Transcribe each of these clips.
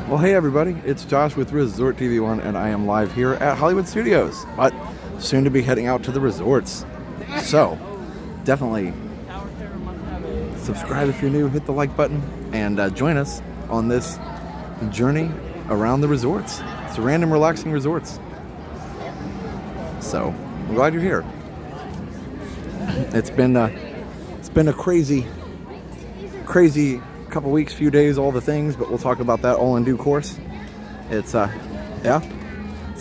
Well, hey everybody, it's Josh with Resort TV1, and I am live here at Hollywood Studios, but soon to be heading out to the resorts. So, definitely subscribe if you're new, hit the like button, and join us on this journey around the resorts. It's random, relaxing resorts. So, I'm glad you're here. It's been a crazy couple weeks, few days, all the things, but we'll talk about that all in due course. It's a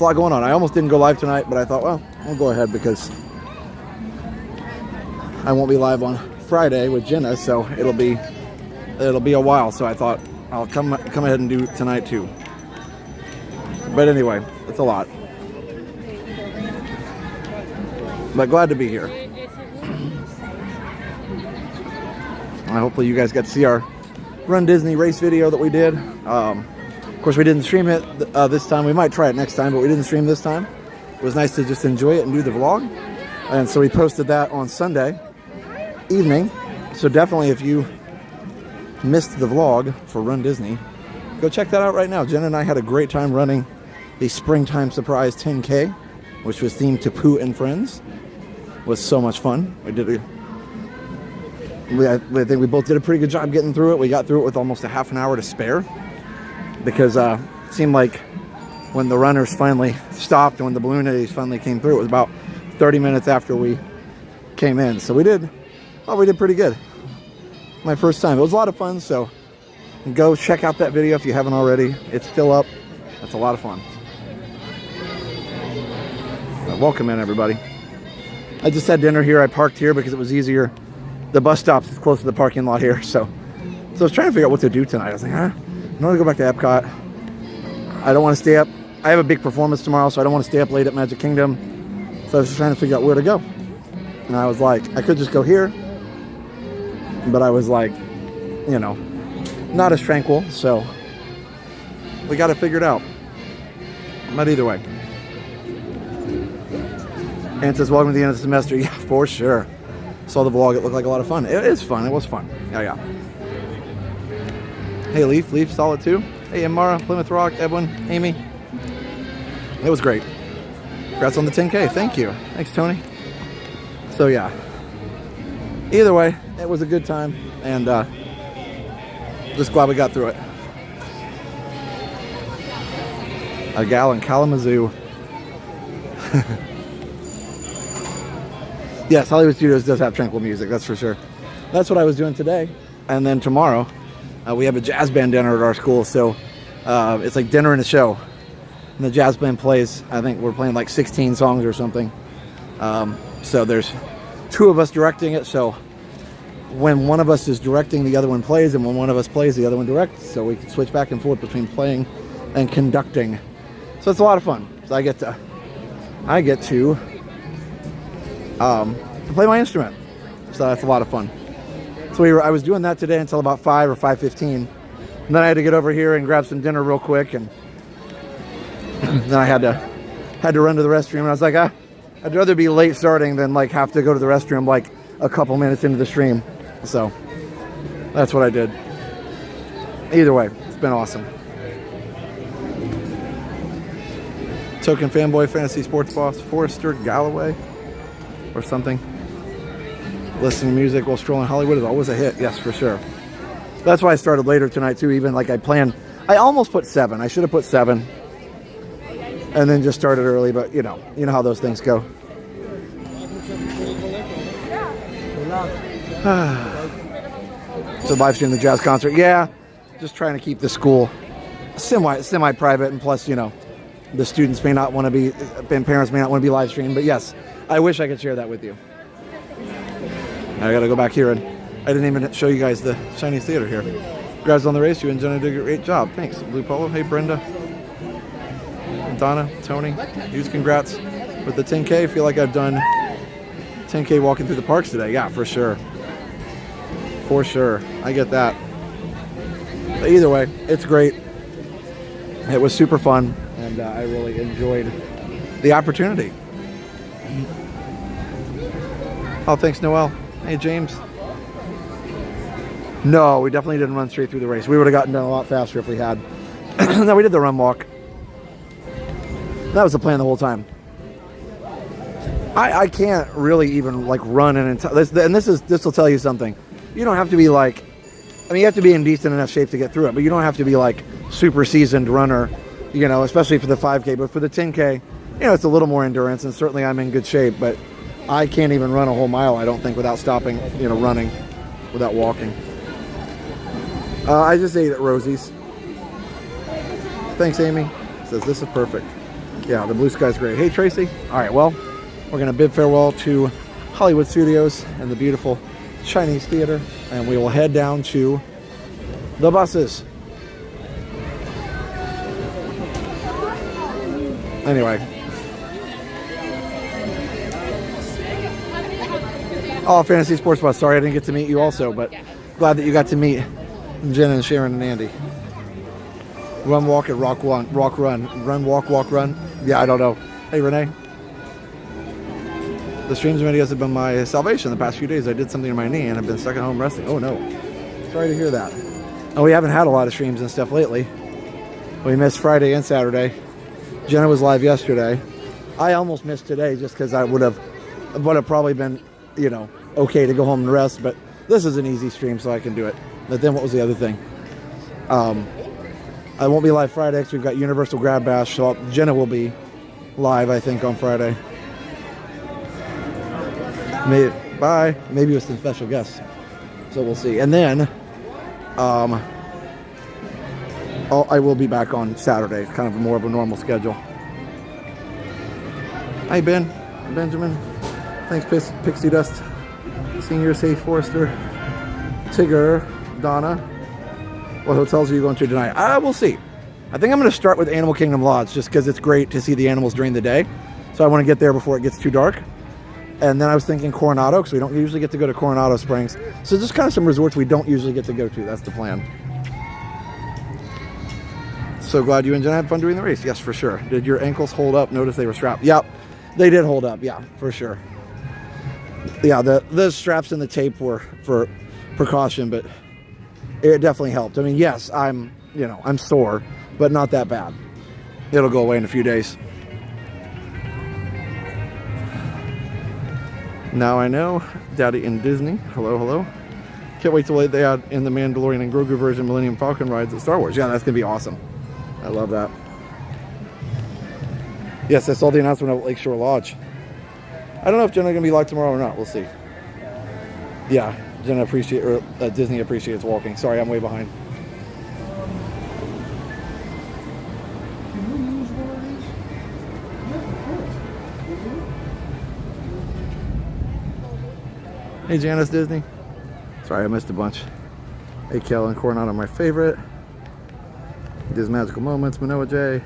lot going on. I almost didn't go live tonight, but I thought, well, I'll go ahead because I won't be live on Friday with Jenna, so it'll be a while. So I thought I'll come ahead and do tonight too. But anyway, it's a lot. But glad to be here. Hopefully you guys got to see our Run Disney race video that we did. Of course, we didn't stream it this time. We might try it next time, but we didn't stream this time. It was nice to just enjoy it and do the vlog. And so we posted that on Sunday evening. So definitely, if you missed the vlog for Run Disney, go check that out right now. Jen and I had a great time running the Springtime Surprise 10K, which was themed to Pooh and Friends. It was so much fun. I think we both did a pretty good job getting through it. We got through it with almost a half an hour to spare because it seemed like when the runners finally stopped and when the balloon eddies finally came through, it was about 30 minutes after we came in. So we did pretty good. My first time. It was a lot of fun, so go check out that video if you haven't already. It's still up. It's a lot of fun. Welcome in, everybody. I just had dinner here. I parked here because it was easier. The bus stop's close to the parking lot here, so I was trying to figure out what to do tonight. I was like, I don't want to go back to Epcot. I don't want to stay up. I have a big performance tomorrow, so I don't want to stay up late at Magic Kingdom. So I was just trying to figure out where to go. And I was like, I could just go here, but I was like, you know, not as tranquil, so we got it figured out. But either way. And it says, welcome to the end of the semester. Yeah, for sure. Saw the vlog. It looked like a lot of fun. It is fun. It was fun. Yeah. Hey, Leaf, solid too. Hey, Amara, Plymouth Rock, Edwin, Amy. It was great. Congrats on the 10K. Thank you. Thanks, Tony. So yeah. Either way, it was a good time, and just glad we got through it. A gal in Kalamazoo. Yes, Hollywood Studios does have Tranquil music, that's for sure. That's what I was doing today. And then tomorrow, we have a jazz band dinner at our school, so it's like dinner and a show. And the jazz band plays, I think we're playing like 16 songs or something. So there's two of us directing it, so when one of us is directing, the other one plays, and when one of us plays, the other one directs. So we can switch back and forth between playing and conducting. So it's a lot of fun. So I get to play my instrument, so that's a lot of fun. So I was doing that today until about 5 or 5:15, and then I had to get over here and grab some dinner real quick, and then I had to run to the restroom, and I was like, I'd rather be late starting than like have to go to the restroom like a couple minutes into the stream. So that's what I did. Either way, it's been awesome. Token fanboy, fantasy sports boss, Forrester Galloway or something. Listening to music while strolling Hollywood is always a hit. Yes, for sure. That's why I started later tonight too. Even like I almost put 7. I should have put 7 and then just started early, but you know how those things go. So live stream the jazz concert. Yeah, just trying to keep the school semi-private, and plus, the students may not want to be, and parents may not want to be live streamed, but yes, I wish I could share that with you. I gotta go back here, and I didn't even show you guys the Chinese theater here. Congrats on the race, you and Jenna did a great job. Thanks, Blue Polo. Hey, Brenda, Donna, Tony, huge congrats with the 10K. I feel like I've done 10K walking through the parks today. Yeah, for sure. For sure. I get that. But either way, it's great. It was super fun, and I really enjoyed the opportunity. Oh, thanks, Noel. Hey, James. No, we definitely didn't run straight through the race. We would have gotten done a lot faster if we had. No, we did the run walk. That was the plan the whole time. I can't really even like run and this will tell you something. You don't have to be like, I mean, you have to be in decent enough shape to get through it, but you don't have to be like super seasoned runner, you know, especially for the 5K. But for the 10K, you know, it's a little more endurance, and certainly I'm in good shape, but I can't even run a whole mile, I don't think, without stopping, you know, running, without walking. I just ate at Rosie's. Thanks, Amy. Says this is perfect. Yeah, the blue sky's great. Hey, Tracy. All right, well, we're going to bid farewell to Hollywood Studios and the beautiful Chinese Theater, and we will head down to the buses. Anyway. Oh, Fantasy Sports Bus. Sorry I didn't get to meet you also, but glad that you got to meet Jen and Sharon and Andy. Run, walk, and rock, run. Run, walk, walk, run. Yeah, I don't know. Hey, Renee. The streams and videos have been my salvation the past few days. I did something to my knee and I've been stuck at home resting. Oh, no. Sorry to hear that. Oh, we haven't had a lot of streams and stuff lately. We missed Friday and Saturday. Jenna was live yesterday. I almost missed today just because I would have probably been, you know, okay to go home and rest. But this is an easy stream, so I can do it. But then what was the other thing? I won't be live Friday because we've got Universal Grab Bash. So Jenna will be live, I think, on Friday. Maybe with some special guests. So we'll see. And then I will be back on Saturday. Kind of more of a normal schedule. Hi, Benjamin. Thanks, Pixie Dust. Senior Safe Forester. Tigger. Donna. What hotels are you going to tonight? We'll see. I think I'm going to start with Animal Kingdom Lodge just because it's great to see the animals during the day. So I want to get there before it gets too dark. And then I was thinking Coronado because we don't usually get to go to Coronado Springs. So just kind of some resorts we don't usually get to go to. That's the plan. So glad you and Jen had fun doing the race. Yes, for sure. Did your ankles hold up? Notice they were strapped. Yep, they did hold up. Yeah, for sure. Yeah, the straps and the tape were for precaution, but it definitely helped. I mean, yes, I'm sore, but not that bad. It'll go away in a few days. Now I know, Daddy in Disney. Hello, hello. Can't wait till they add in the Mandalorian and Grogu version Millennium Falcon rides at Star Wars. Yeah, that's gonna be awesome. I love that. Yes, I saw the announcement of Lakeshore Lodge. I don't know if Jenna's gonna be live tomorrow or not. We'll see. Yeah, Disney appreciates walking. Sorry, I'm way behind. Hey, Janice Disney. Sorry, I missed a bunch. Hey, Kel and Coronado, my favorite. These magical moments. Manoa J.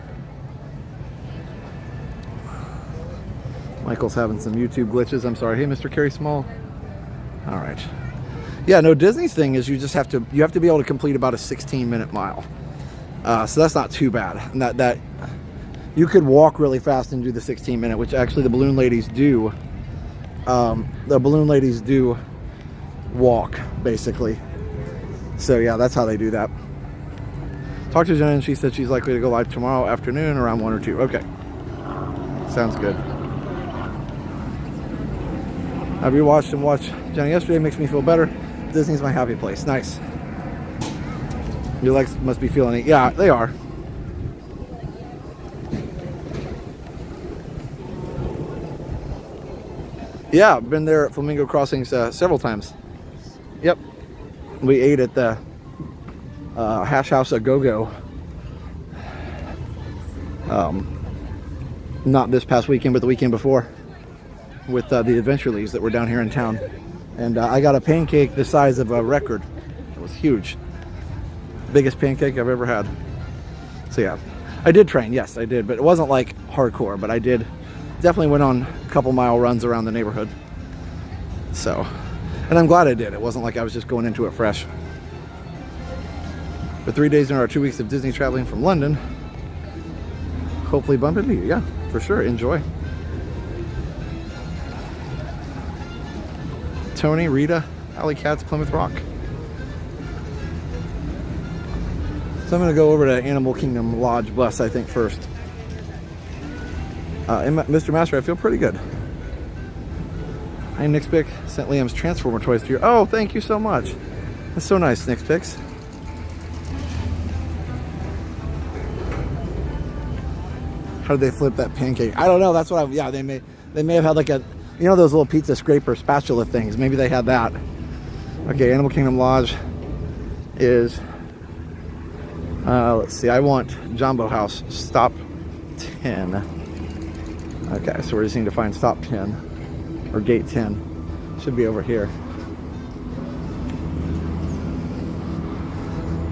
Michael's having some YouTube glitches. I'm sorry. Hey, Mr. Carey Small. All right. Yeah, no, Disney's thing is you have to be able to complete about a 16-minute mile. So that's not too bad. And that you could walk really fast and do the 16-minute, which actually the balloon ladies do. The balloon ladies do walk, basically. So yeah, that's how they do that. Talked to Jen and she said she's likely to go live tomorrow afternoon around 1 or 2. Okay. Sounds good. I rewatched and watched Jenny yesterday. Makes me feel better. Disney's my happy place. Nice. Your legs must be feeling it. Yeah, they are. Yeah, I've been there at Flamingo Crossings several times. Yep. We ate at the Hash House a Go-Go. Not this past weekend, but the weekend before. With the Adventure Leagues that were down here in town. And I got a pancake the size of a record. It was huge. Biggest pancake I've ever had. So yeah. I did train, yes I did. But it wasn't like hardcore, but I did. Definitely went on a couple mile runs around the neighborhood. So, and I'm glad I did. It wasn't like I was just going into it fresh. For 3 days in our 2 weeks of Disney traveling from London. Hopefully bump into you. Yeah, for sure. Enjoy. Tony, Rita, Alley Cats, Plymouth Rock. So I'm going to go over to Animal Kingdom Lodge bus, I think, first. Mr. Master, I feel pretty good. Hi, Nixpick. Sent Liam's Transformer toys to you. Oh, thank you so much. That's so nice, Nixpicks. How did they flip that pancake? I don't know. That's what yeah, they may have had like a, you know, those little pizza scraper spatula things. Maybe they had that. Okay, Animal Kingdom Lodge is, let's see, I want Jumbo House, stop 10. Okay, so we just need to find stop 10, or gate 10. Should be over here.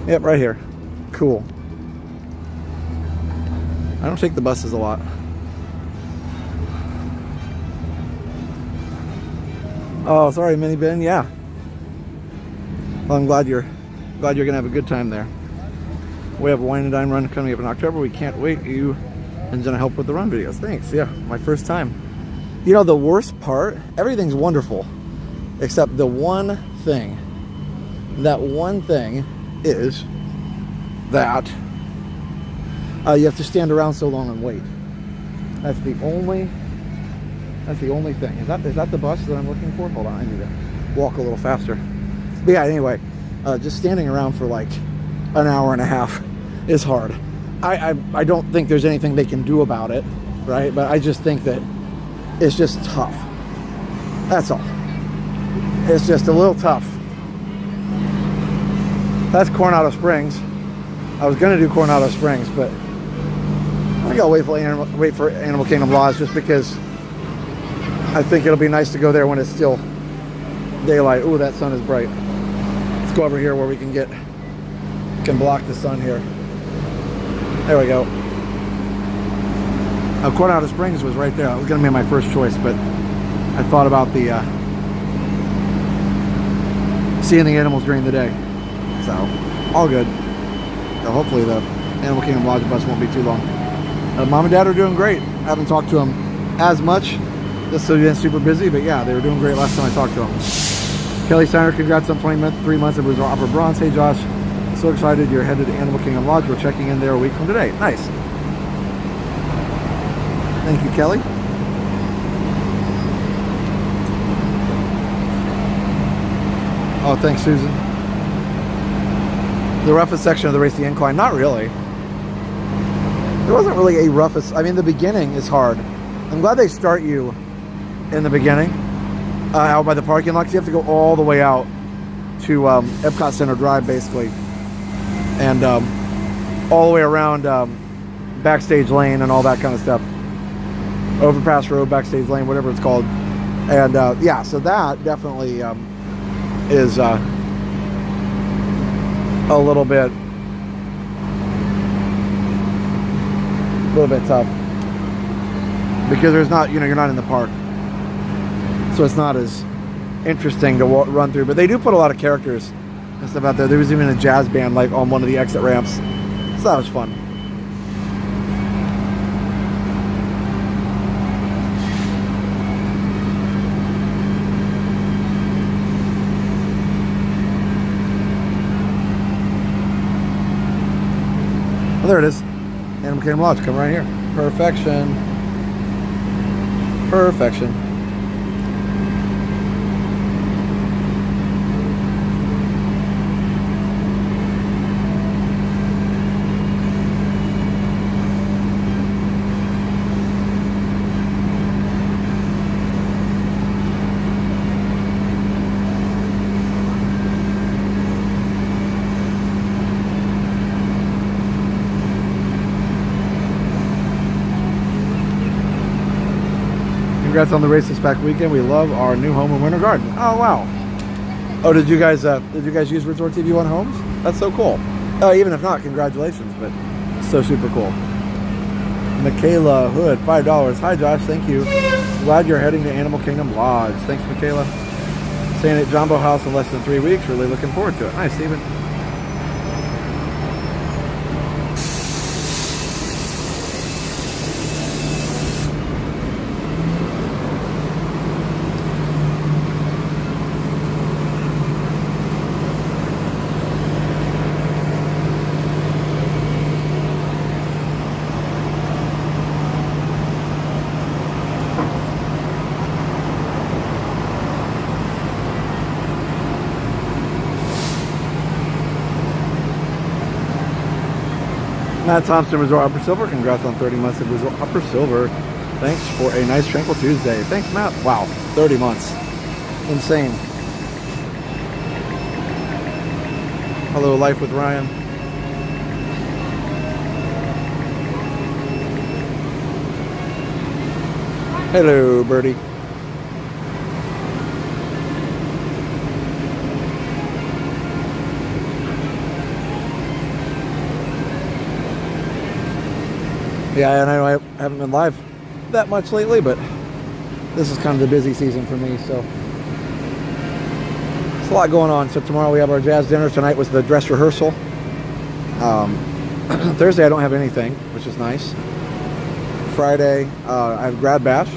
Yep, right here. Cool. I don't take the buses a lot. Oh, sorry, Mini Ben. Yeah. Well, I'm glad you're gonna have a good time there. We have a wine and dine run coming up in October. We can't wait. You and gonna help with the run videos. Thanks. Yeah, my first time. You know, the worst part, everything's wonderful, except the one thing. That one thing is that you have to stand around so long and wait. That's the only thing. Is that the bus that I'm looking for? Hold on, I need to walk a little faster. But yeah, anyway, just standing around for like an hour and a half is hard. I don't think there's anything they can do about it, right? But I just think that it's just tough. That's all. It's just a little tough. That's Coronado Springs. I was gonna do Coronado Springs, but I gotta wait for Animal Kingdom Lodge, just because I think it'll be nice to go there when it's still daylight. Ooh, that sun is bright. Let's go over here where we can block the sun here. There we go. Coronado Springs was right there. That was gonna be my first choice, but I thought about the seeing the animals during the day. So, all good. So hopefully the Animal Kingdom Lodge bus won't be too long. Mom and Dad are doing great. I haven't talked to them as much, just so they've been super busy, but yeah, they were doing great last time I talked to them. Kelly Steiner, congrats on 23 months of Blues Opera Bronze. Hey Josh, so excited you're headed to Animal Kingdom Lodge. We're checking in there a week from today. Nice. Thank you, Kelly. Oh, thanks, Susan. The roughest section of the race, the incline? Not really. There wasn't really a roughest. I mean, the beginning is hard. I'm glad they start you in the beginning, out by the parking lot, 'cause you have to go all the way out to Epcot Center Drive, basically, and all the way around Backstage Lane and all that kind of stuff. Overpass Road, Backstage Lane, whatever it's called. And yeah, so that definitely is a little bit tough, because there's not, you know, you're not in the park, so it's not as interesting to run through. But they do put a lot of characters and stuff out there. There was even a jazz band like on one of the exit ramps, so that was fun. Oh, there it is. Animal Kingdom Lodge, come right here. Perfection. Perfection. Congrats on the race this past weekend. We love our new home in Winter Garden. Oh wow! Oh, did you guys use Resort TV One Homes? That's so cool. Even if not, congratulations! But so super cool. Michaela Hood, $5. Hi Josh, thank you. Glad you're heading to Animal Kingdom Lodge. Thanks, Michaela. Staying at Jumbo House in less than 3 weeks. Really looking forward to it. Nice, Steven. Matt Thompson, Resort Upper Silver. Congrats on 30 months of Resort Upper Silver. Thanks for a nice Tranquil Tuesday. Thanks, Matt. Wow, 30 months. Insane. Hello, Life with Ryan. Hello, Birdie. Yeah, and I know I haven't been live that much lately, but this is kind of the busy season for me, so it's a lot going on. So tomorrow we have our jazz dinner. Tonight was the dress rehearsal. Thursday I don't have anything, which is nice. Friday I have grad bash,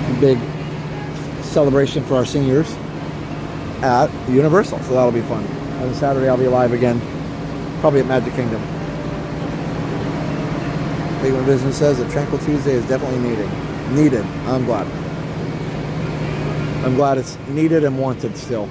a big celebration for our seniors at Universal, so that'll be fun. And Saturday I'll be live again, probably at Magic Kingdom. Big One Business says that Tranquil Tuesday is definitely needed. I'm glad. I'm glad it's needed and wanted still.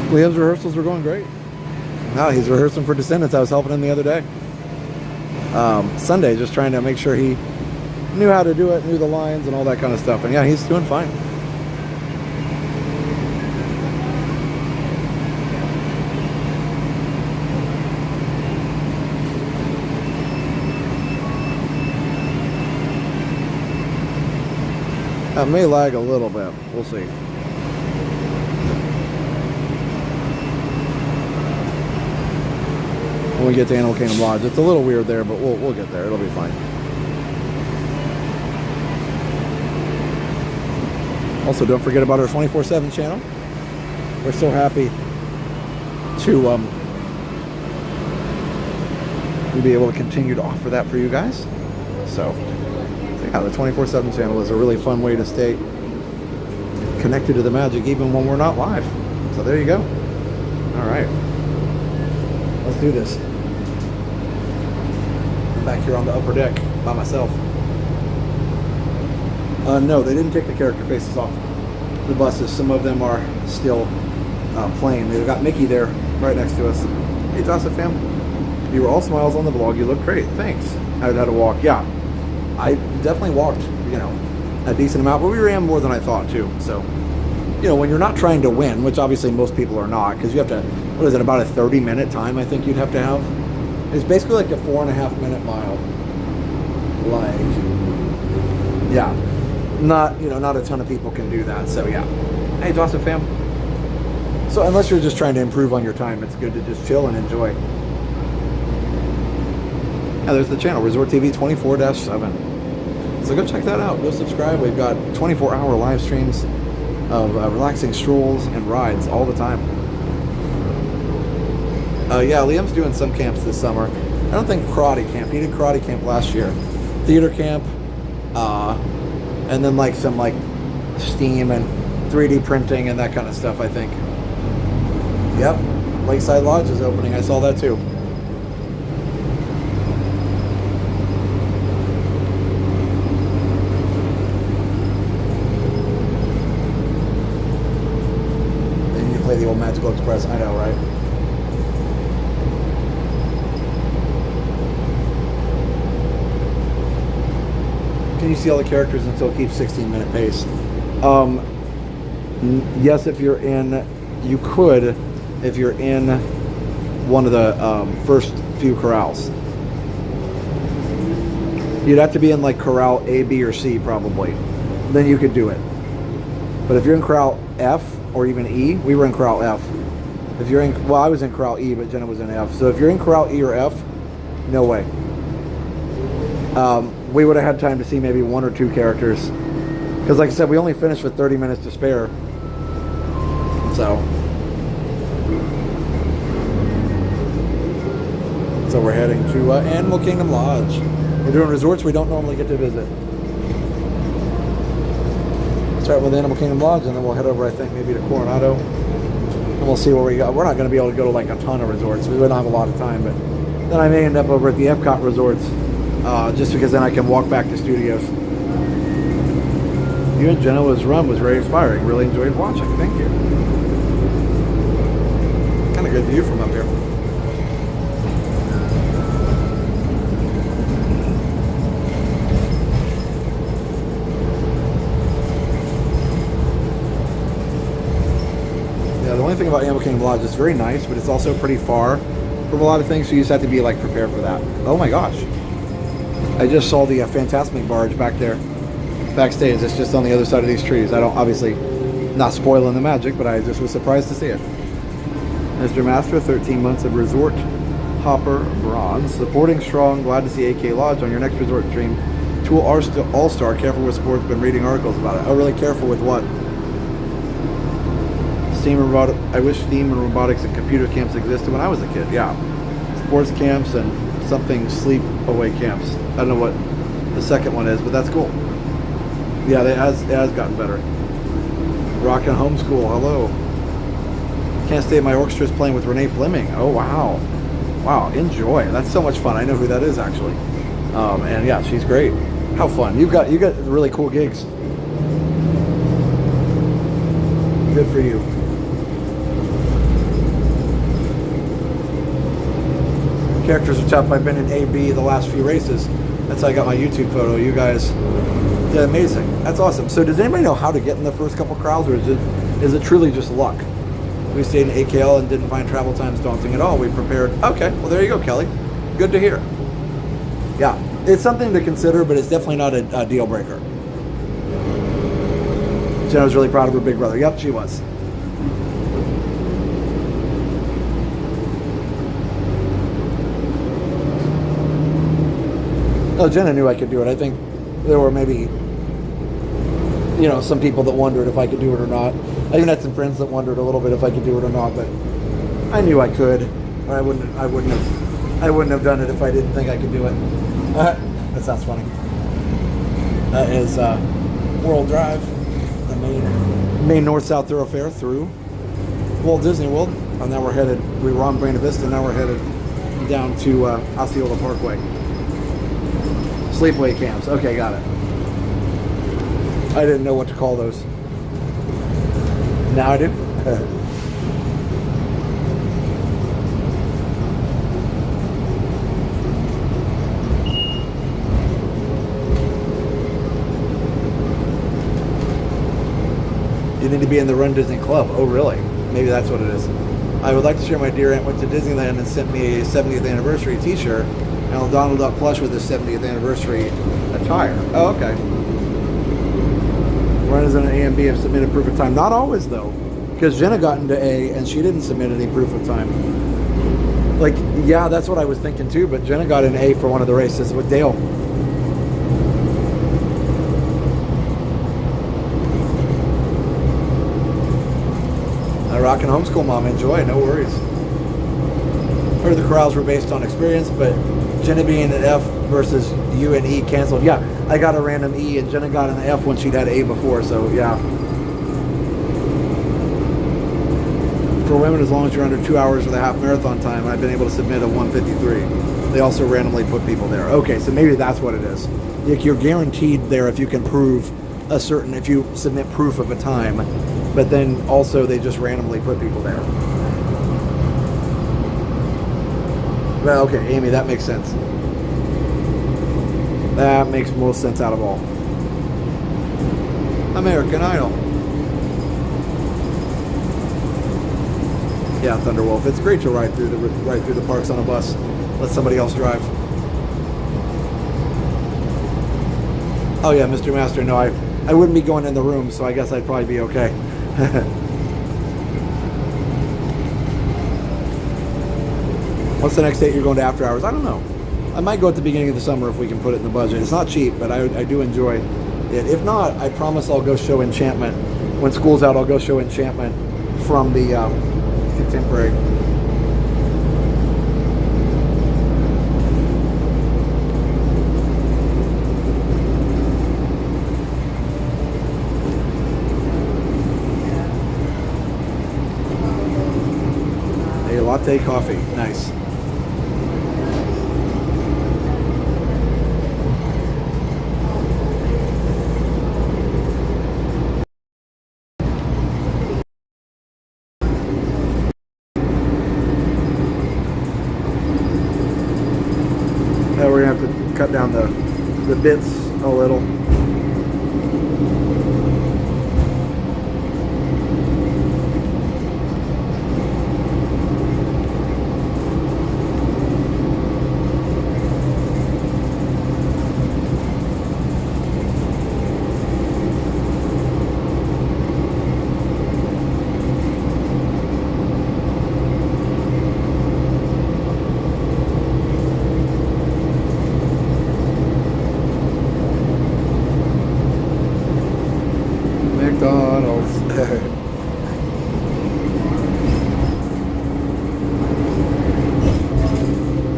Liam's rehearsals were going great. No, he's rehearsing for Descendants. I was helping him the other day. Sunday, just trying to make sure he knew how to do it, knew the lines and all that kind of stuff. And yeah, he's doing fine. That may lag a little bit. We'll see. When we get to Animal Kingdom Lodge, it's a little weird there, but we'll get there. It'll be fine. Also, don't forget about our 24/7 channel. We're so happy to be able to continue to offer that for you guys. So, yeah, the 24/7 channel is a really fun way to stay connected to the magic, even when we're not live. So there you go. All right, let's do this. I'm back here on the upper deck by myself. No, they didn't take the character faces off the buses. Some of them are still playing. They've got Mickey there right next to us. Hey, Joseph fam. You were all smiles on the vlog. You look great. Thanks. I had to walk. Yeah, I definitely walked, a decent amount, but we ran more than I thought too. So, when you're not trying to win, which obviously most people are not, because you have to, what is it, about a 30-minute time I think you'd have to have? It's basically like a 4.5-minute mile. Like, yeah, not a ton of people can do that. So yeah. Hey, Joseph fam. So unless you're just trying to improve on your time, it's good to just chill and enjoy. Yeah, there's the channel, Resort TV 24/7. So go check that out. Go subscribe. We've got 24-hour live streams of relaxing strolls and rides all the time. Yeah, Liam's doing some camps this summer. I don't think karate camp. He did karate camp last year. Theater camp, and then some steam and 3D printing and that kind of stuff, I think. Yep, Lakeside Lodge is opening. I saw that too. Then you play the old Magical Express. I know, right? Can you see all the characters and still keep 16-minute pace? Yes, if you're in, you could, if you're in one of the first few corrals. You'd have to be in corral A, B, or C probably. Then you could do it. But if you're in corral F or even E, we were in corral F. If you're in, well, I was in corral E, but Jenna was in F. So if you're in corral E or F, no way. We would have had time to see maybe 1 or 2 characters. Because like I said, we only finished with 30 minutes to spare. So. So we're heading to Animal Kingdom Lodge. We're doing resorts we don't normally get to visit. Start with Animal Kingdom Lodge, and then we'll head over, I think, maybe to Coronado. And we'll see where we go. We're not going to be able to go to like a ton of resorts. We don't have a lot of time, but then I may end up over at the Epcot resorts, just because then I can walk back to studios. You and Genoa's run was very inspiring. Really enjoyed watching. Thank you. Kind of good view from up here. Yeah, the only thing about Animal Kingdom Lodge is it's very nice, but it's also pretty far from a lot of things, so you just have to be like prepared for that. Oh my gosh. I just saw the Fantasmic barge back there. Backstage. It's just on the other side of these trees. I don't, obviously, not spoiling the magic, but I just was surprised to see it. Mr. Master, 13 months of resort hopper bronze. Supporting strong. Glad to see AK Lodge on your next resort dream. Tool All-Star. Careful with sports. Been reading articles about it. Oh, really careful with what? Steam and robotic. I wish steam and robotics and computer camps existed when I was a kid. Yeah. Sports camps and something sleep away camps. I don't know what the second one is, but that's cool. Yeah, it has gotten better. Rockin' Homeschool, hello. Can't stay at my orchestra's playing with Renee Fleming. Oh, wow. Wow, enjoy. That's so much fun. I know who that is, actually. And yeah, she's great. How fun. You got really cool gigs. Good for you. Characters are tough. I've been in AB the last few races. That's how I got my YouTube photo. You guys did amazing. That's awesome. So does anybody know how to get in the first couple crowds, or is it truly just luck? We stayed in AKL and didn't find travel times daunting at all. We prepared. Okay, well there you go, Kelly. Good to hear. Yeah, it's something to consider, but it's definitely not a deal breaker. Jenna was really proud of her big brother. Yep, she was. Oh, Jenna knew I could do it. I think there were maybe, some people that wondered if I could do it or not. I even had some friends that wondered a little bit if I could do it or not, but I knew I could. Or I wouldn't have done it if I didn't think I could do it. That sounds funny. That is World Drive, the main north-south thoroughfare through Walt Disney World. And now we were on Buena Vista, now we're headed down to Osceola Parkway. Sleepaway camps. Okay, got it. I didn't know what to call those. Now I do. You need to be in the Run Disney Club. Oh, really? Maybe that's what it is. I would like to share my dear aunt went to Disneyland and sent me a 70th anniversary t-shirt and a Donald Duck plush with his 70th anniversary attire. Oh, okay. Runners in an A and B have submitted proof of time. Not always, though, because Jenna got into A and she didn't submit any proof of time. Like, yeah, that's what I was thinking too, but Jenna got an A for one of the races with Dale. Rockin' Homeschool Mom, enjoy, no worries. Heard the corrals were based on experience, but Jenna being an F versus U and E canceled. Yeah, I got a random E and Jenna got an F when she'd had A before, so yeah. For women, as long as you're under 2 hours with a half marathon time, I've been able to submit a 1:53. They also randomly put people there. Okay, so maybe that's what it is. Like, you're guaranteed there if you can prove if you submit proof of a time, but then also they just randomly put people there. Well, okay, Amy, that makes sense. That makes most sense out of all. American Idol. Yeah, Thunderwolf. It's great to ride through the parks on a bus. Let somebody else drive. Oh yeah, Mr. Master. No, I wouldn't be going in the room, so I guess I'd probably be okay. What's the next date you're going to After Hours? I don't know. I might go at the beginning of the summer if we can put it in the budget. It's not cheap, but I do enjoy it. If not, I promise I'll go show Enchantment. When school's out, I'll go show Enchantment from the Contemporary. latte coffee. Nice. Now we're gonna have to cut down the bits a little. McDonald's.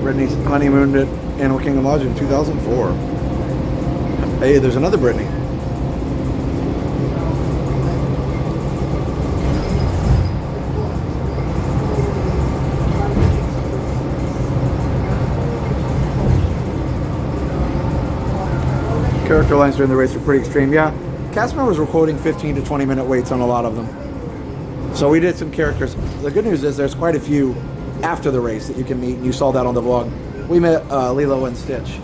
Brittany's honeymooned at Animal Kingdom Lodge in 2004. Hey, there's another Brittany. Character lines during the race were pretty extreme. Yeah, cast members were quoting 15 to 20 minute waits on a lot of them. So we did some characters. The good news is there's quite a few after the race that you can meet, and you saw that on the vlog. We met Lilo and Stitch.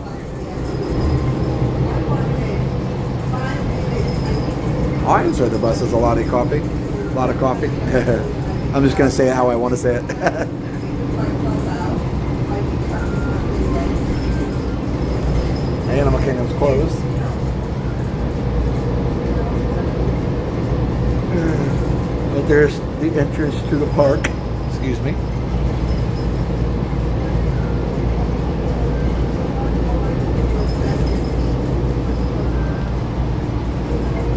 I enjoyed the bus as a lot of coffee. A lot of coffee. I'm just going to say it how I want to say it. Animal Kingdom's closed. But there's the entrance to the park. Excuse me.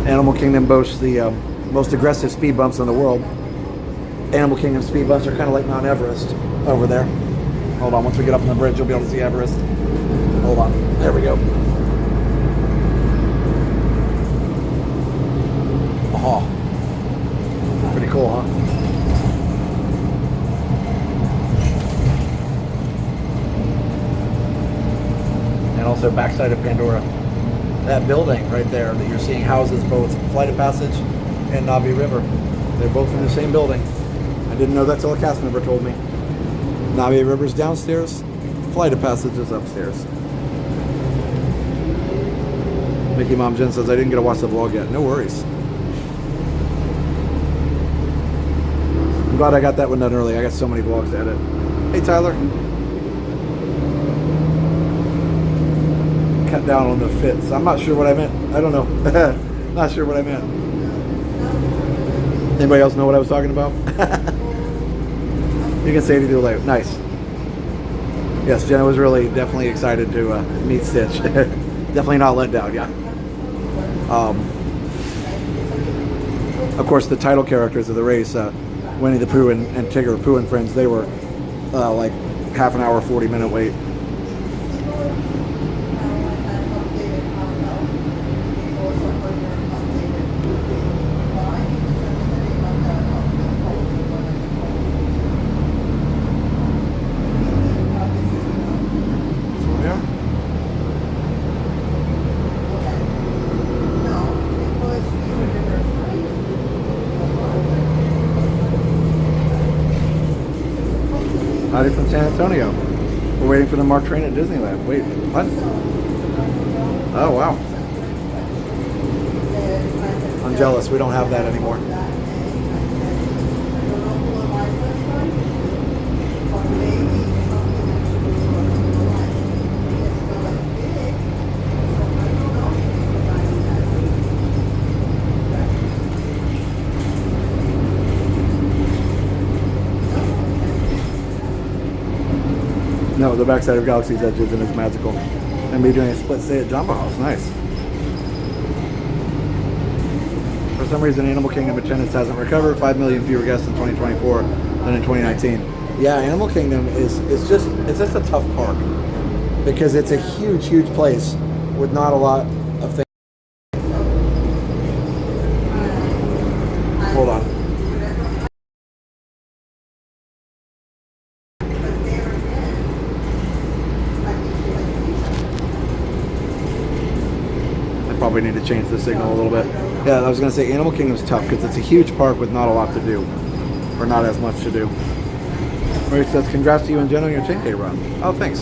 Animal Kingdom boasts the most aggressive speed bumps in the world. Animal Kingdom speed bumps are kind of like Mount Everest over there. Hold on, once we get up on the bridge, you'll be able to see Everest. Hold on, there we go. Oh, pretty cool, huh? And also backside of Pandora. That building right there that you're seeing houses both Flight of Passage and Navi River. They're both in the same building. I didn't know that till a cast member told me. Navi River's downstairs, Flight of Passage is upstairs. Mickey Mom Jen says I didn't get to watch the vlog yet. No worries. I'm glad I got that one done early. I got so many vlogs to edit. Hey Tyler. Cut down on the fits. I'm not sure what I meant. I don't know. Not sure what I meant. Anybody else know what I was talking about? You can say it either way. Nice. Yes, Jenna was really definitely excited to meet Stitch. Definitely not let down, yeah. Of course, the title characters of the race, Winnie the Pooh and Tigger, Pooh and Friends, they were like half an hour, 40-minute wait. Howdy from San Antonio. We're waiting for the Mark train at Disneyland. Wait, what? Oh, wow. I'm jealous. We don't have that anymore. No, the backside of Galaxy's Edge isn't as magical. And me doing a split stay at Jumbo House. Nice. For some reason, Animal Kingdom attendance hasn't recovered. 5 million fewer guests in 2024 than in 2019. Yeah, Animal Kingdom is just a tough park because it's a huge place with not a lot of things. Hold on. Probably need to change the signal a little bit. Yeah, I was going to say Animal Kingdom's tough because it's a huge park with not a lot to do. Or not as much to do. Mary says, congrats to you and Jen on your 10K run. Oh, thanks.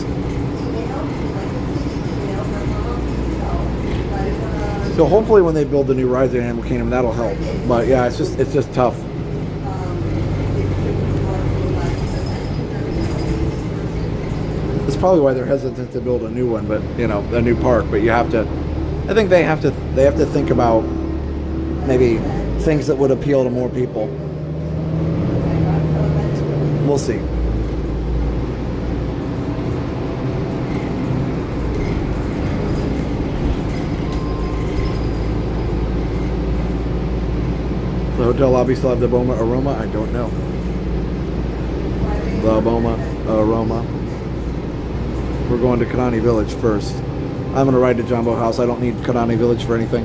So hopefully when they build the new rides in Animal Kingdom, that'll help. But yeah, it's just tough. That's probably why they're hesitant to build a new one, but you know, a new park. But you have to, I think they have to think about maybe things that would appeal to more people. We'll see. The hotel lobby still have the Boma aroma? I don't know. The Boma aroma. We're going to Kadani Village first. I'm going to ride to Jumbo House. I don't need Kadani Village for anything.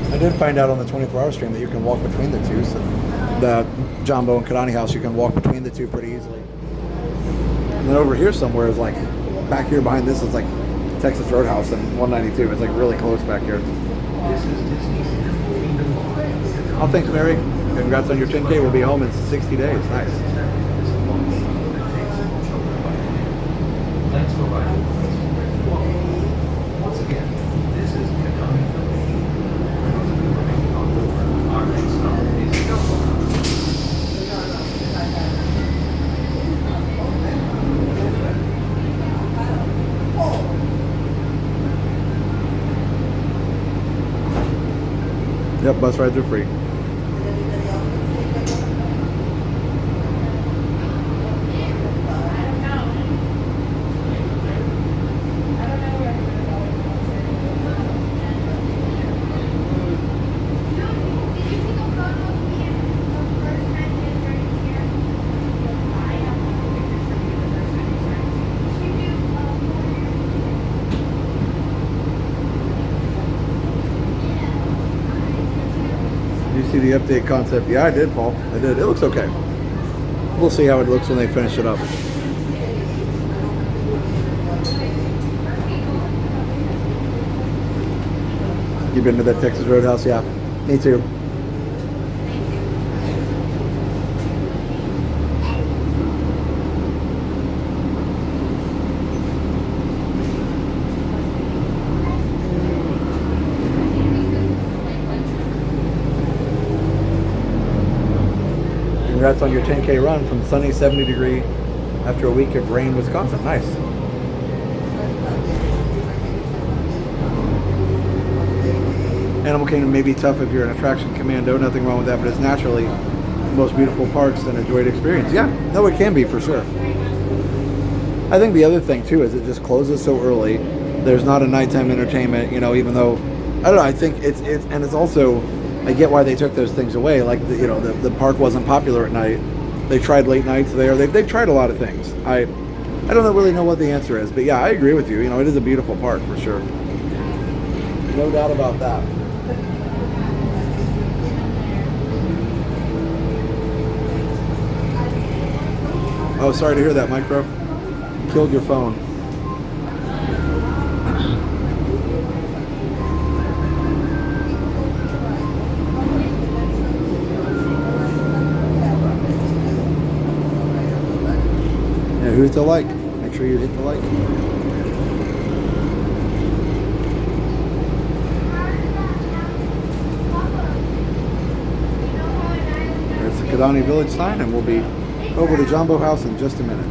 I did find out on the 24-hour stream that you can walk between the two. So the Jumbo and Kadani House, you can walk between the two pretty easily. And then over here somewhere is like, back here behind this is like Texas Roadhouse and 192. It's like really close back here. Oh, thanks, Mary. Congrats on your 10K. We'll be home in 60 days. Nice. Thanks for riding. Once again, this is Kadani. Our next stop is Jumbo. Yep, bus rides are free. The update concept. Yeah, I did, Paul. I did. It looks okay. We'll see how it looks when they finish it up. You been to that Texas Roadhouse? Yeah, me too. Congrats on your 10K run from sunny 70 degree after a week of rain, Wisconsin. Nice. Animal Kingdom may be tough if you're an attraction commando. Nothing wrong with that, but it's naturally the most beautiful parks and enjoyed experience. Yeah, no, it can be for sure. I think the other thing too is it just closes so early. There's not a nighttime entertainment, you know, even though, I don't know, I think it's and it's also, I get why they took those things away. Like, the park wasn't popular at night. They tried late nights there. They've tried a lot of things. I don't really know what the answer is. But yeah, I agree with you. You know, it is a beautiful park for sure. No doubt about that. Oh, sorry to hear that, Micro. Killed your phone. Who's the like? Make sure you hit the like. There's the Kadani Village sign, and we'll be over to Jumbo House in just a minute.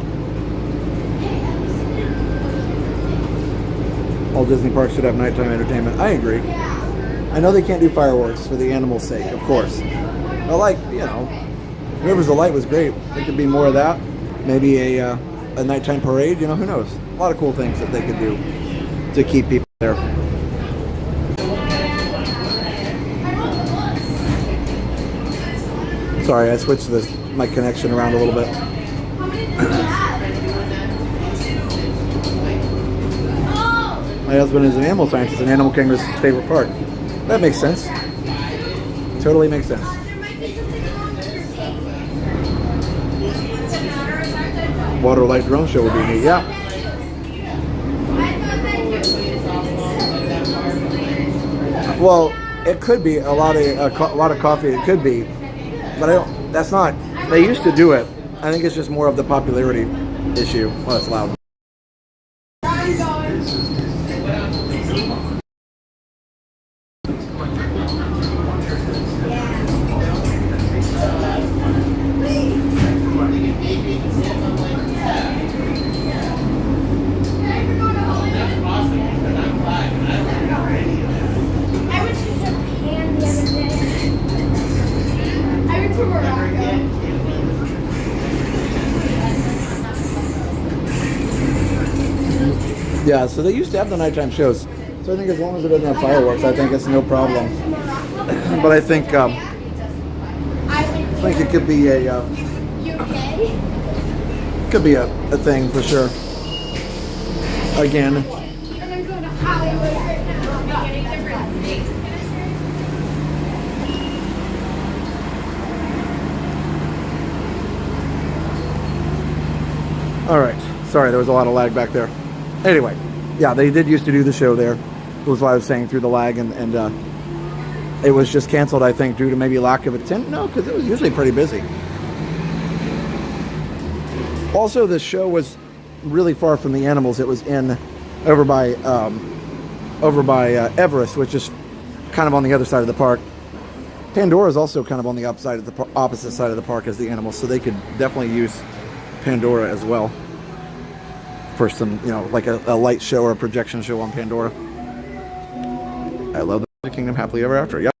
All Disney parks should have nighttime entertainment. I agree. I know they can't do fireworks for the animals' sake, of course. But like, Rivers of Light was great. There could be more of that. Maybe a nighttime parade, who knows? A lot of cool things that they could do to keep people there. Sorry, I switched my connection around a little bit. My husband is an animal scientist, and Animal Kingdom is his favorite park. That makes sense. Totally makes sense. Water light drone show would be neat. Yeah. Well, it could be a lot of coffee. It could be, but I don't. That's not. They used to do it. I think it's just more of the popularity issue. Well, it's loud. Yeah, so they used to have the nighttime shows. So I think as long as it doesn't have fireworks, I think it's no problem. But I think it could be a thing for sure. Again. All right. Sorry, there was a lot of lag back there. Anyway, yeah, they did used to do the show there. It was what I was saying through the lag, and it was just canceled, I think, due to maybe lack of attendance. No, because it was usually pretty busy. Also, the show was really far from the animals. It was over by Everest, which is kind of on the other side of the park. Pandora is also kind of on the opposite side of the park as the animals, so they could definitely use Pandora as well for some, like a light show or a projection show on Pandora. I love the Kingdom Happily Ever After. Yep.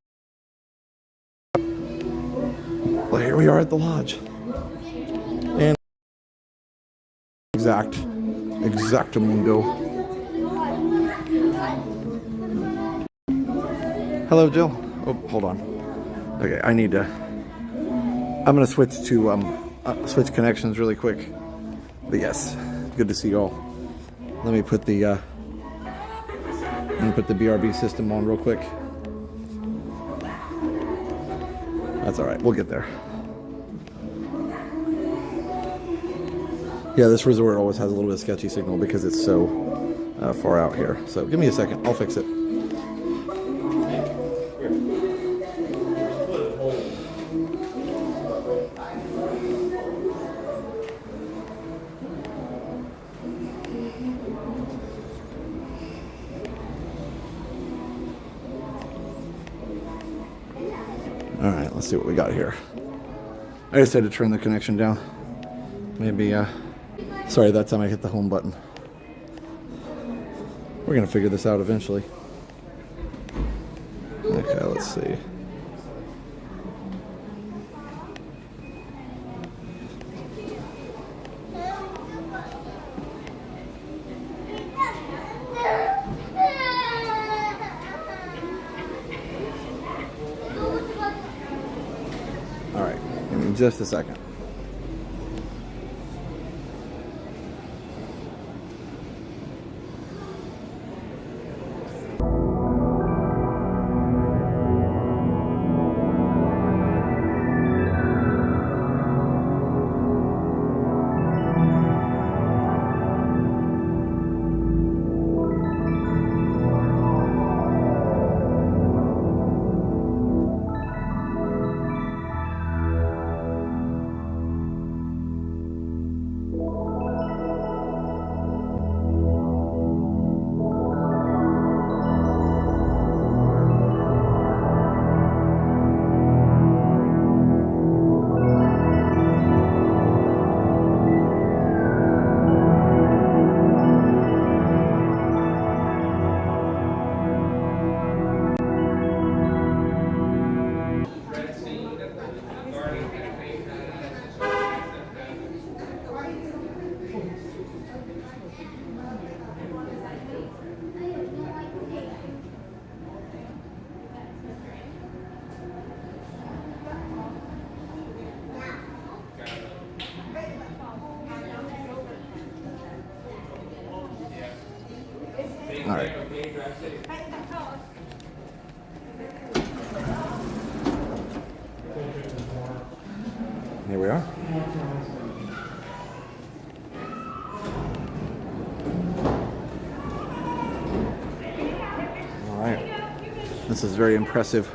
Well, here we are at the lodge. And exactamundo. Hello, Jill. Oh, hold on. Okay, I'm gonna switch to switch connections really quick. But yes, good to see you all. Let me put the BRB system on real quick. That's all right. We'll get there. Yeah, this resort always has a little bit of sketchy signal because it's so far out here. So give me a second. I'll fix it. All right, let's see what we got here. I just had to turn the connection down. Maybe, sorry, that time I hit the home button. We're gonna figure this out eventually. Okay, let's see. All right, give me just a second. All right. Here we are. All right. This is very impressive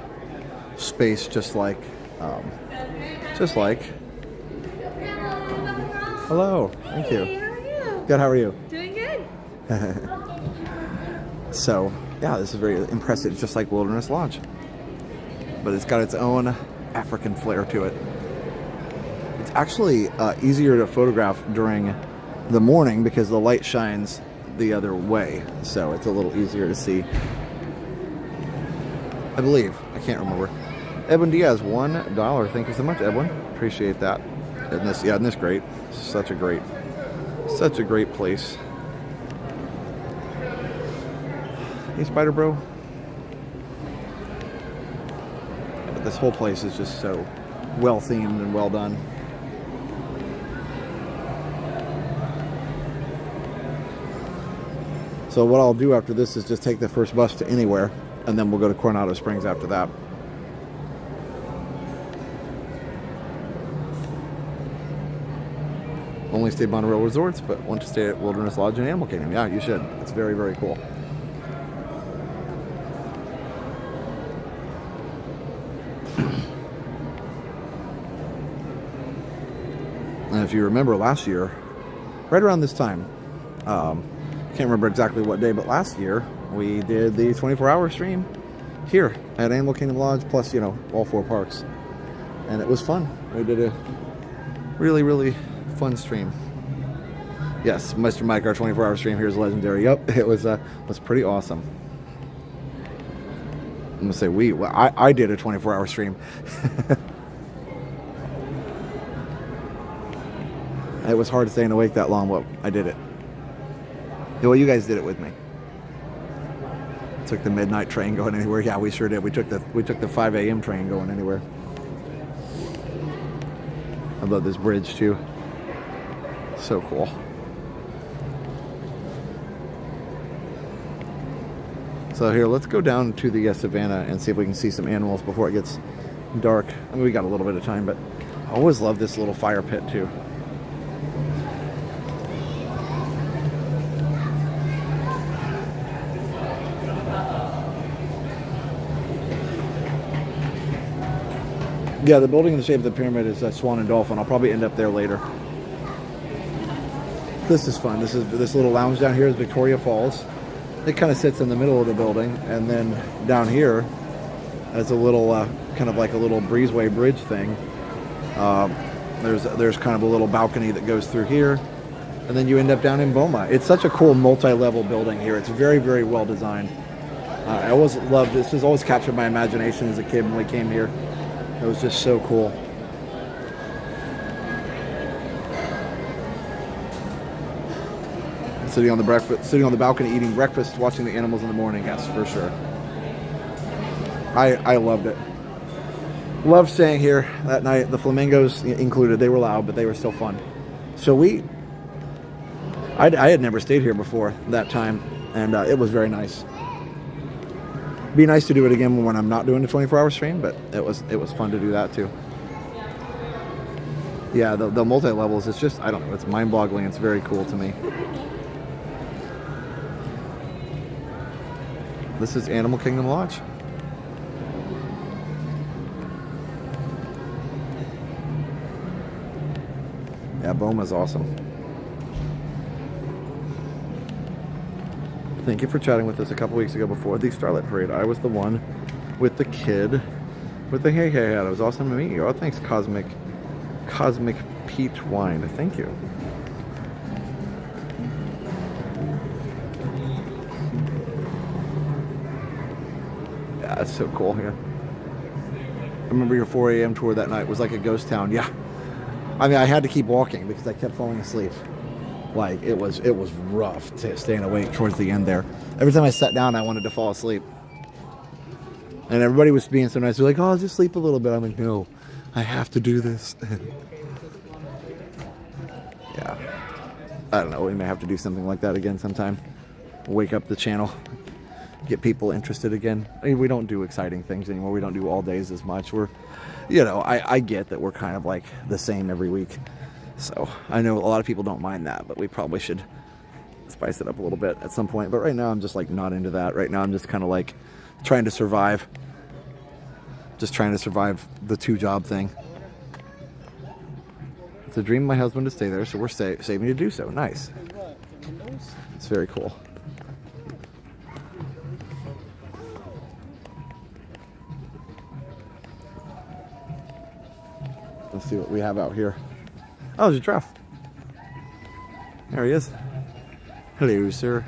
space, just like. Hello. Thank you. Hey, how are you? Good. How are you? Doing good. So, yeah, this is very impressive, just like Wilderness Lodge. But it's got its own African flair to it. It's actually easier to photograph during the morning because the light shines the other way. So it's a little easier to see. I believe. I can't remember. Edwin Diaz, $1. Thank you so much, Edwin. Appreciate that. Isn't this great? Such a great place. Hey, Spider Bro. But this whole place is just so well themed and well done. So what I'll do after this is just take the first bus to anywhere, and then we'll go to Coronado Springs after that. Only stay at Monorail Resorts, but want to stay at Wilderness Lodge and Animal Kingdom. Yeah, you should. It's very, very cool. And if you remember last year, right around this time, can't remember exactly what day, but last year we did the 24-hour stream here at Animal Kingdom Lodge, plus, you know, all 4 parks. And it was fun. We did a really, really fun stream. Yes, Mr. Mike, our 24-hour stream here is legendary. Yep, it was pretty awesome. I'm gonna say I did a 24-hour stream. It was hard staying awake that long, but I did it. Well, you guys did it with me. Took the midnight train going anywhere. Yeah, we sure did. We took the 5 a.m. train going anywhere. I love this bridge too. So cool. So here, let's go down to the Savannah and see if we can see some animals before it gets dark. I mean, we got a little bit of time, but I always love this little fire pit too. Yeah, the building in the shape of the pyramid is Swan and Dolphin. I'll probably end up there later. This is fun. This little lounge down here is Victoria Falls. It kind of sits in the middle of the building, and then down here as a little kind of like a little breezeway bridge thing. There's kind of a little balcony that goes through here, and then you end up down in Boma. It's such a cool multi-level building here. It's very, very well designed. I always loved this. Has always captured my imagination as a kid when we came here. It was just so cool. Sitting on the balcony, eating breakfast, watching the animals in the morning. Yes, for sure. I loved it. Loved staying here that night. The flamingos included. They were loud, but they were still fun. So I had never stayed here before that time, and it was very nice. Be nice to do it again when I'm not doing the 24-hour stream, but it was fun to do that too. Yeah, the multi-levels, it's just, I don't know, it's mind-boggling. It's very cool to me. This is Animal Kingdom Lodge. Yeah, Boma's awesome. Thank you for chatting with us a couple weeks ago before the Starlight Parade. I was the one with the kid with the hey hat. It was awesome to meet you. Oh, thanks, Cosmic Peach Wine. Thank you. Yeah, that's so cool here. I remember your 4 a.m. tour that night was like a ghost town. Yeah. I mean, I had to keep walking because I kept falling asleep. Like, it was rough staying awake towards the end there. Every time I sat down, I wanted to fall asleep. And everybody was being so nice. They're like, oh, just sleep a little bit. I'm like, no, I have to do this. Yeah. I don't know. We may have to do something like that again sometime. wake up the channel, get people interested again. I mean, we don't do exciting things anymore. We don't do all days as much. We're, you know, I get that we're kind of like the same every week. So I know a lot of people don't mind that, but we probably should spice it up a little bit at some point. But right now I'm just like not into that. Right now I'm just kind of like trying to survive. Just trying to survive the 2-job thing. It's a dream of my husband to stay there, so we're saving to do so. Nice. It's very cool. Let's see what we have out here. Oh, there's a giraffe. There he is. Hello, sir.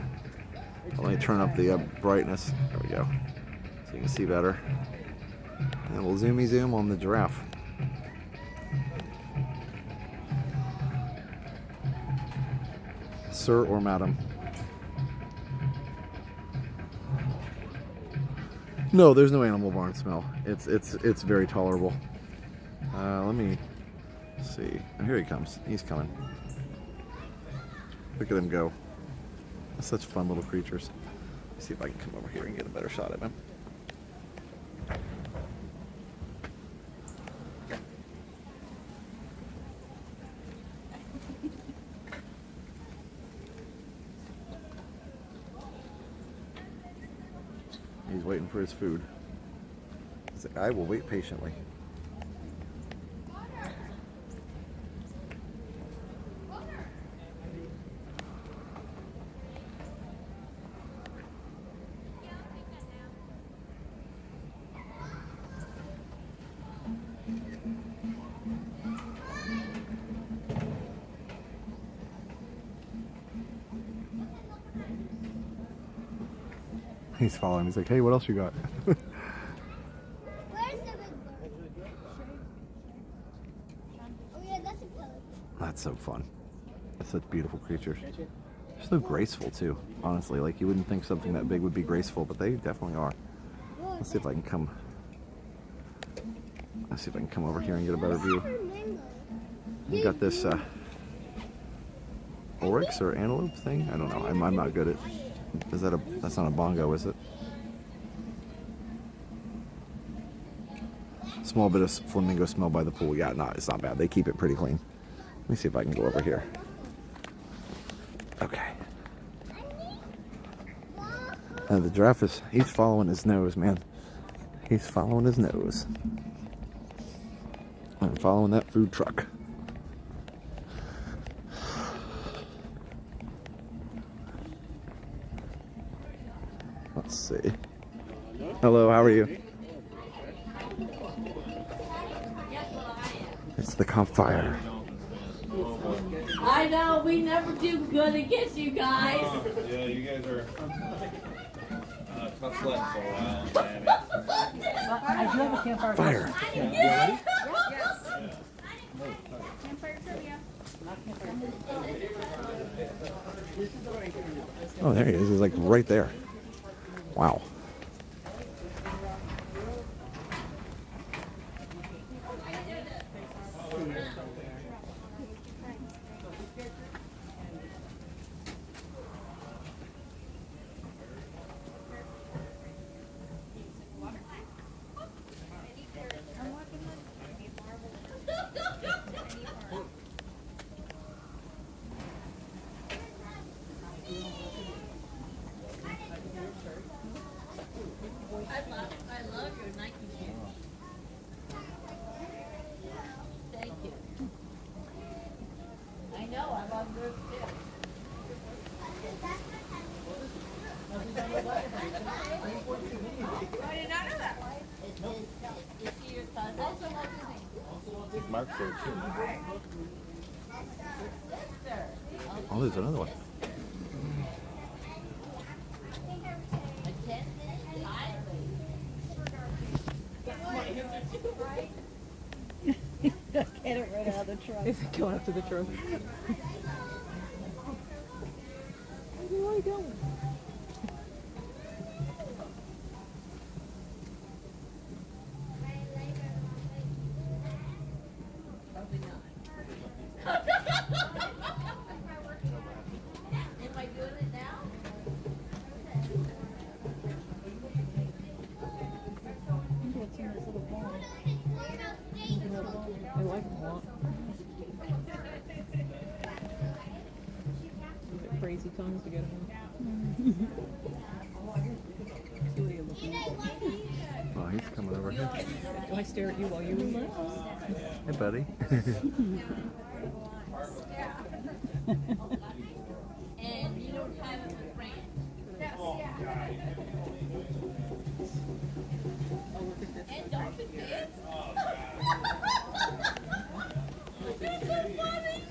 Let me turn up the brightness. There we go. So you can see better. And we'll zoomy zoom on the giraffe. Sir or madam? No, there's no animal barn smell. It's very tolerable. Let me see. Oh, here he comes. He's coming. Look at him go. Such fun little creatures. Let's see if I can come over here and get a better shot of him. He's waiting for his food. He's like, I will wait patiently. He's following. He's like, hey, what else you got? Where's the big bird? Oh yeah, that's a pelican. That's so fun. That's such beautiful creatures. They're so graceful too, honestly. Like you wouldn't think something that big would be graceful, but they definitely are. Let's see if I can come. Let's see if I can come over here and get a better view. We got this oryx or antelope thing. I don't know. I'm not good at. Is that that's not a bongo, is it? Small bit of flamingo smell by the pool. Yeah, no, it's not bad. They keep it pretty clean. Let me see if I can go over here. Okay. The giraffe he's following his nose, man. He's following his nose. I'm following that food truck. Let's see. Hello, how are you? It's the campfire. I know, we never do good against you guys. Yeah, you guys are tough sledding for a while. I do have a campfire. Fire. Oh, there he is. He's like right there. Wow. I love your Nike shoes. Thank you. I know, I love yours too. I did not know that. Is she your cousin? Also, what's his name? Mark's there too. Oh, there's another one. Get it right out of the truck. Is it going up to the truck? Where are you going? Am I doing it now? the tongues to get him. See what you're looking at. Oh, he's coming over here. Do I stare at you while you relax? Hey, buddy. And you don't have a brand. And don't forget. That's so funny.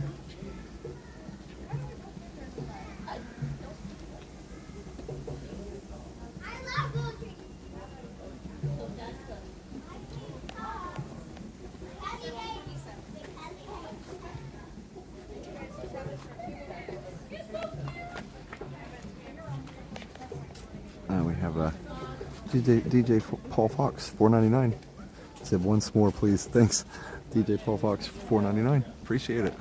I love poetry. So that's the We have DJ Paul Fox, $4.99. Said once more, please. Thanks, DJ Paul Fox, $4.99. Appreciate it.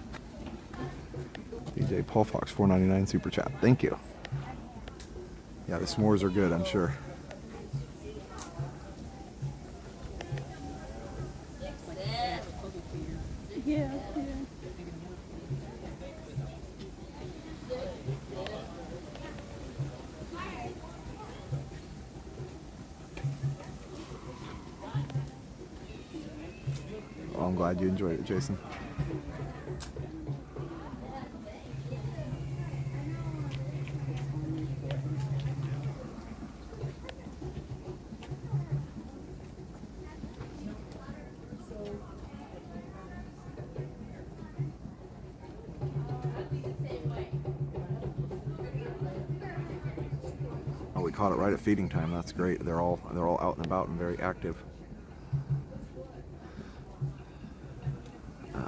DJ Paul Fox, $4.99 super chat. Thank you. Yeah, the s'mores are good, I'm sure. Yeah. Oh, I'm glad you enjoyed it, Jason. Oh, we caught it right at feeding time. That's great. They're all out and about and very active.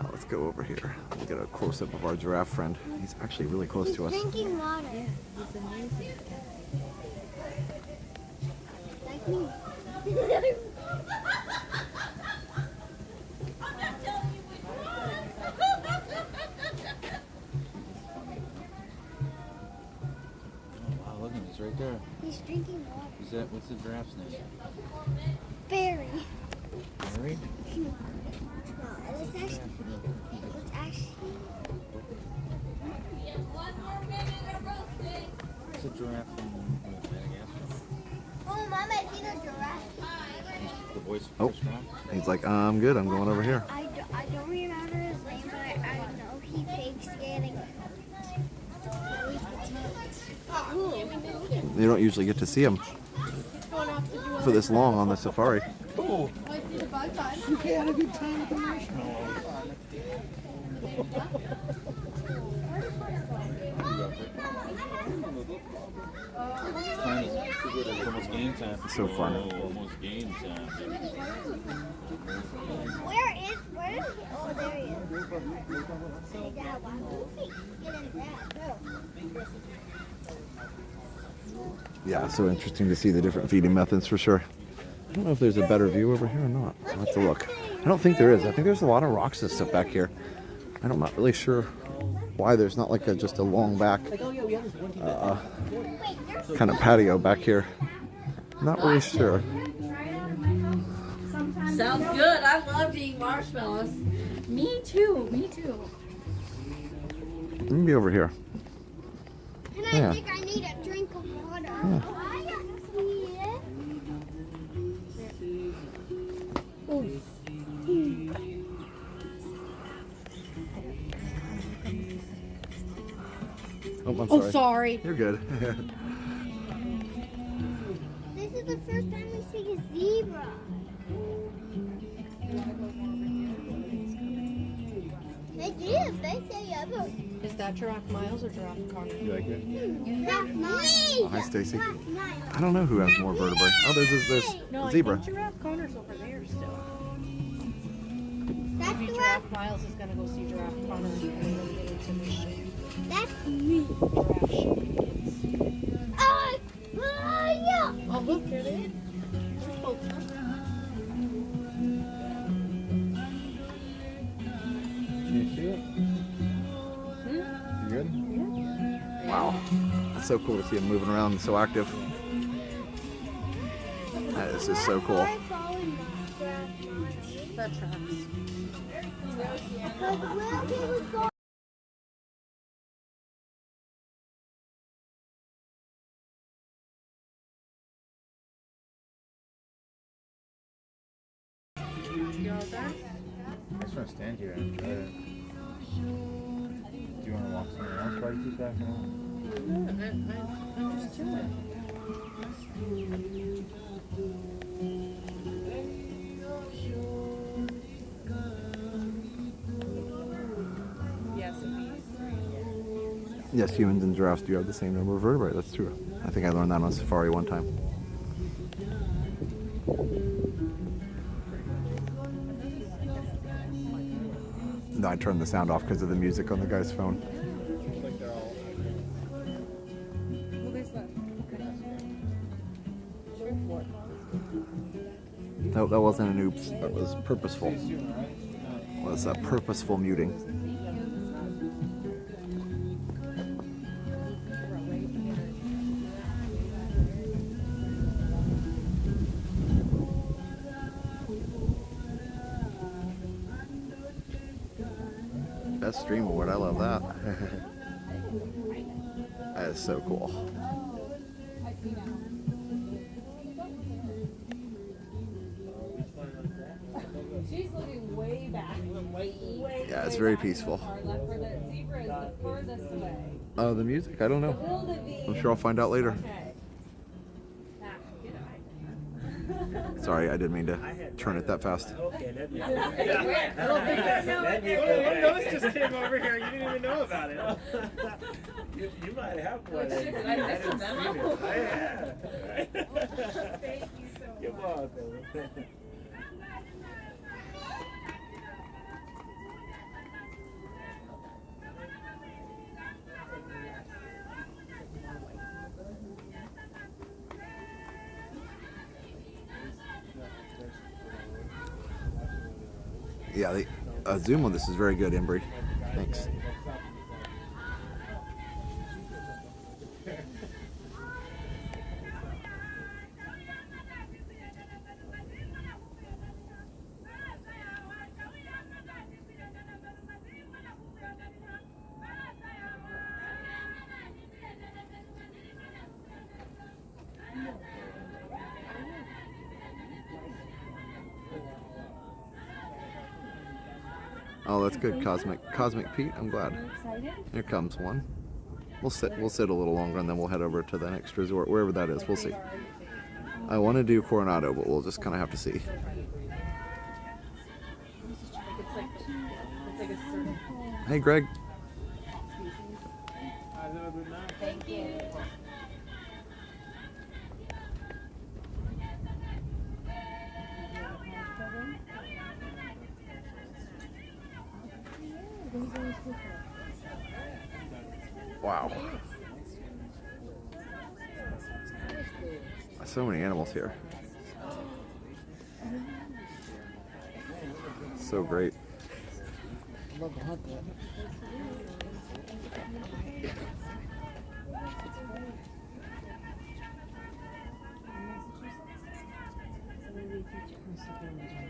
Let's go over here. We'll get a close-up of our giraffe friend. He's actually really close to us. Drinking water. He's amazing. Like me. I'm not telling you which one. Wow, look at him, he's right there. He's drinking water. Is that, what's the giraffe's name? Barry. Mary? No, it's actually. One more minute of roasting. It's a giraffe from Madagascar. Oh, Mama, I see the giraffe. The voice of Oh. Chris Rock. He's like, I'm good. I'm going over here. I don't remember his name, but I know he fakes getting. You don't usually get to see him for this long on the safari. You had a good time with the marshmallows. It's almost game time. So fun. Oh, almost game time. Where is he? Oh, there he is. Hey, Dad, why don't we get in that? Yeah, so interesting to see the different feeding methods for sure. I don't know if there's a better view over here or not. I'll have to look. I don't think there is. I think there's a lot of rocks and stuff back here. I'm not really sure why there's not like just a long back kind of patio back here. Not really sure. Sounds good. I love to eat marshmallows. Me too. Me too. Let me be over here. And I Yeah. think I need a drink of water. Yeah. I see it. Oh, I'm sorry. Oh, sorry. You're good. This is the first time we see a zebra. They did. They say ever. Is that Giraffe Miles or Giraffe Connor? You like it? That's me. Oh, hi, Stacy. I don't know who has more vertebrae. Oh, there's No, I zebra. think Giraffe Connor's over there still. That's Maybe the Giraffe Miles is gonna go see Giraffe Connor and then we'll get into the shade. That's me. Giraffe shade. Yeah. Oh, look, there they are. There's both of them. Can you see it? You good? Wow. That's so cool to see him moving around and so active. That is just so cool. That tracks. Because where he was going. you all done? I just want to stand here and enjoy it. Do you want to walk somewhere else while you keep backing up? No, I'm just chilling. Yes, Yes, humans and giraffes do have the same number of vertebrae. That's true. I think I learned that on safari one time. No, I turned the sound off because of the music on the guy's phone. Well, there's that. No, that wasn't an oops. That was purposeful. It was a purposeful muting. Best stream award. I love that. That is so cool. She's looking way back. Way Yeah, it's very peaceful. far left, where the zebra is the furthest away. Oh, the music? I don't know. Wildebeest. I'm sure I'll find out later. Okay. Nah, get it. Sorry, I didn't mean to turn it that fast. Okay, that'd be That One nose just came over here. You didn't even know about it. You might have one. Like, shit, did I miss a memo? Yeah. Thank you so much. You're welcome. Yeah, the zoom on this is very good, Embry. Thanks. Oh, that's good, Cosmic Pete. I'm glad. Here comes one. We'll sit a little longer and then we'll head over to the next resort, wherever that is. We'll see. I want to do Coronado, but we'll just kind of have to see. Hey, Greg. Thank you. Wow. So many animals here. So great. That's how I know you are.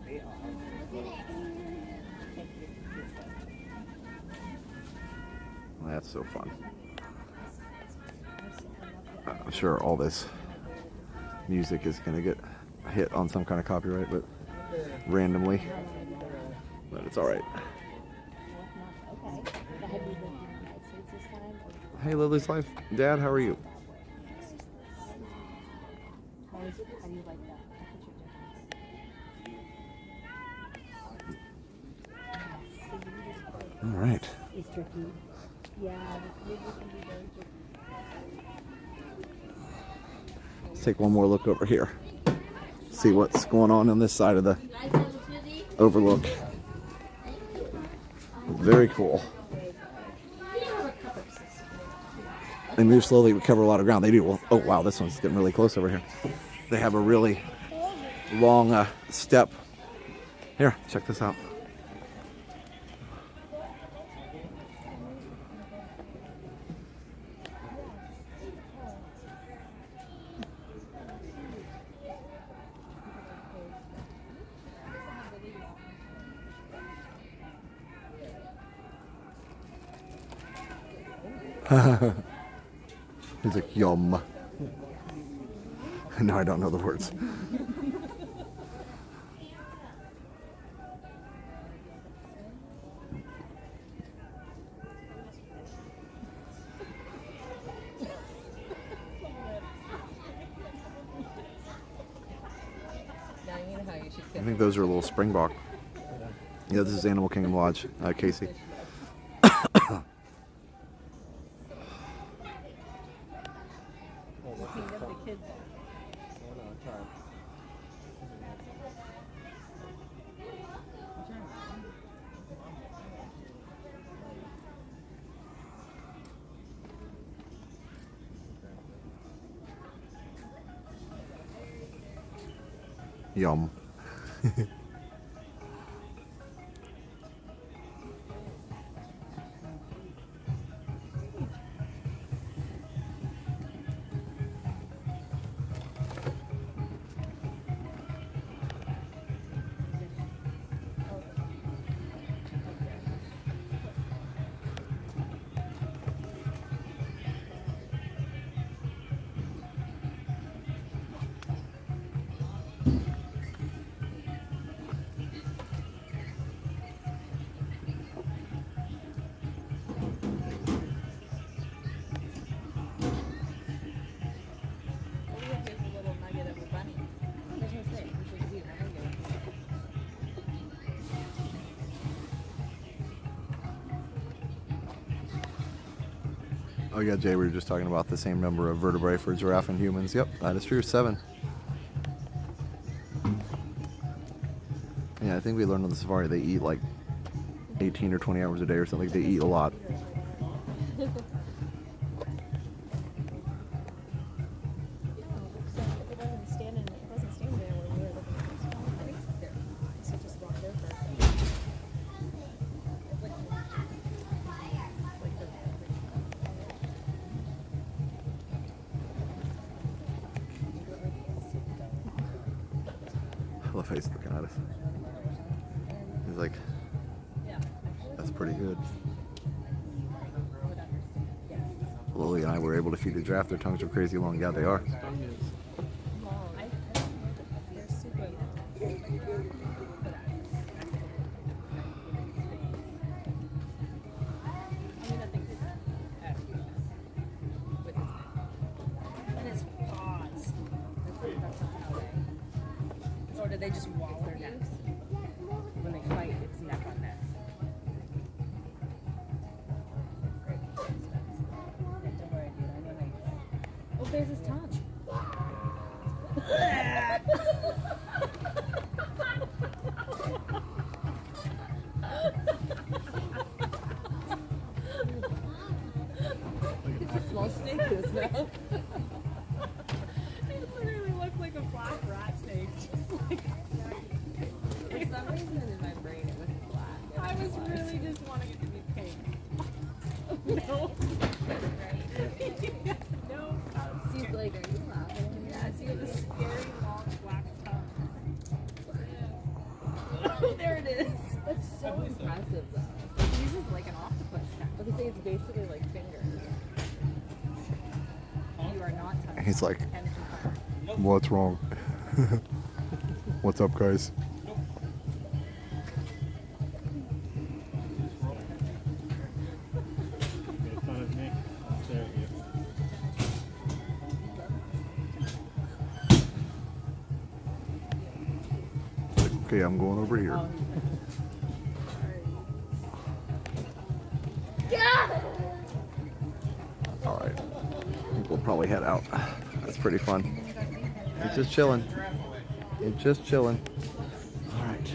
They are. That's so fun. I'm sure all this music is going to get hit on some kind of copyright, but randomly. But it's all right. Hey, Lily's Life. Dad, how are you? How do you like that? All right. It's tricky. Yeah, the can be very tricky. Let's take one more look over here. See what's going on this side of the overlook. Very cool. They move slowly, but cover a lot of ground. They do. Well, oh, wow, this one's getting really close over here. They have a really long step. Here, check this out. He's like, yum. No, I don't know the words. Now you know how you should I think those are a little springbok. Yeah, this is Animal Kingdom Lodge, Casey. Yum. Oh yeah, Jay, we were just talking about the same number of vertebrae for giraffe and humans. Yep, that is true, 7. Yeah, I think we learned on the safari they eat like 18 or 20 hours a day or something. They eat a lot. I love how he's looking at us. He's like, that's pretty good. Lily and I were able to feed the giraffe. Their tongues are crazy long. Yeah, they are. Or do they just wall their necks? When they fight, it's neck on neck. Oh, there's his touch. It's a small snake this now. It literally looked like a black rat snake. Just like for some reason in my brain it was black. I was really just wanting it to be pink. No. Yeah, no. She's like, are you laughing? Yeah, she had a scary long black tongue. Oh, there it is. That's so impressive though. It uses like an octopus neck. But they say it's basically like fingers. You are not touching. He's like, what's wrong? What's up, guys? Made fun of me. There you Okay, I'm going over here. All right, I think we'll probably head out. That's pretty fun. It's just chilling. It's just chilling. All right.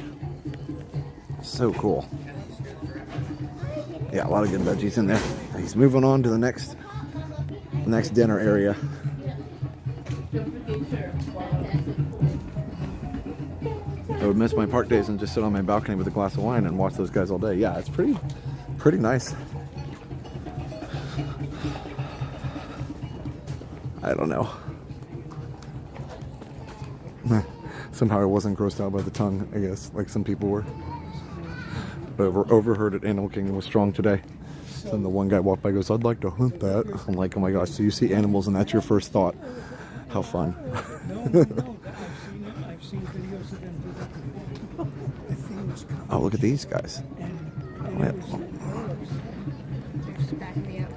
So cool. Yeah, a lot of good veggies in there. He's moving on to the next dinner area. I would miss my park days and just sit on my balcony with a glass of wine and watch those guys all day. Yeah, it's pretty nice. I don't know. Somehow I wasn't grossed out by the tongue, I guess, like some people were. But overheard at Animal Kingdom was strong today. Then the one guy walked by and goes, I'd like to hunt that. I'm like, oh my gosh, so you see animals and that's your first thought. How fun. I've seen videos of them do that. The thing was coming. Oh, look at these guys. Back me up.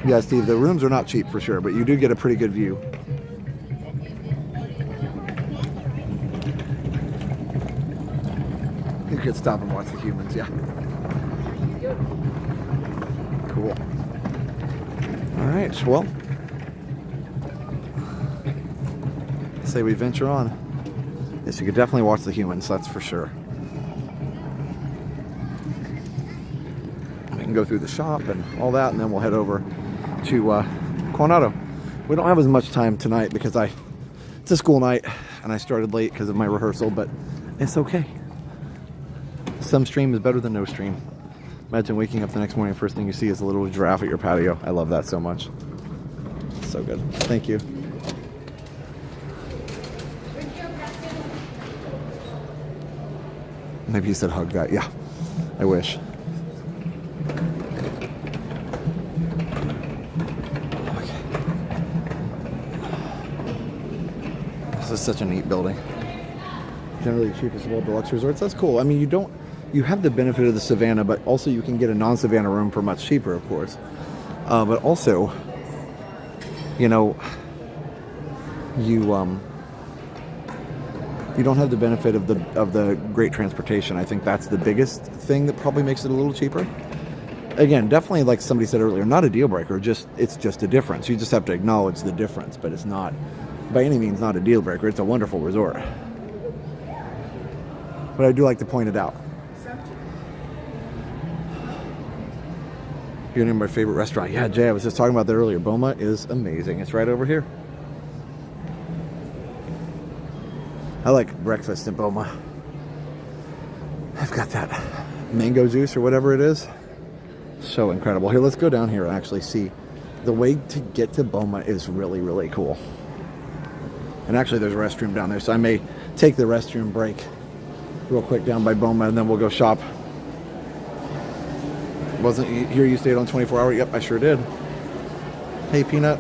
Yeah, Steve, the rooms are not cheap for sure, but you do get a pretty good view. You could stop and watch the humans, yeah. Cool. All right, well, say we venture on. Yes, you could definitely watch the humans, that's for sure. We can go through the shop and all that, and then we'll head over to Coronado. We don't have as much time tonight because it's a school night and I started late because of my rehearsal, but it's okay. Some stream is better than no stream. Imagine waking up the next morning, first thing you see is a little giraffe at your patio. I love that so much. So good. Thank you. Maybe you said hug that. Yeah, I wish. Okay. This is such a neat building. Generally the cheapest of all deluxe resorts. That's cool. I mean, you have the benefit of the Savannah, but also you can get a non-Savannah room for much cheaper, of course. But also, you know, you don't have the benefit of the great transportation. I think that's the biggest thing that probably makes it a little cheaper. Again, definitely, like somebody said earlier, not a deal breaker. It's just a difference. You just have to acknowledge the difference, but it's not by any means not a deal breaker. It's a wonderful resort. But I do like to point it out. You're in my favorite restaurant. Yeah, Jay, I was just talking about that earlier. Boma is amazing. It's right over here. I like breakfast in Boma. I've got that mango juice or whatever it is. So incredible. Here, let's go down here and actually see. The way to get to Boma is really, really cool. And actually, there's a restroom down there, so I may take the restroom break real quick down by Boma, and then we'll go shop. Wasn't here you stayed on 24 hour? Yep, I sure did. Hey, Peanut.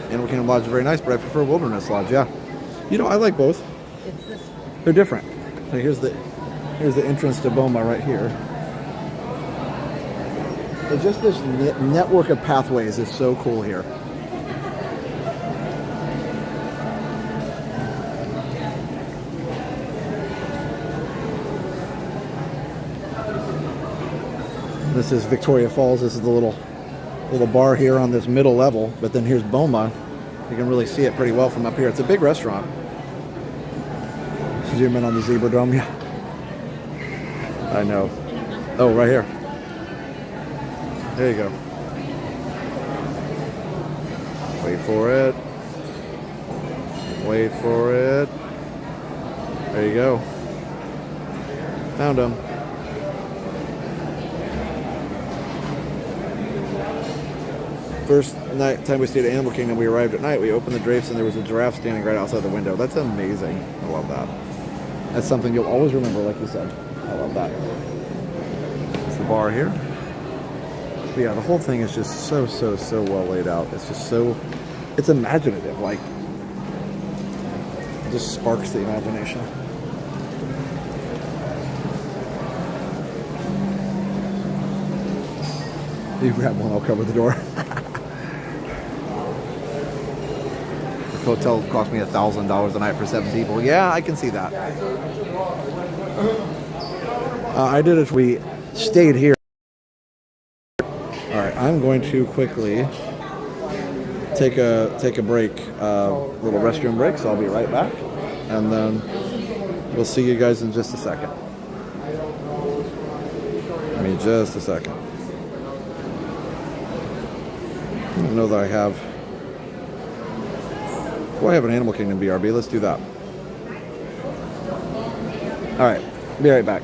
Animal Kingdom Lodge is very nice, but I prefer Wilderness Lodge. Yeah. You know, I like both. It's this one. They're different. So here's the entrance to Boma right here. But just this network of pathways is so cool here. This is Victoria Falls. This is the little bar here on this middle level. But then here's Boma. You can really see it pretty well from up here. It's a big restaurant. Zoom in on the Zebra Dome. Yeah, I know. Oh, right here. There you go. Wait for it. Wait for it. There you go. Found him. First time we stayed at Animal Kingdom, we arrived at night. We opened the drapes and there was a giraffe standing right outside the window. That's amazing. I love that. That's something you'll always remember, like you said. I love that. It's the bar here. But yeah, the whole thing is just so well laid out. It's just it's imaginative. Like, it just sparks the imagination. You grab one, I'll cover the door. The hotel cost me $1,000 a night for 7 people. Yeah, I can see that. I did it. We stayed here. All right, I'm going to quickly take a break, little restroom break. So I'll be right back, and then we'll see you guys in just a second. Give me just a second. I don't know that I have. Oh, I have an Animal Kingdom BRB. Let's do that. All right, be right back.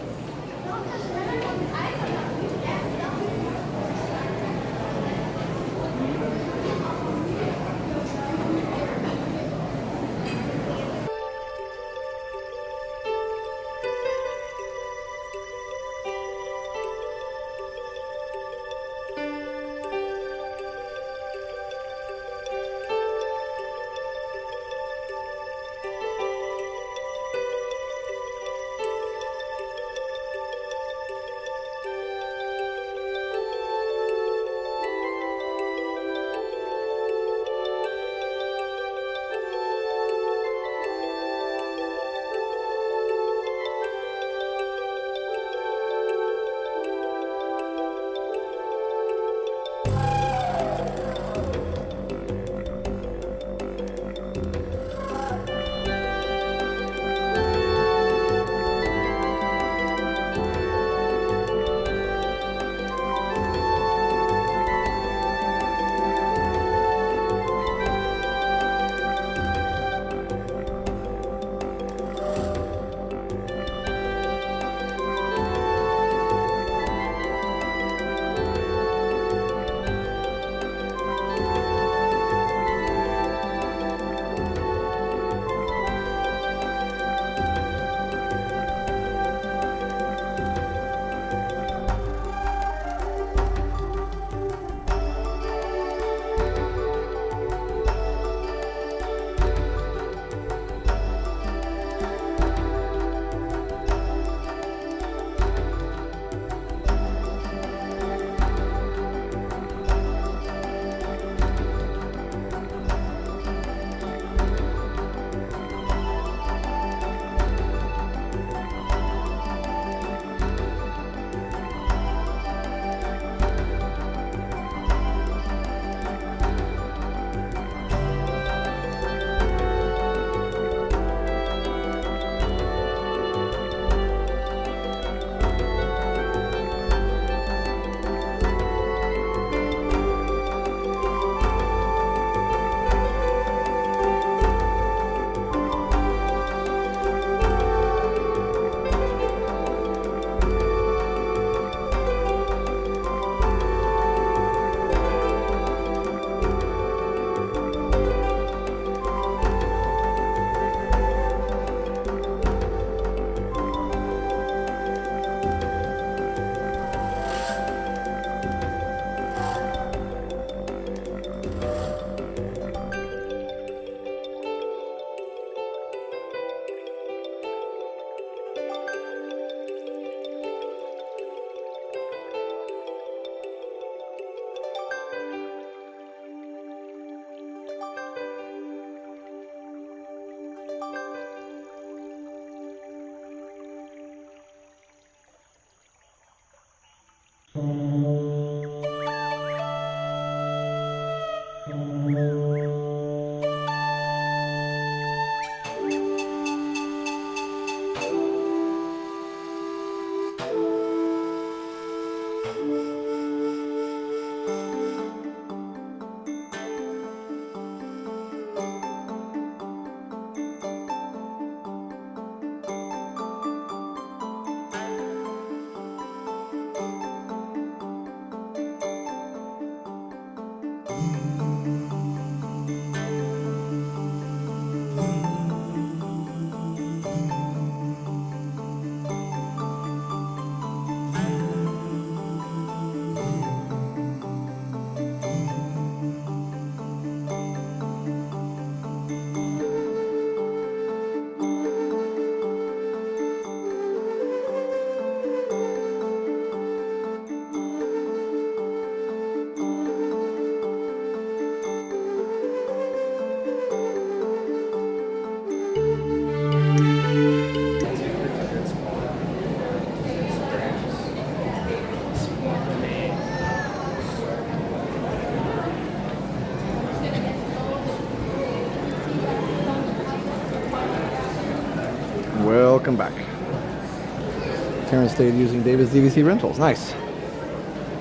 stayed using David's DVC rentals. Nice.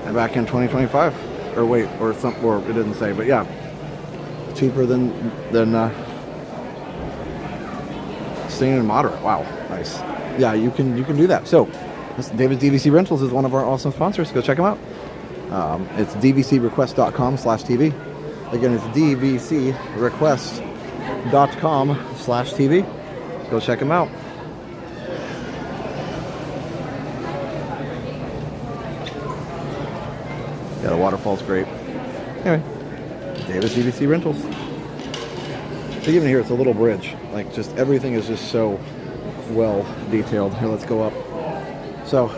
And back in 2025, or wait, or something, or it didn't say, but yeah, cheaper than staying in Moderate. Wow, nice. Yeah, you can do that. So, David's DVC Rentals is one of our awesome sponsors. Go check them out. It's dvcrequest.com/TV. Again, it's dvcrequest.com/TV. Go check them out. Yeah, the waterfall's great. Anyway, David's DVC Rentals. So even here, it's a little bridge. Like, just everything is just so well detailed. Here, let's go up. So,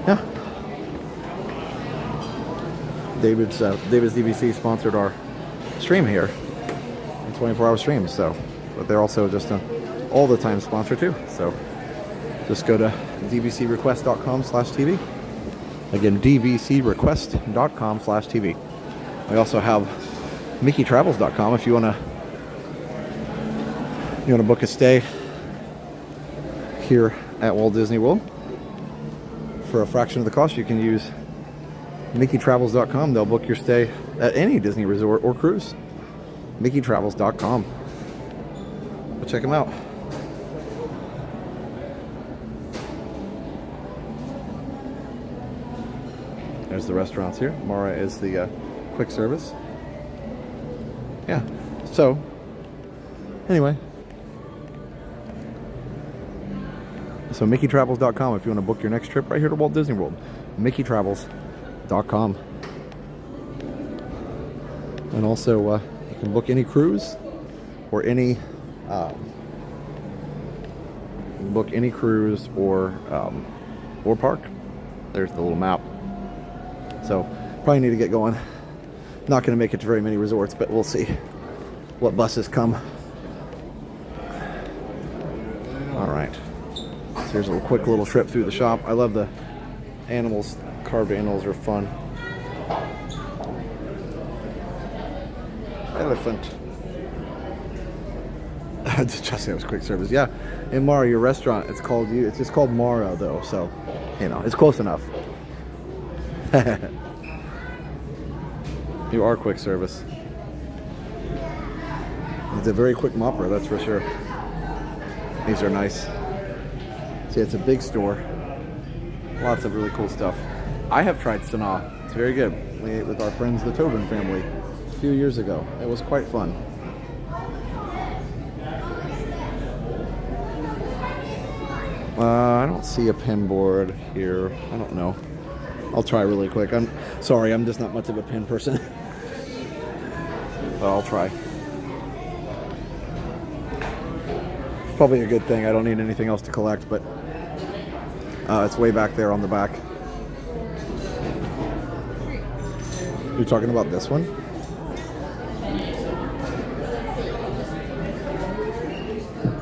yeah. David's DVC sponsored our stream here, 24-hour streams. So, but they're also just an all-the-time sponsor too. So, just go to dvcrequest.com/TV. Again, dvcrequest.com/TV. We also have MickeyTravels.com if you want to book a stay here at Walt Disney World for a fraction of the cost. You can use MickeyTravels.com. They'll book your stay at any Disney resort or cruise. MickeyTravels.com. Go check them out. There's the restaurants here. Mara is the quick service. Yeah. So, anyway. So MickeyTravels.com if you want to book your next trip right here to Walt Disney World. MickeyTravels.com. And also, you can book any cruise or any or park. There's the little map. So probably need to get going. Not going to make it to very many resorts, but we'll see what buses come. All right. So here's a quick little trip through the shop. I love the animals. Carved animals are fun. Elephant. Just it was quick service. Yeah, in Mara, your restaurant. It's just called Mara though. So, it's close enough. You are quick service. It's a very quick mopper, that's for sure. These are nice. See, it's a big store. Lots of really cool stuff. I have tried Sanaa. It's very good. We ate with our friends, the Tobin family, a few years ago. It was quite fun. I don't see a pin board here. I don't know. I'll try really quick. I'm sorry, I'm just not much of a pin person. But I'll try. Probably a good thing. I don't need anything else to collect, but it's way back there on the back. You're talking about this one?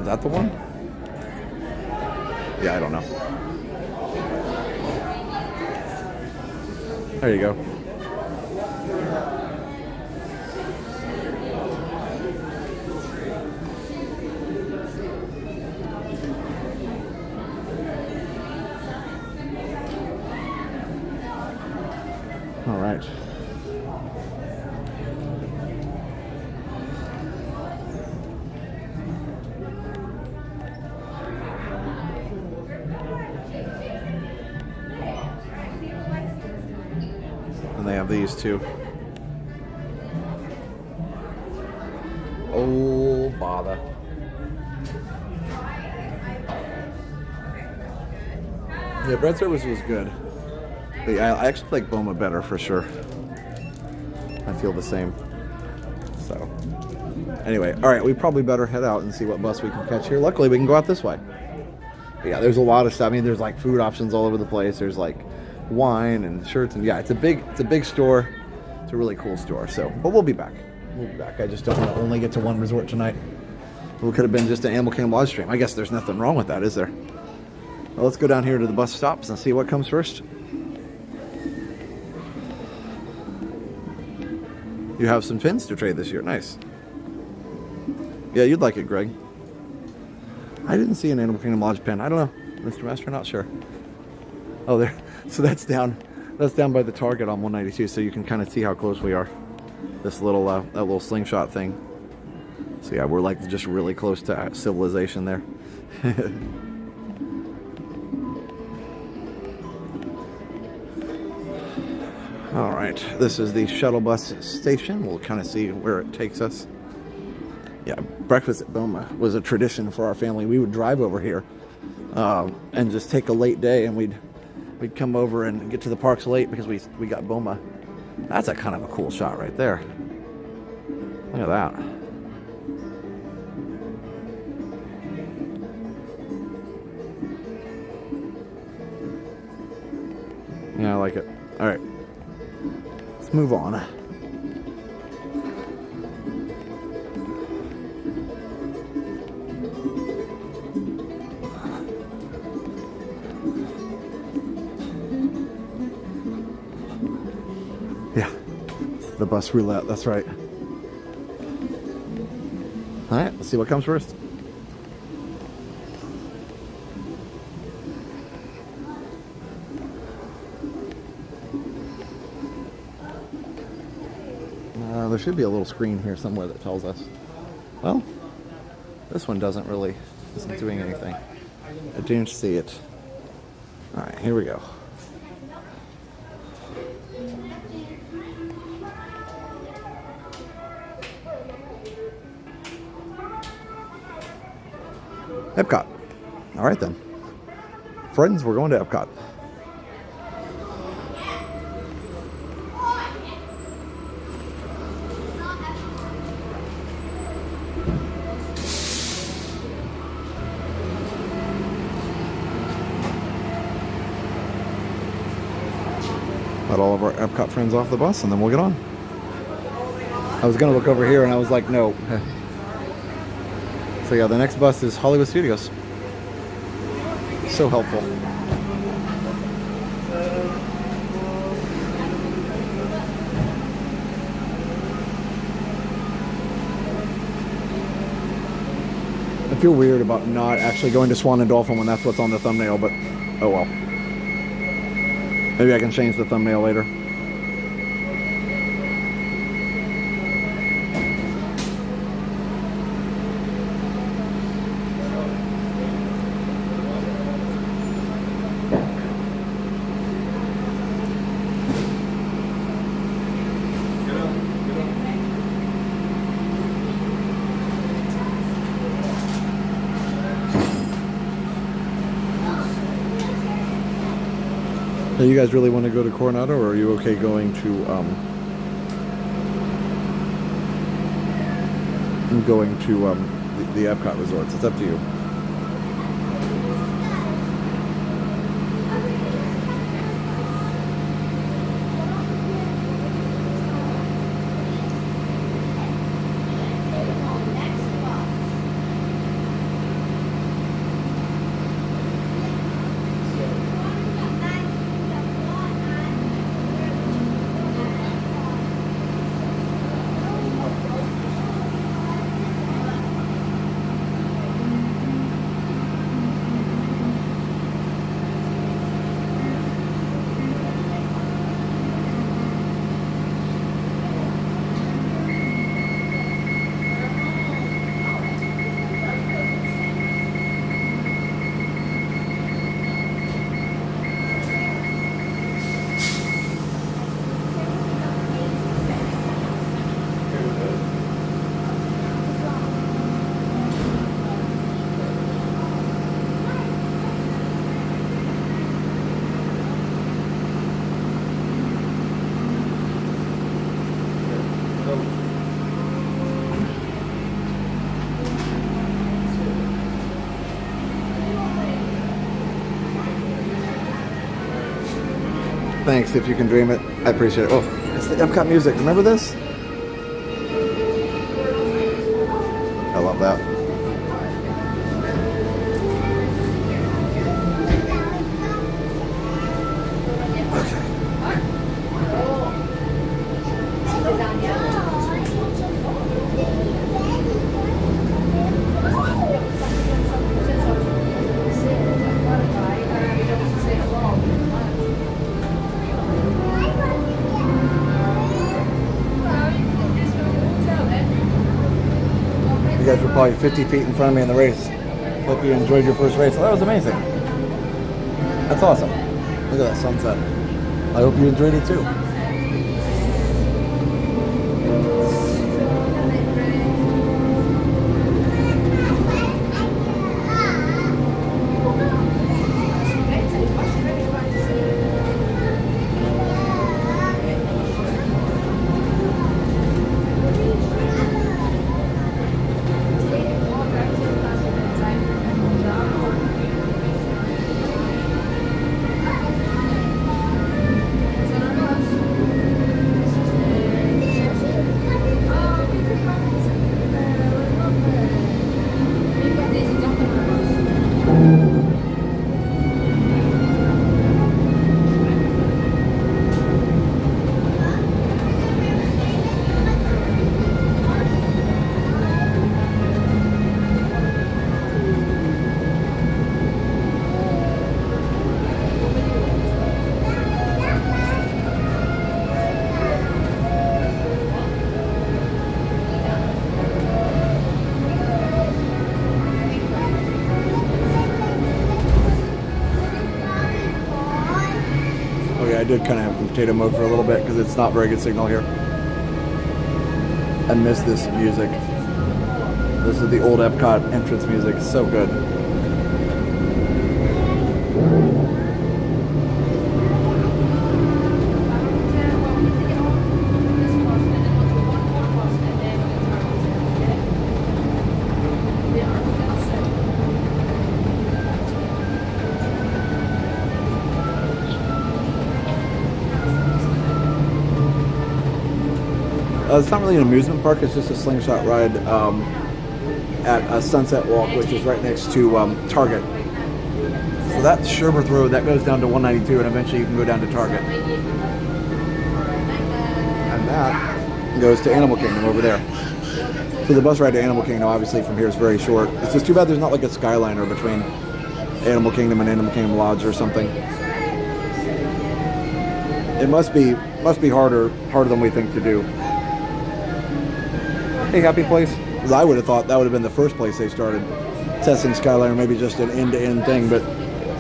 Is that the one? Yeah, I don't know. There you go. All right. And they have these too. Oh, bother. Yeah, bread service was good. But yeah, I actually like Boma better for sure. I feel the same. So, anyway, all right, we probably better head out and see what bus we can catch here. Luckily, we can go out this way. But yeah, there's a lot of stuff. I mean, there's like food options all over the place. There's like wine and shirts, and yeah, it's a big store. It's a really cool store. So, but we'll be back. We'll be back. I just don't want to only get to one resort tonight. It could have been just an Animal Kingdom Lodge stream. I guess there's nothing wrong with that, is there? Well, let's go down here to the bus stops and see what comes first. You have some pins to trade this year. Nice. Yeah, you'd like it, Greg. I didn't see an Animal Kingdom Lodge pin. I don't know. Mr. Master, not sure. Oh, there. So that's down by the Target on 192. So you can kind of see how close we are. This little that little slingshot thing. So yeah, we're like just really close to civilization there. All right, this is the shuttle bus station. We'll kind of see where it takes us. Yeah, breakfast at Boma was a tradition for our family. We would drive over here and just take a late day, and we'd come over and get to the parks late because we got Boma. That's a kind of a cool shot right there. Look at that. Yeah, I like it. All right, let's move on. Yeah, the bus roulette, that's right. All right, let's see what comes first. There should be a little screen here somewhere that tells us. Well, this one isn't doing anything. I didn't see it. All right, here we go. Epcot. All right then. Friends, we're going to Epcot. Let all of our Epcot friends off the bus and then we'll get on. I was going to look over here and I was like, no. So yeah, the next bus is Hollywood Studios. So helpful. I feel weird about not actually going to Swan and Dolphin when that's what's on the thumbnail, but oh well. Maybe I can change the thumbnail later. Do you guys really want to go to Coronado, or are you okay going to the Epcot resorts? It's up to you. Thanks, if you can dream it. I appreciate it. Oh, it's the Epcot music. Remember this? I love that. were probably 50 feet in front of me in the race. Hope you enjoyed your first race. Well, that was amazing. That's awesome. Look at that sunset. I hope you enjoyed it too. I did kind of have potato mode for a little bit because it's not very good signal here. I miss this music. This is the old Epcot entrance music. It's so good. It's not really an amusement park, it's just a slingshot ride at a Sunset Walk, which is right next to Target. So that's Sherbert Road, that goes down to 192, and eventually you can go down to Target. And that goes to Animal Kingdom over there. So the bus ride to Animal Kingdom, obviously, from here is very short. It's just too bad there's not like a Skyliner between Animal Kingdom and Animal Kingdom Lodge or something. It must be harder than we think to do. Hey, Happy Place. I would have thought that would have been the first place they started testing Skyliner, maybe just an end-to-end thing, but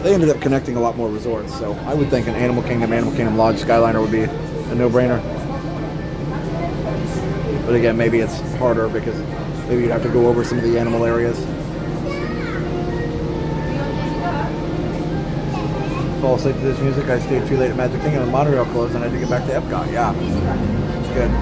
they ended up connecting a lot more resorts. So I would think an Animal Kingdom Lodge Skyliner would be a no-brainer. But again, maybe it's harder because maybe you'd have to go over some of the animal areas. Fall asleep to this music. I stayed too late at Magic Kingdom and Monorail closed, and I had to get back to Epcot. Yeah, it's good.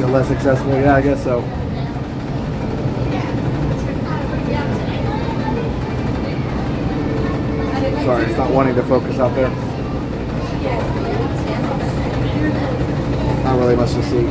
Less accessible, yeah, I guess so. Sorry, it's not wanting to focus out there. Not really much to see.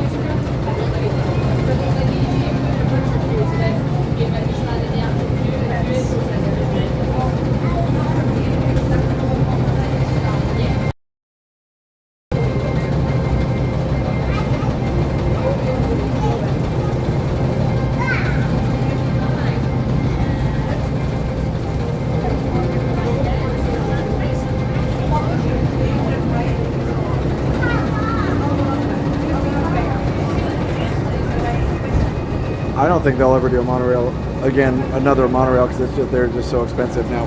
I don't think they'll ever do a monorail again, another monorail, because it's just they're just so expensive now.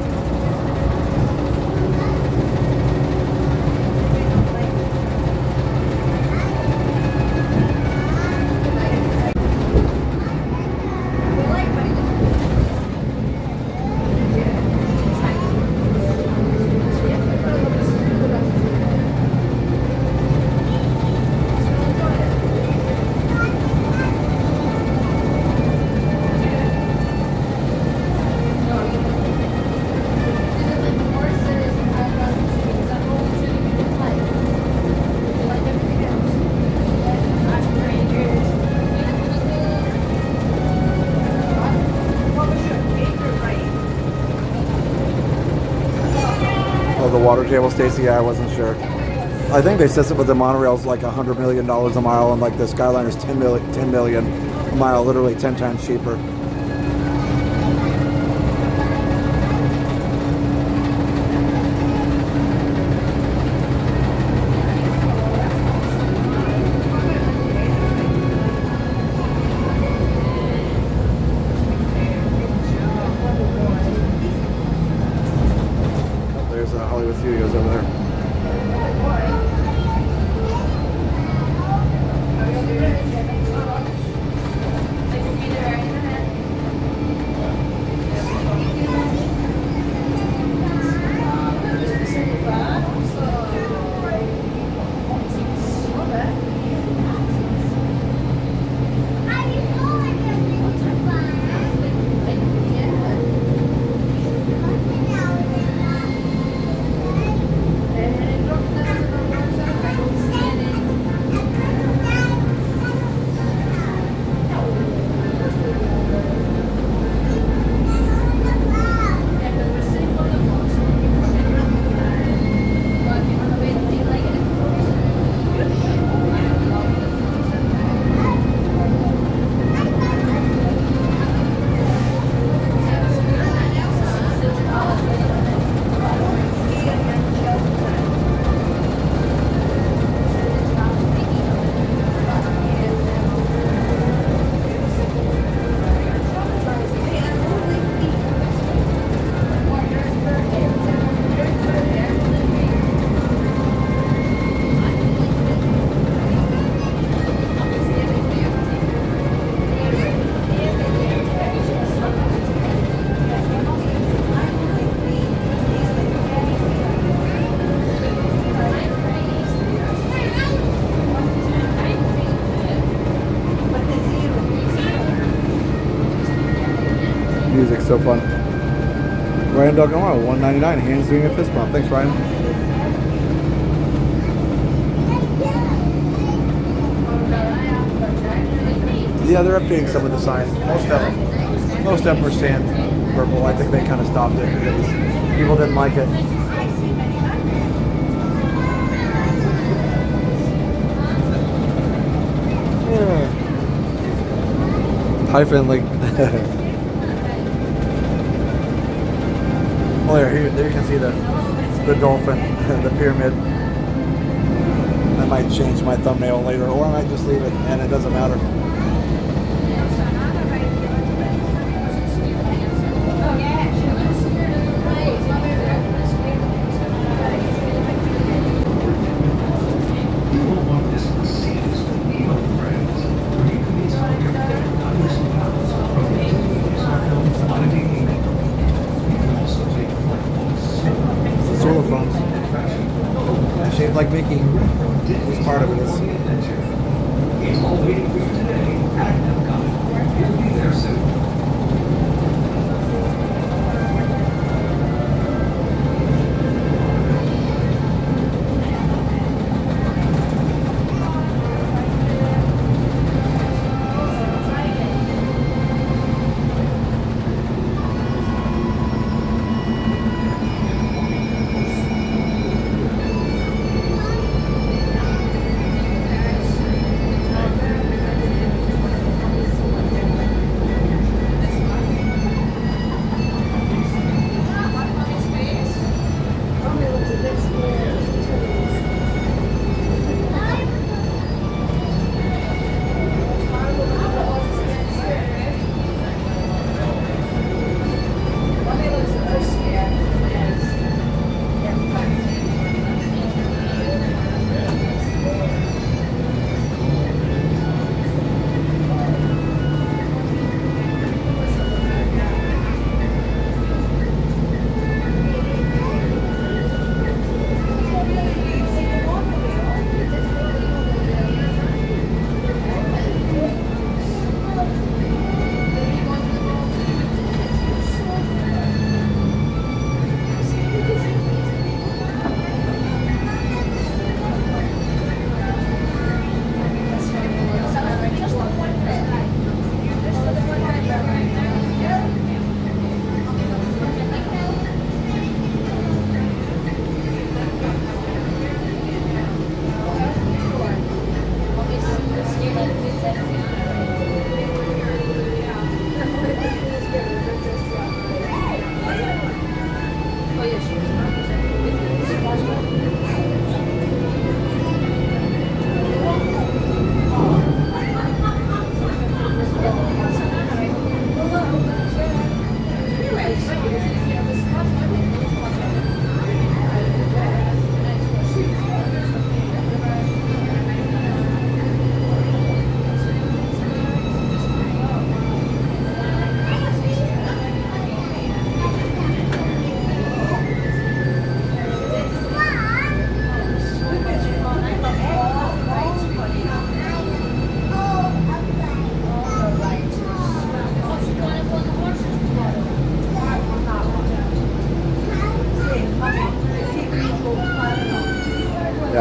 water table, Stacy? Yeah, I wasn't sure. I think they said that with the monorail's like $100 million a mile, and like the Skyliner's 10 million a mile, literally 10 times cheaper. There's Hollywood Studios over there. Music's so fun. Ryan Dogomaro, $1.99. Hands doing a fist bump. Thanks, Ryan. Yeah, they're updating some of the signs. Most of them are sand purple. I think they kind of stopped it because people didn't like it. Yeah. Hi, Finley. Oh, there you can see the dolphin, the pyramid. I might change my thumbnail later, or I might just leave it, and it doesn't matter. Solar phones. Shaped like Mickey. At least part of it is.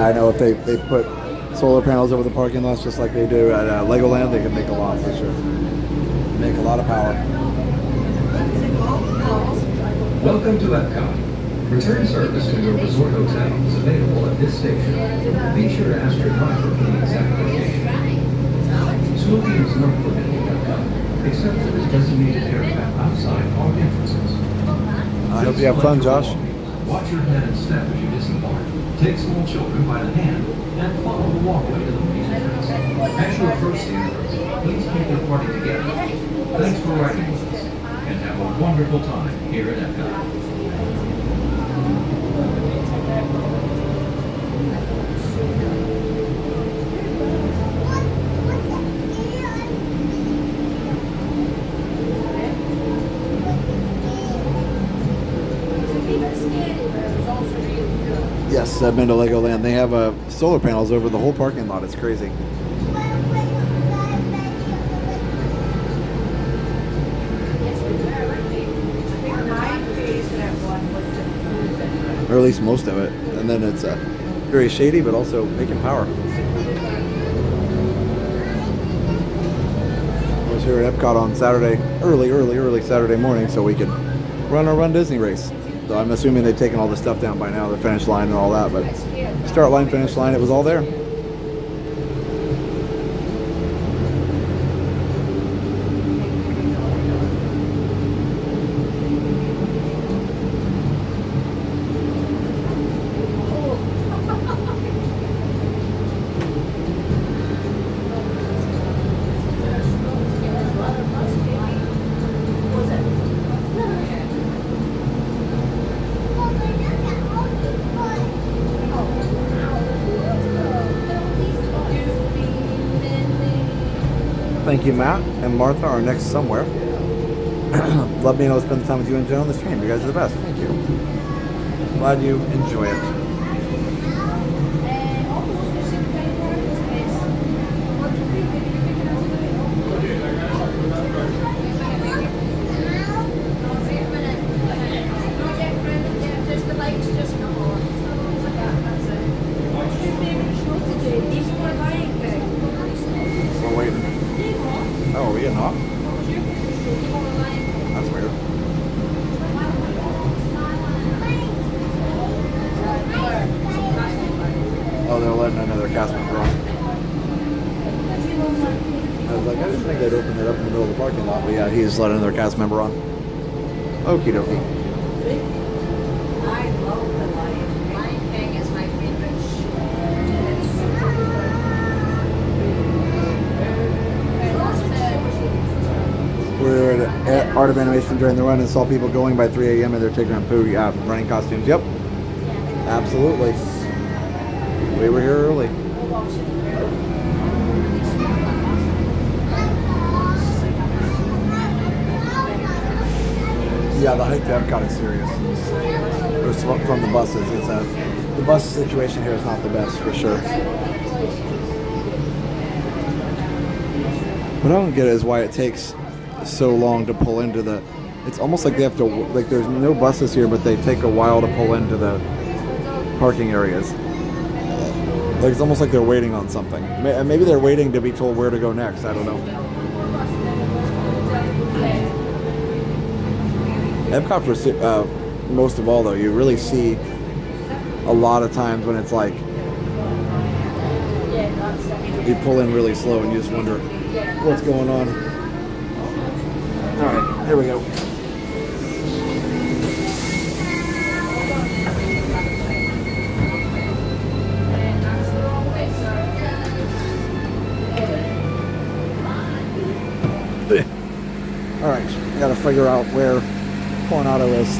I know if they put solar panels over the parking lots just like they do at Legoland, they can make a lot for sure. Make a lot of power. Welcome to Epcot. Return service to your resort hotel is available at this station. Be sure to ask your driver for the exact location. Smoking is not permitted at Epcot, except for the designated area outside all entrances. I hope you have fun, Josh. Watch your head and step as you disembark. Take small children by the hand and follow the walkway to the main entrance. As you approach the entrance, please keep your party together. Thanks for riding with us, and have a wonderful time here at Epcot. Yes, I've been to Legoland. They have solar panels over the whole parking lot. It's crazy. Or at least most of it. And then it's very shady, but also making power. I was here at Epcot on Saturday, early Saturday morning, so we could run our Run Disney race. So I'm assuming they've taken all the stuff down by now, the finish line and all that, but start line, finish line, it was all there. Thank you, Matt and Martha are next somewhere. Love being able to spend time with you and Joe on the stream. You guys are the best. Thank you. Glad you enjoy it. We're waiting. Oh, are we getting off? That's weird. Oh, they're letting another cast member on. I was like, I didn't think they'd open it up in the middle of the parking lot, but yeah, he's letting another cast member on. Okie dokie. I love the Lion King is my favorite We're at Art of Animation during the run and saw people going by 3 a.m. and they're taking around poo. Yeah, running costumes. Yep. Absolutely. We were here early. Yeah, the hike to Epcot is serious. From the buses. The bus situation here is not the best for sure. What I don't get is why it takes so long to pull into the. It's almost like they have to, like there's no buses here, but they take a while to pull into the parking areas. Like it's almost like they're waiting on something. Maybe they're waiting to be told where to go next. I don't know. Epcot for most of all though, you really see a lot of times when it's like you pull in really slow and you just wonder what's going on. All right, here we go. All right, I gotta figure out where Coronado is.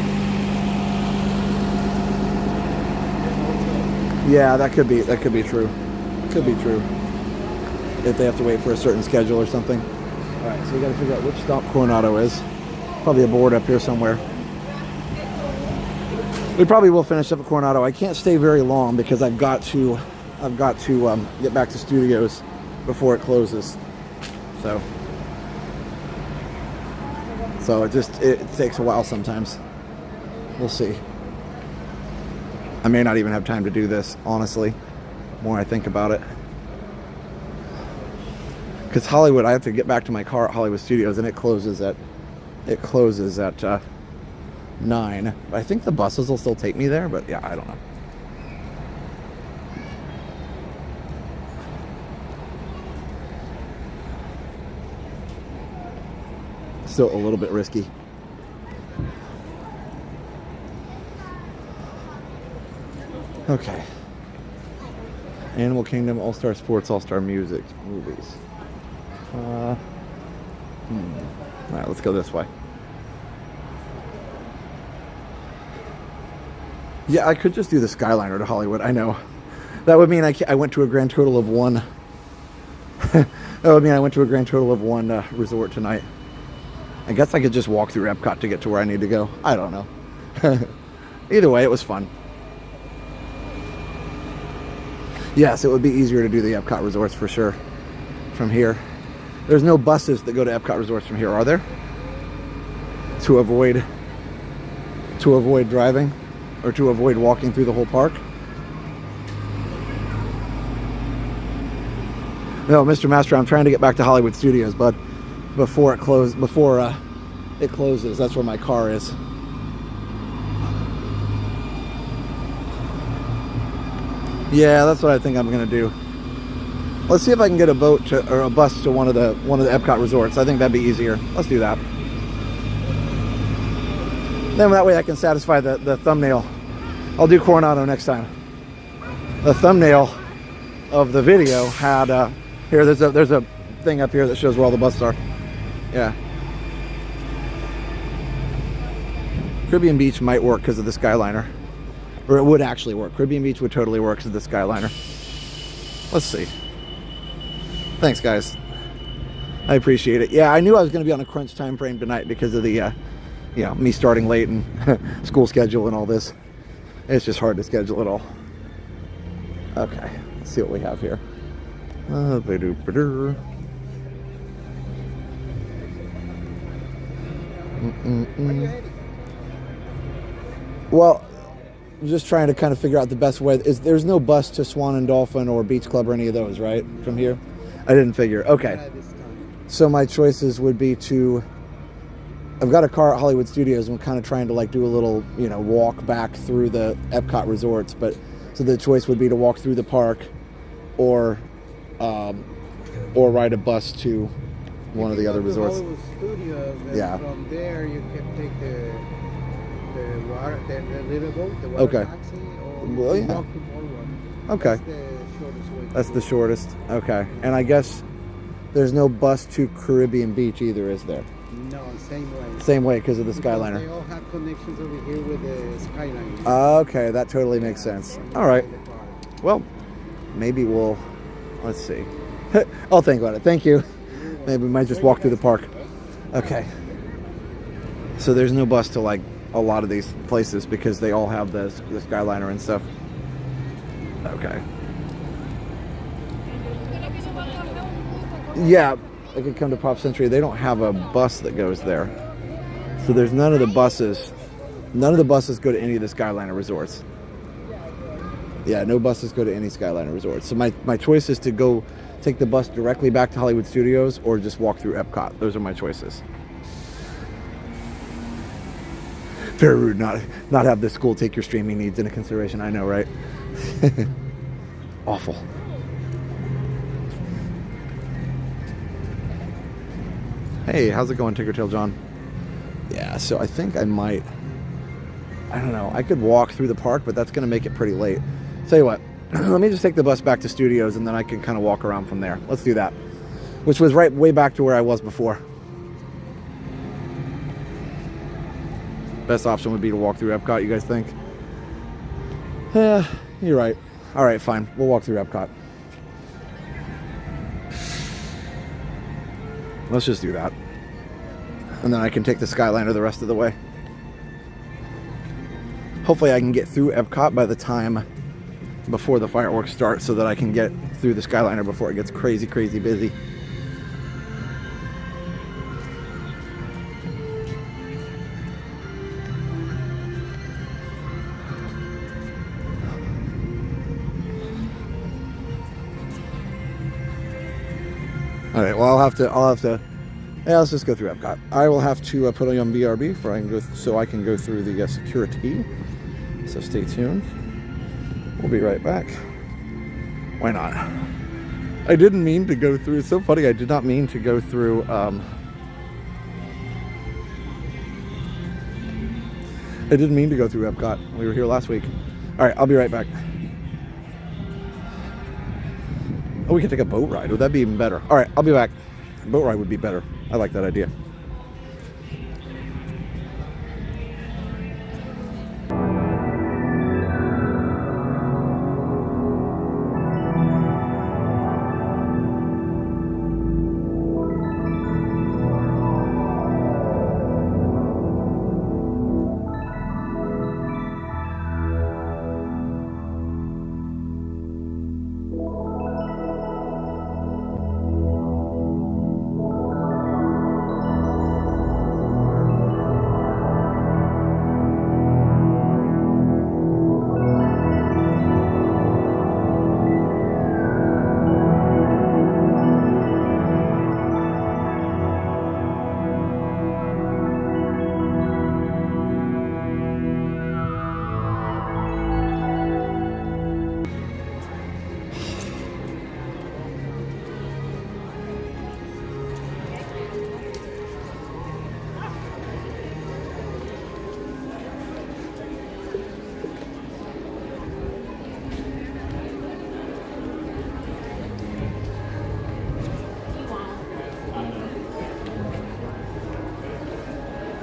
Yeah, that could be true. Could be true. If they have to wait for a certain schedule or something. All right, so we got to figure out which stop Coronado is. Probably a board up here somewhere. We probably will finish up at Coronado. I can't stay very long because I've got to get back to studios before it closes. So it takes a while sometimes. We'll see. I may not even have time to do this, honestly. The more I think about it. Because Hollywood, I have to get back to my car at Hollywood Studios, and it closes at 9. I think the buses will still take me there, but yeah, I don't know. Still a little bit risky. Okay. Animal Kingdom, All-Star Sports, All-Star Music, movies. All right, let's go this way. Yeah, I could just do the Skyliner to Hollywood. I know. That would mean I went to a grand total of one. That would mean I went to a grand total of one resort tonight. I guess I could just walk through Epcot to get to where I need to go. I don't know. Either way, it was fun. Yes, it would be easier to do the Epcot resorts for sure from here. There's no buses that go to Epcot resorts from here, are there? To avoid driving or to avoid walking through the whole park? No, Mr. Master, I'm trying to get back to Hollywood Studios, bud. Before it closes, that's where my car is. Yeah, that's what I think I'm gonna do. Let's see if I can get a boat or a bus to one of the Epcot resorts. I think that'd be easier. Let's do that. Then that way I can satisfy the thumbnail. I'll do Coronado next time. The thumbnail of the video had here. There's a thing up here that shows where all the buses are. Yeah. Caribbean Beach might work because of the Skyliner. Or it would actually work. Caribbean Beach would totally work because of the Skyliner. Let's see. Thanks, guys. I appreciate it. Yeah, I knew I was going to be on a crunch time frame tonight because of the, me starting late and school schedule and all this. It's just hard to schedule it all. Okay, let's see what we have here. Well, I'm just trying to kind of figure out the best way. There's no bus to Swan and Dolphin or Beach Club or any of those, right? From here? I didn't figure. Okay. So my choices would be I've got a car at Hollywood Studios and I'm kind of trying to like do a little, walk back through the Epcot resorts. So the choice would be to walk through the park or ride a bus to one of the other resorts. Hollywood Studios, yeah. From there you can take the little boat, the water taxi, or well, yeah. walk to Boardwalk. Okay. That's the shortest way. That's the shortest. Okay. And I guess there's no bus to Caribbean Beach either, is there? No, same way. Same way because of the Because Skyliner. they all have connections over here with the Skyliner. Okay, that totally makes sense. All right. Well, maybe let's see. I'll think about it. Thank you. Maybe we might just walk through the park. Okay. So there's no bus to like a lot of these places because they all have the Skyliner and stuff. Okay. Yeah, I could come to Pop Century. They don't have a bus that goes there. So there's none of the buses. None of the buses go to any of the Skyliner resorts. Yeah, no buses go to any Skyliner resorts. So my choice is to go take the bus directly back to Hollywood Studios or just walk through Epcot. Those are my choices. Very rude not have the school take your streaming needs into consideration. I know, right? Awful. Hey, how's it going, Tickertail John? Yeah, so I think I don't know. I could walk through the park, but that's going to make it pretty late. Tell you what, let me just take the bus back to Studios, and then I can kind of walk around from there. Let's do that. Which was way back to where I was before. Best option would be to walk through Epcot, you guys think? Yeah, you're right. All right, fine. We'll walk through Epcot. Let's just do that. And then I can take the Skyliner the rest of the way. Hopefully I can get through Epcot by the time before the fireworks start so that I can get through the Skyliner before it gets crazy, crazy busy. I'll have to. Yeah, let's just go through Epcot. I will have to put on BRB so I can go through the security. So stay tuned. We'll be right back. Why not? I didn't mean to go through. It's so funny. I did not mean to go through. I didn't mean to go through Epcot. We were here last week. All right, I'll be right back. Oh, we could take a boat ride. Would that be even better? All right, I'll be back. Boat ride would be better. I like that idea.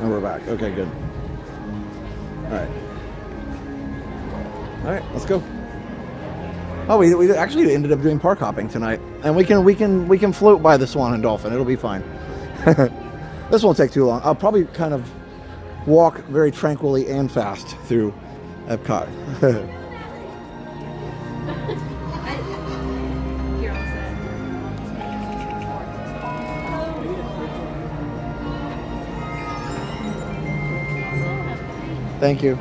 And we're back. Okay, good. All right, let's go. Oh, we actually ended up doing park hopping tonight, and we can float by the Swan and Dolphin. It'll be fine. This won't take too long. I'll probably kind of walk very tranquilly and fast through Epcot. Thank you.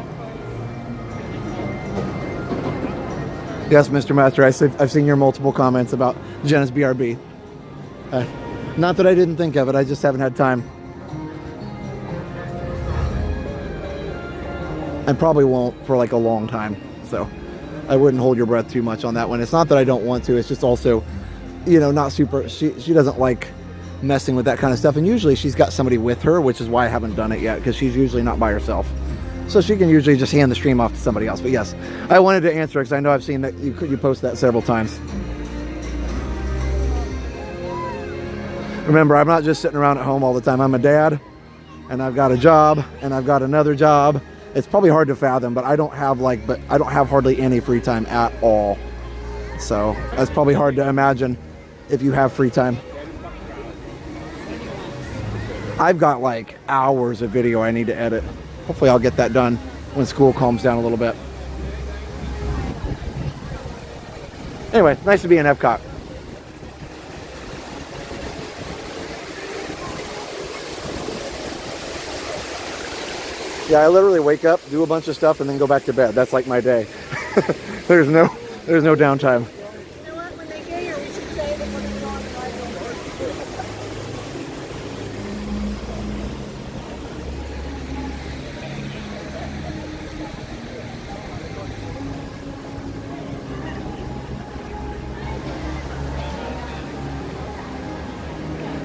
Yes, Mr. Master, I've seen your multiple comments about Jenna's BRB. Not that I didn't think of it, I just haven't had time. And probably won't for like a long time, so I wouldn't hold your breath too much on that one. It's not that I don't want to, it's just also, you know, not super, she doesn't like messing with that kind of stuff, and usually she's got somebody with her, which is why I haven't done it yet, because she's usually not by herself. So she can usually just hand the stream off to somebody else. But yes, I wanted to answer because I know I've seen that you post that several times. Remember, I'm not just sitting around at home all the time. I'm a dad, and I've got a job, and I've got another job. It's probably hard to fathom, but I don't have hardly any free time at all. So that's probably hard to imagine if you have free time. I've got like hours of video I need to edit. Hopefully I'll get that done when school calms down a little bit. Anyway, nice to be in Epcot. Yeah, I literally wake up, do a bunch of stuff, and then go back to bed. That's like my day. There's no downtime. You know what? When they get here, we should say that when it's on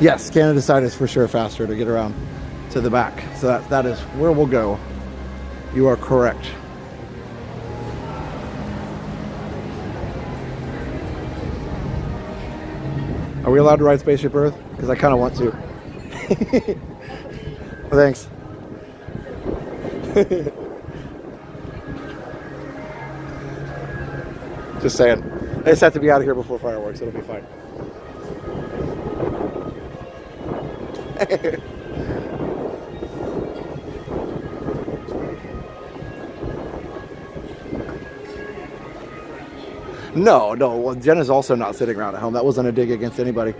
Yes, Canada side is for sure faster to get around to the back. So that is where we'll go. You are correct. Are we allowed to ride Spaceship Earth? Because I kind of want to. Well, thanks. Just saying. I just have to be out of here before fireworks. It'll be fine. No. Well, Jenna's also not sitting around at home. That wasn't a dig against anybody.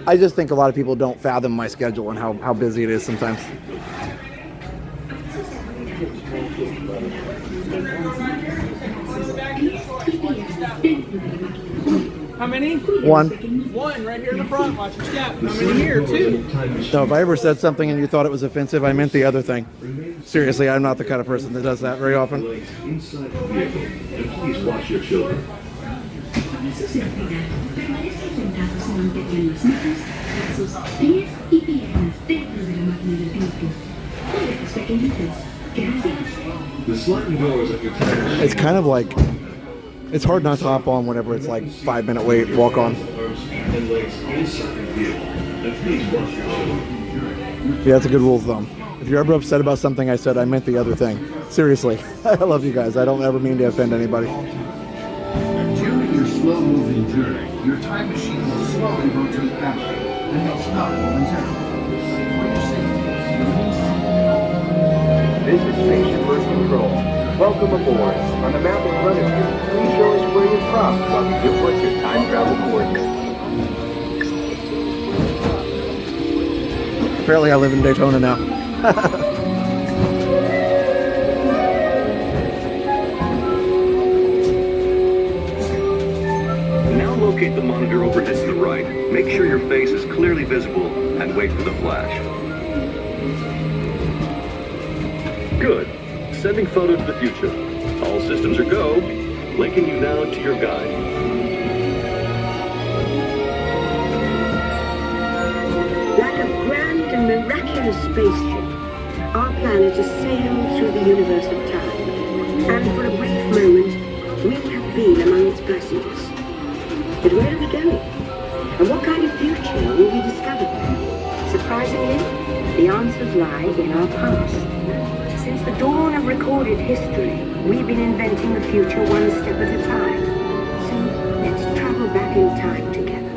I just think a lot of people don't fathom my schedule and how busy it is sometimes. How many? One. One right here in the front. Watch your step. How many here? Two. So if I ever said something and you thought it was offensive, I meant the other thing. Seriously, I'm not the kind of person that does that very often. Inside the vehicle, and please watch your children. Sus seguridad, permanezcan sentados y mantengan los manos, brazos, pies y piernas dentro de la máquina del tiempo. Cuídense, pequeñitos. Gracias. The sliding doors at your tire. It's kind of like, it's hard not to hop on whenever it's like 5-minute wait, walk on. And legs inside the vehicle, and please watch your children. Yeah, that's a good rule of thumb. If you're ever upset about something I said, I meant the other thing. Seriously, I love you guys. I don't ever mean to offend anybody. During your slow-moving journey, your time machine will slowly rotate backward, and will stop momentarily. For your safety, release. This is Spaceship First Control. Welcome aboard. On the map in front of you, please show us where you're from while you input your time travel coordinates. Apparently I live in Daytona now. Now locate the monitor overhead to the right. Make sure your face is clearly visible and wait for the flash. Good. Sending photo to the future. All systems are go. Linking you now to your guide. Like a grand and miraculous spaceship, our planet has sailed through the universe of time. And for a brief moment, we have been among its passengers. But where are we going? And what kind of future will we discover there? Surprisingly, the answers lie in our past. Since the dawn of recorded history, we've been inventing the future one step at a time. So let's travel back in time together.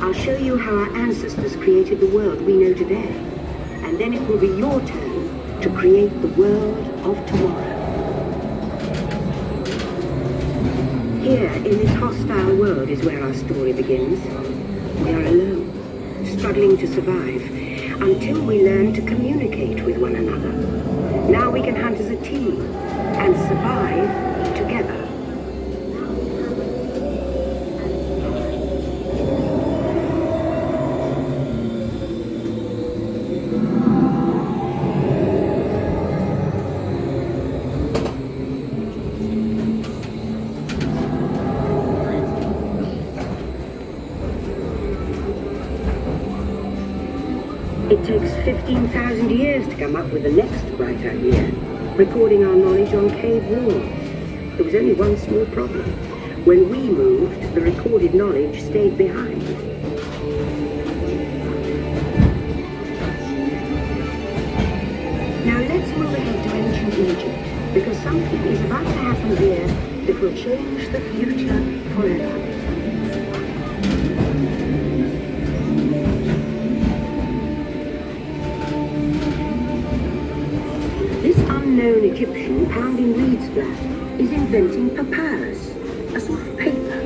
I'll show you how our ancestors created the world we know today. And then it will be your turn to create the world of tomorrow. Here, in this hostile world, is where our story begins. We are alone, struggling to survive, until we learn to communicate with one another. Now we can hunt as a team and survive together. It takes 15,000 years to come up with the next bright idea, recording our knowledge on cave walls. There was only one small problem. When we moved, the recorded knowledge stayed behind. Now let's move ahead to ancient Egypt, because something is about to happen here that will change the future forever. Unknown Egyptian pounding reeds flat is inventing papyrus, a sort of paper.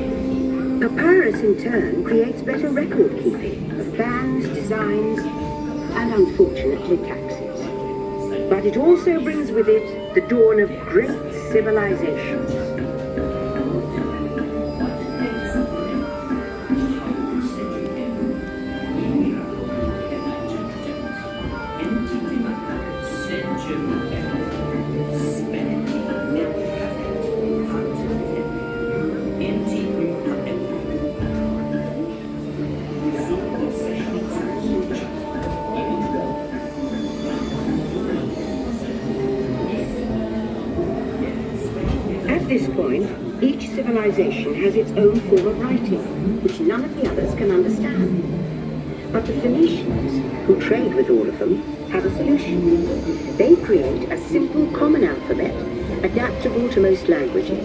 Papyrus in turn creates better record keeping of plans, designs, and unfortunately taxes. But it also brings with it the dawn of great civilizations. At this point, each civilization has its own form of writing, which none of the others can understand. But the Phoenicians, who trade with all of them, have a solution. They create a simple common alphabet, adaptable to most languages.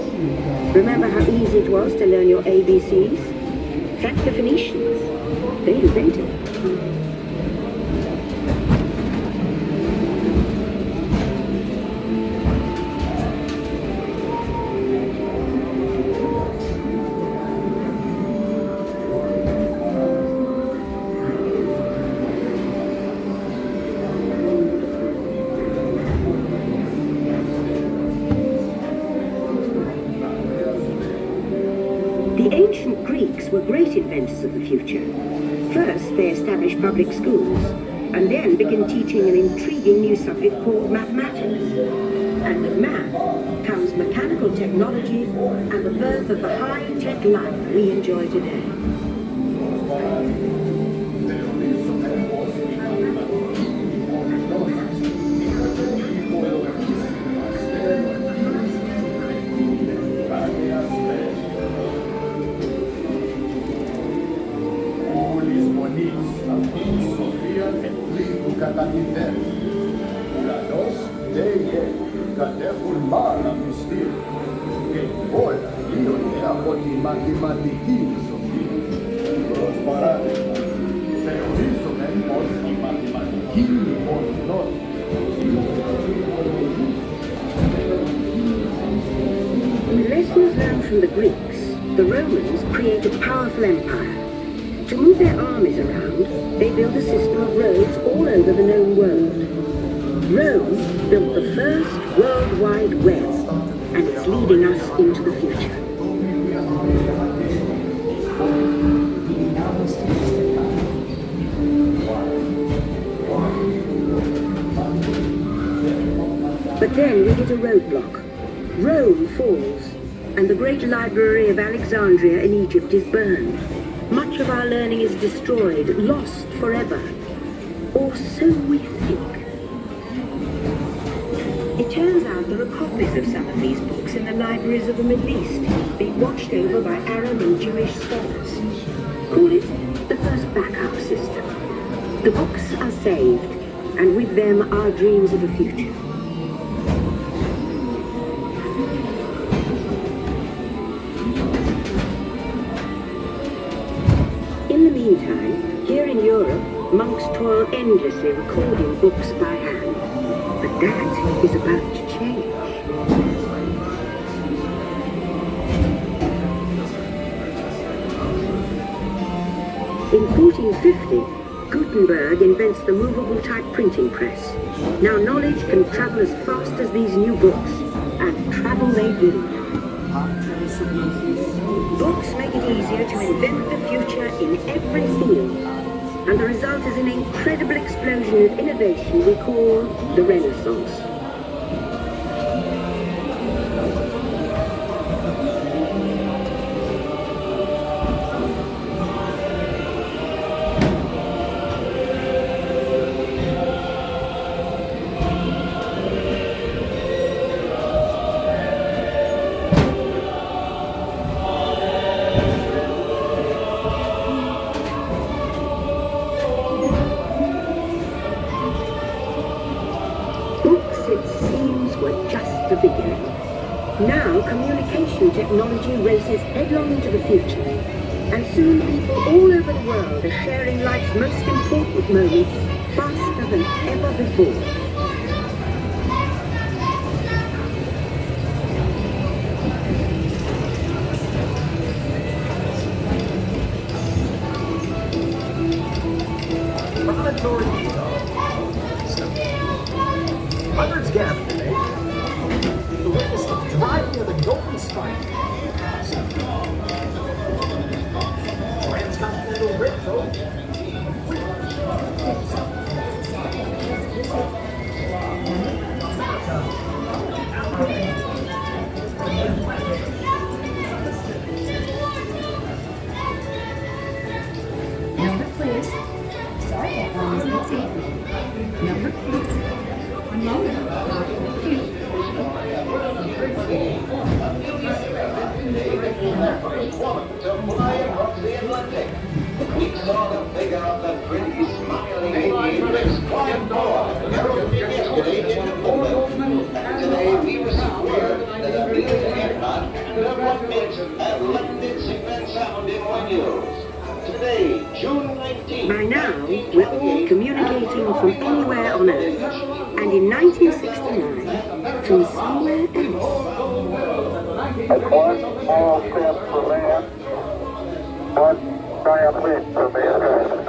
Remember how easy it was to learn your ABCs? That's the Phoenicians. They invented it. were great inventors of the future. First, they established public schools, and then began teaching an intriguing new subject called mathematics. And with math comes mechanical technology and the birth of the high-tech life we enjoy today. With lessons learned from the Greeks, the Romans created a powerful empire. To move their armies around, they built a system of roads all over the known world. Rome built the first World Wide Web, and it's leading us into the future. But then we hit a roadblock. Rome falls, and the great library of Alexandria in Egypt is burned. Much of our learning is destroyed, lost forever. Or so we think. It turns out there are copies of some of these books in the libraries of the Middle East, being watched over by Arab and Jewish scholars. Call it the first backup system. The books are saved, and with them our dreams of the future. In the meantime, here in Europe, monks toil endlessly recording books by hand. But that is about to change. In 1450, Gutenberg invents the movable type printing press. Now knowledge can travel as fast as these new books, and travel they do. Books make it easier to invent the future in every field, and the result is an incredible explosion of innovation we call the Renaissance. Now communication technology races headlong into the future, and soon people all over the world are sharing life's most important moments faster than ever before. Hundreds gathered today to witness the driving of the Golden Spike. Transcontinental Railroad. Number please. Sorry, that one is busy. Number please. One moment. We saw the figure of the pretty, smiling English flying board heralded yesterday in the Portal. And today we received word that a building aircraft could have emits a lightning-signal sound in one use. Today, June 19th. By now, we're all communicating from anywhere on Earth, and in 1969, from somewhere else. That's one small step for man, one giant leap for mankind.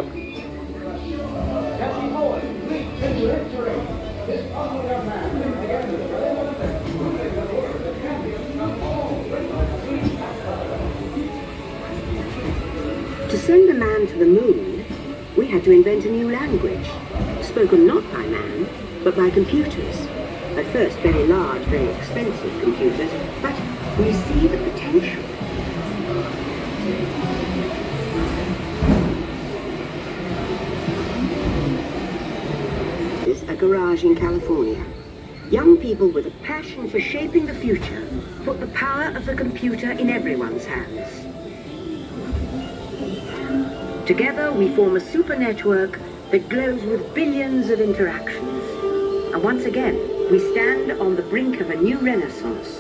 for the moon, we had to invent a new language, spoken not by man, but by computers. At first very large, very expensive computers, but we see the potential. This is a garage in California. Young people with a passion for shaping the future put the power of the computer in everyone's hands. Together we form a super network that glows with billions of interactions. And once again, we stand on the brink of a new renaissance.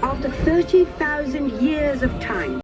After 30,000 years of time,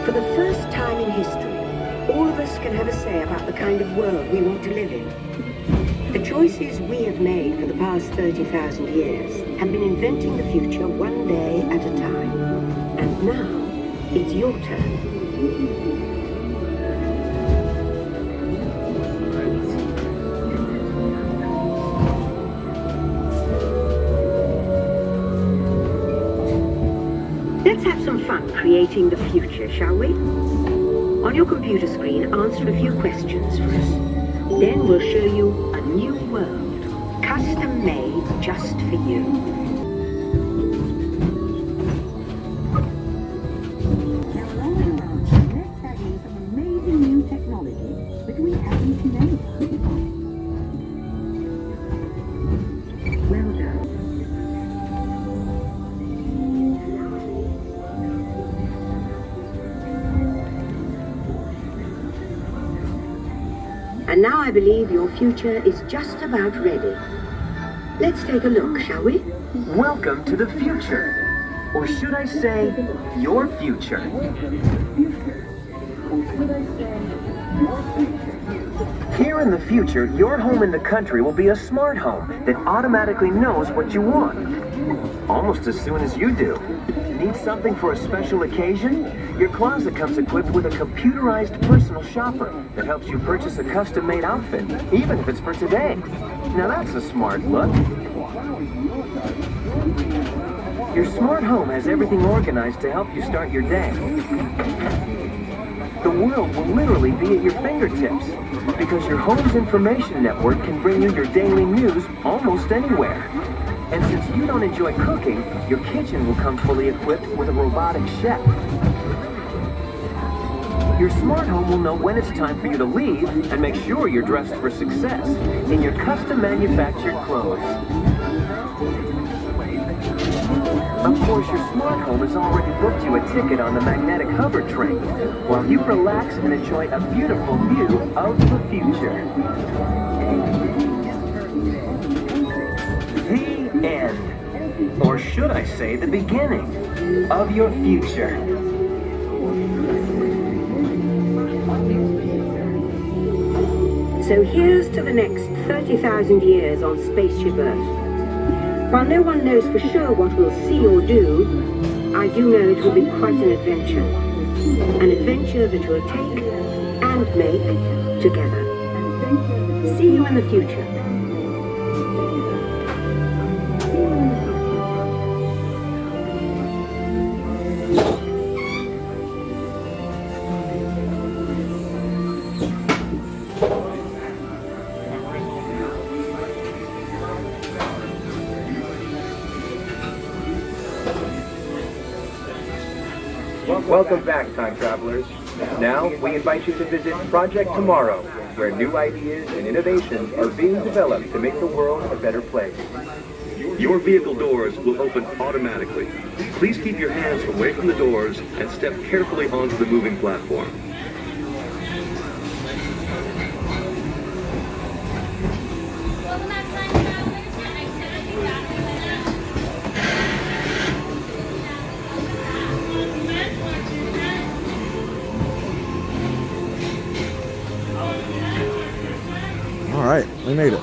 for the first time in history, all of us can have a say about the kind of world we want to live in. The choices we have made for the past 30,000 years have been inventing the future one day at a time. And now, it's your turn. Let's have some fun creating the future, shall we? On your computer screen, answer a few questions for us. Then we'll show you a new world, custom made just for you. Now along the mountain, let's add in some amazing new technology that we haven't seen anywhere before. Well done. And now I believe your future is just about ready. Let's take a look, shall we? Welcome to the future. Or should I say, your future. Here in the future, your home in the country will be a smart home that automatically knows what you want. Almost as soon as you do. Need something for a special occasion? Your closet comes equipped with a computerized personal shopper that helps you purchase a custom-made outfit, even if it's for today. Now that's a smart look. Your smart home has everything organized to help you start your day. The world will literally be at your fingertips because your home's information network can bring you your daily news almost anywhere. And since you don't enjoy cooking, your kitchen will come fully equipped with a robotic chef. Your smart home will know when it's time for you to leave and make sure you're dressed for success in your custom manufactured clothes. Of course, your smart home has already booked you a ticket on the magnetic hover train while you relax and enjoy a beautiful view of the future. The end. Or should I say the beginning of your future. So here's to the next 30,000 years on Spaceship Earth. While no one knows for sure what we'll see or do, I do know it will be quite an adventure. An adventure that we'll take and make together. See you in the future. Welcome back, time travelers. Now, we invite you to visit Project Tomorrow, where new ideas and innovations are being developed to make the world a better place. Your vehicle doors will open automatically. Please keep your hands away from the doors and step carefully onto the moving platform. Alright, we made it.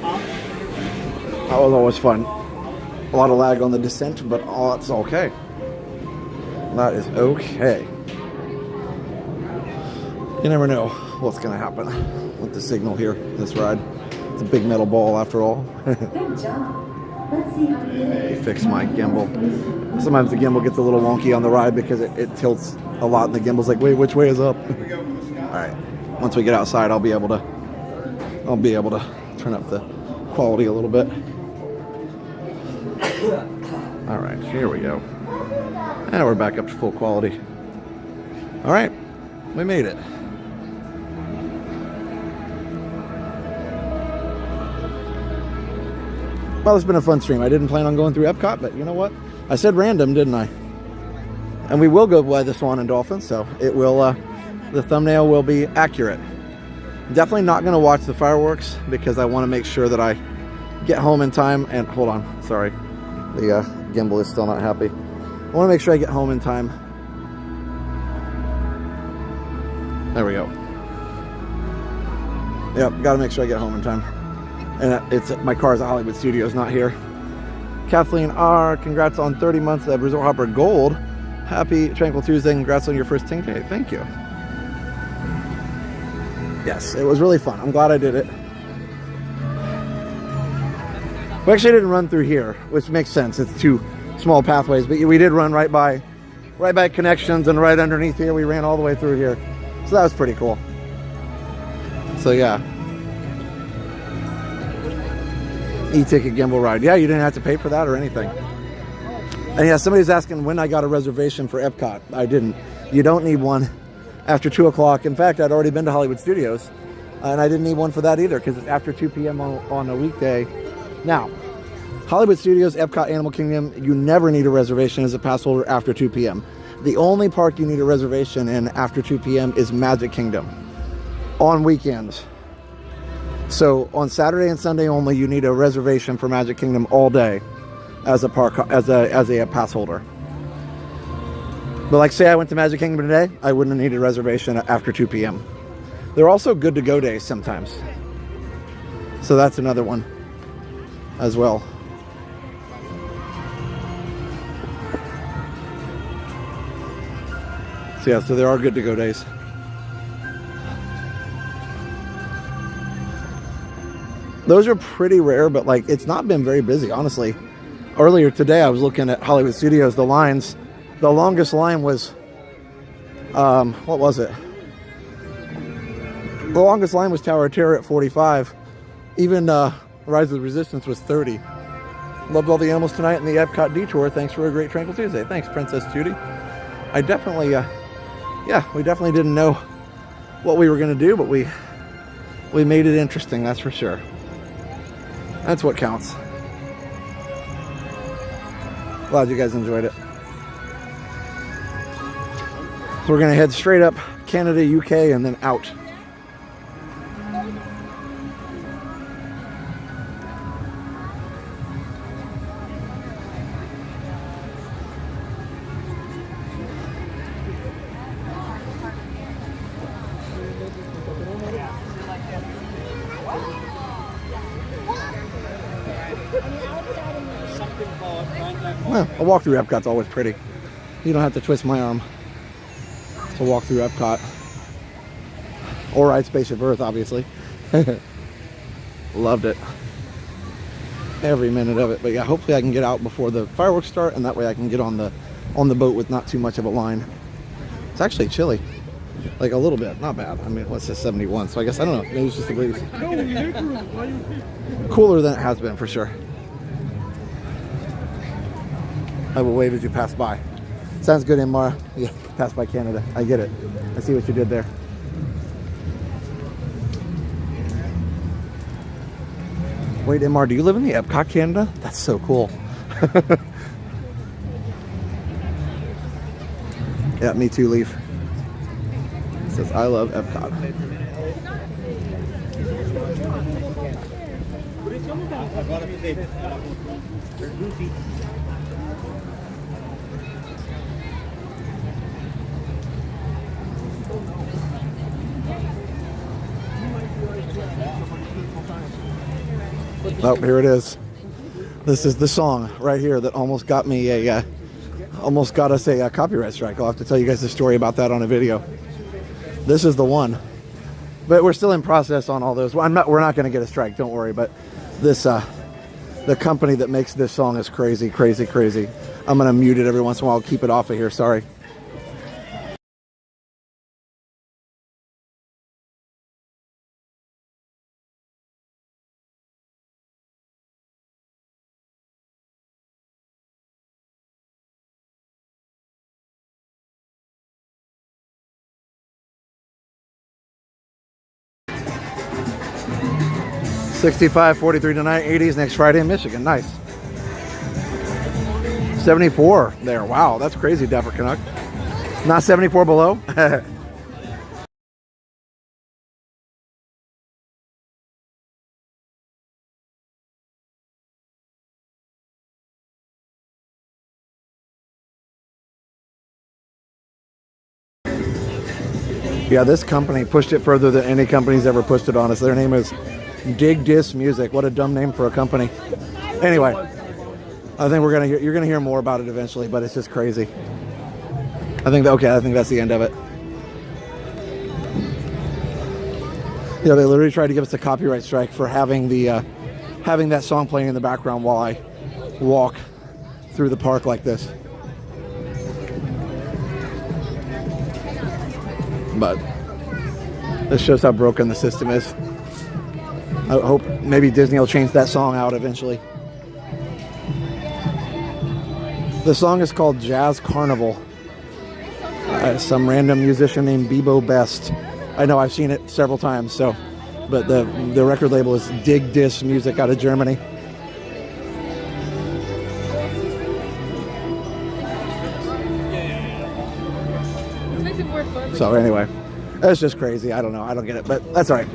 That was always fun. A lot of lag on the descent, but that's okay. That is okay. You never know what's going to happen with the signal here, this ride. It's a big metal ball after all. Good job. Let's see how you Fix my gimbal. Sometimes the gimbal gets a little wonky on the ride because it tilts a lot and the gimbal's like, wait, which way is up? Alright, once we get outside I'll be able to turn up the quality a little bit. Alright, here we go. And we're back up to full quality. Alright, we made it. Well, it's been a fun stream. I didn't plan on going through Epcot, but you know what? I said random, didn't I? And we will go by the Swan and Dolphin, so it will, the thumbnail will be accurate. Definitely not going to watch the fireworks because I want to make sure that I get home in time. And hold on, sorry. The gimbal is still not happy. I want to make sure I get home in time. There we go. Yep, got to make sure I get home in time. And it's my car's at Hollywood Studios, not here. Kathleen R, congrats on 30 months of Resort Hopper Gold. Happy Tranquil Tuesday. Congrats on your first 10K. Thank you. Yes, it was really fun. I'm glad I did it. We actually didn't run through here, which makes sense. It's two small pathways, but we did run right by connections, and right underneath here we ran all the way through here. So that was pretty cool. So yeah. E-ticket gimbal ride. Yeah, you didn't have to pay for that or anything. And yeah, somebody's asking when I got a reservation for Epcot. I didn't. You don't need one after 2 o'clock. In fact, I'd already been to Hollywood Studios, and I didn't need one for that either because it's after 2 p.m. on a weekday. Now, Hollywood Studios, Epcot, Animal Kingdom, you never need a reservation as a pass holder after 2 p.m. The only park you need a reservation in after 2 p.m. is Magic Kingdom on weekends. So on Saturday and Sunday only, you need a reservation for Magic Kingdom all day as a park as a pass holder. But like say I went to Magic Kingdom today, I wouldn't have needed a reservation after 2 p.m. They're also good to go days sometimes. So that's another one as well. So yeah, so there are good to go days. Those are pretty rare, but like it's not been very busy, honestly. Earlier today I was looking at Hollywood Studios, the lines. The longest line was, what was it? The longest line was Tower of Terror at 45. Even Rise of the Resistance was 30. Loved all the animals tonight in the Epcot detour. Thanks for a great Tranquil Tuesday. Thanks, Princess Judy. I definitely, yeah, we definitely didn't know what we were going to do, but we made it interesting, that's for sure. That's what counts. Glad you guys enjoyed it. So we're going to head straight up Canada, UK, and then out. Well, a walk through Epcot's always pretty. You don't have to twist my arm to walk through Epcot. Or ride Spaceship Earth, obviously. Loved it. Every minute of it. But yeah, hopefully I can get out before the fireworks start, and that way I can get on the boat with not too much of a line. It's actually chilly. Like a little bit. Not bad. I mean, what's this, 71? So I guess, I don't know. Maybe it's just the breeze. Cooler than it has been, for sure. I will wave as you pass by. Sounds good, Mara. Yeah, pass by Canada. I get it. I see what you did there. Wait, Mara, do you live in the Epcot, Canada? That's so cool. Yeah, me too, Leaf. It says, I love Epcot. Oh, here it is. This is the song right here that almost got me almost got us a copyright strike. I'll have to tell you guys the story about that on a video. This is the one, but we're still in process on all those. Well, we're not going to get a strike, don't worry. But this, the company that makes this song is crazy, crazy, crazy. I'm going to mute it every once in a while. I'll keep it off of here. Sorry. $65, $43 tonight, $80s next Friday in Michigan. Nice. 74 there. Wow, that's crazy, Dapper Canuck. Not 74 below. Yeah, this company pushed it further than any company's ever pushed it on us. Their name is Dig Dis Music. What a dumb name for a company. Anyway, I think you're gonna hear more about it eventually, but it's just crazy. I think that's the end of it. Yeah, they literally tried to give us a copyright strike for having having that song playing in the background while I walk through the park like this. But this shows how broken the system is. I hope maybe Disney will change that song out eventually. The song is called Jazz Carnival. Some random musician named Bebo Best. I know, I've seen it several times. So, but the record label is Dig Dis Music out of Germany. So anyway, that's just crazy. I don't know. I don't get it, but that's all right.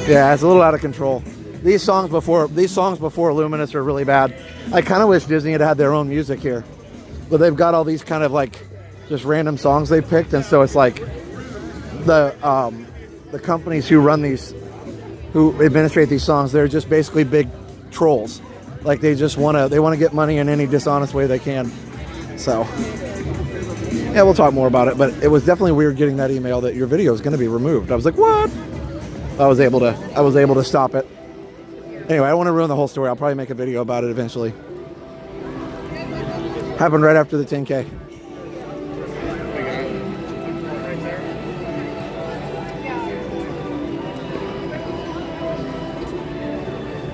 Yeah, it's a little out of control. These songs before Luminous are really bad. I kind of wish Disney had their own music here, but they've got all these kind of like just random songs they picked, and so it's like the companies who administrate these songs, they're just basically big trolls. Like they want to get money in any dishonest way they can. So yeah, we'll talk more about it. But it was definitely weird getting that email that your video is going to be removed. I was like, what? I was able to stop it. Anyway, I don't want to ruin the whole story. I'll probably make a video about it eventually. Happened right after the 10K.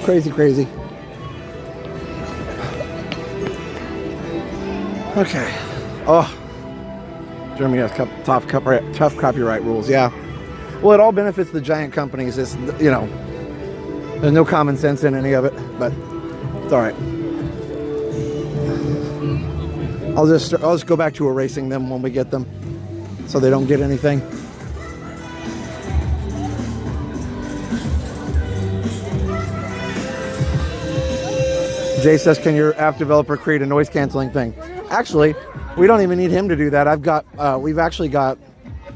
Crazy, crazy. Okay. Oh, Germany has tough copyright rules. Yeah. Well, it all benefits the giant companies. It's, you know, there's no common sense in any of it, but it's all right. I'll just go back to erasing them when we get them, so they don't get anything. Jay says, can your app developer create a noise canceling thing? Actually, we don't even need him to do that. We've actually got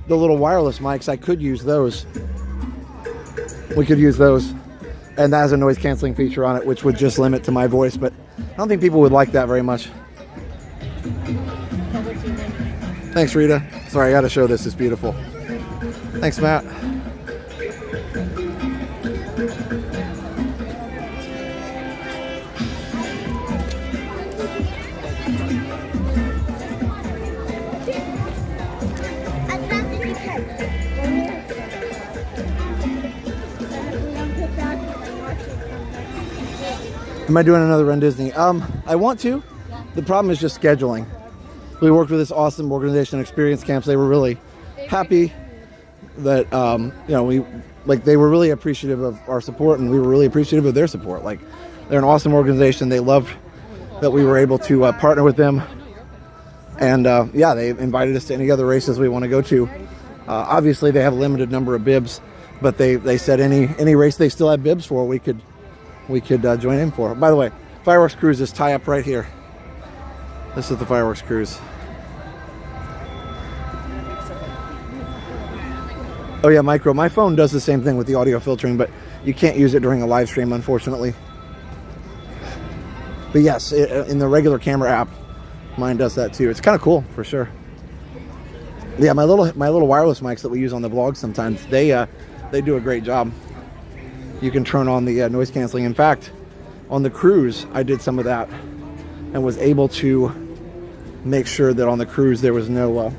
the little wireless mics. I could use those. We could use those. And that has a noise canceling feature on it, which would just limit to my voice, but I don't think people would like that very much. Thanks, Rita. Sorry, I got to show this. It's beautiful. Thanks, Matt. Am I doing another Run Disney? I want to. The problem is just scheduling. We worked with this awesome organization, Experience Camps. They were really happy that you know, they were really appreciative of our support, and we were really appreciative of their support. Like, they're an awesome organization. They loved that we were able to partner with them, and yeah, they invited us to any other races we want to go to. Obviously, they have a limited number of bibs, but they said any race they still have bibs for, we could join in for. By the way, fireworks cruises tie up right here. This is the fireworks cruise. Oh yeah, micro. My phone does the same thing with the audio filtering, but you can't use it during a live stream, unfortunately. But yes, in the regular camera app, mine does that too. It's kind of cool, for sure. Yeah, my little wireless mics that we use on the vlogs sometimes, they do a great job. You can turn on the noise canceling. In fact, on the cruise, I did some of that and was able to make sure that on the cruise there was no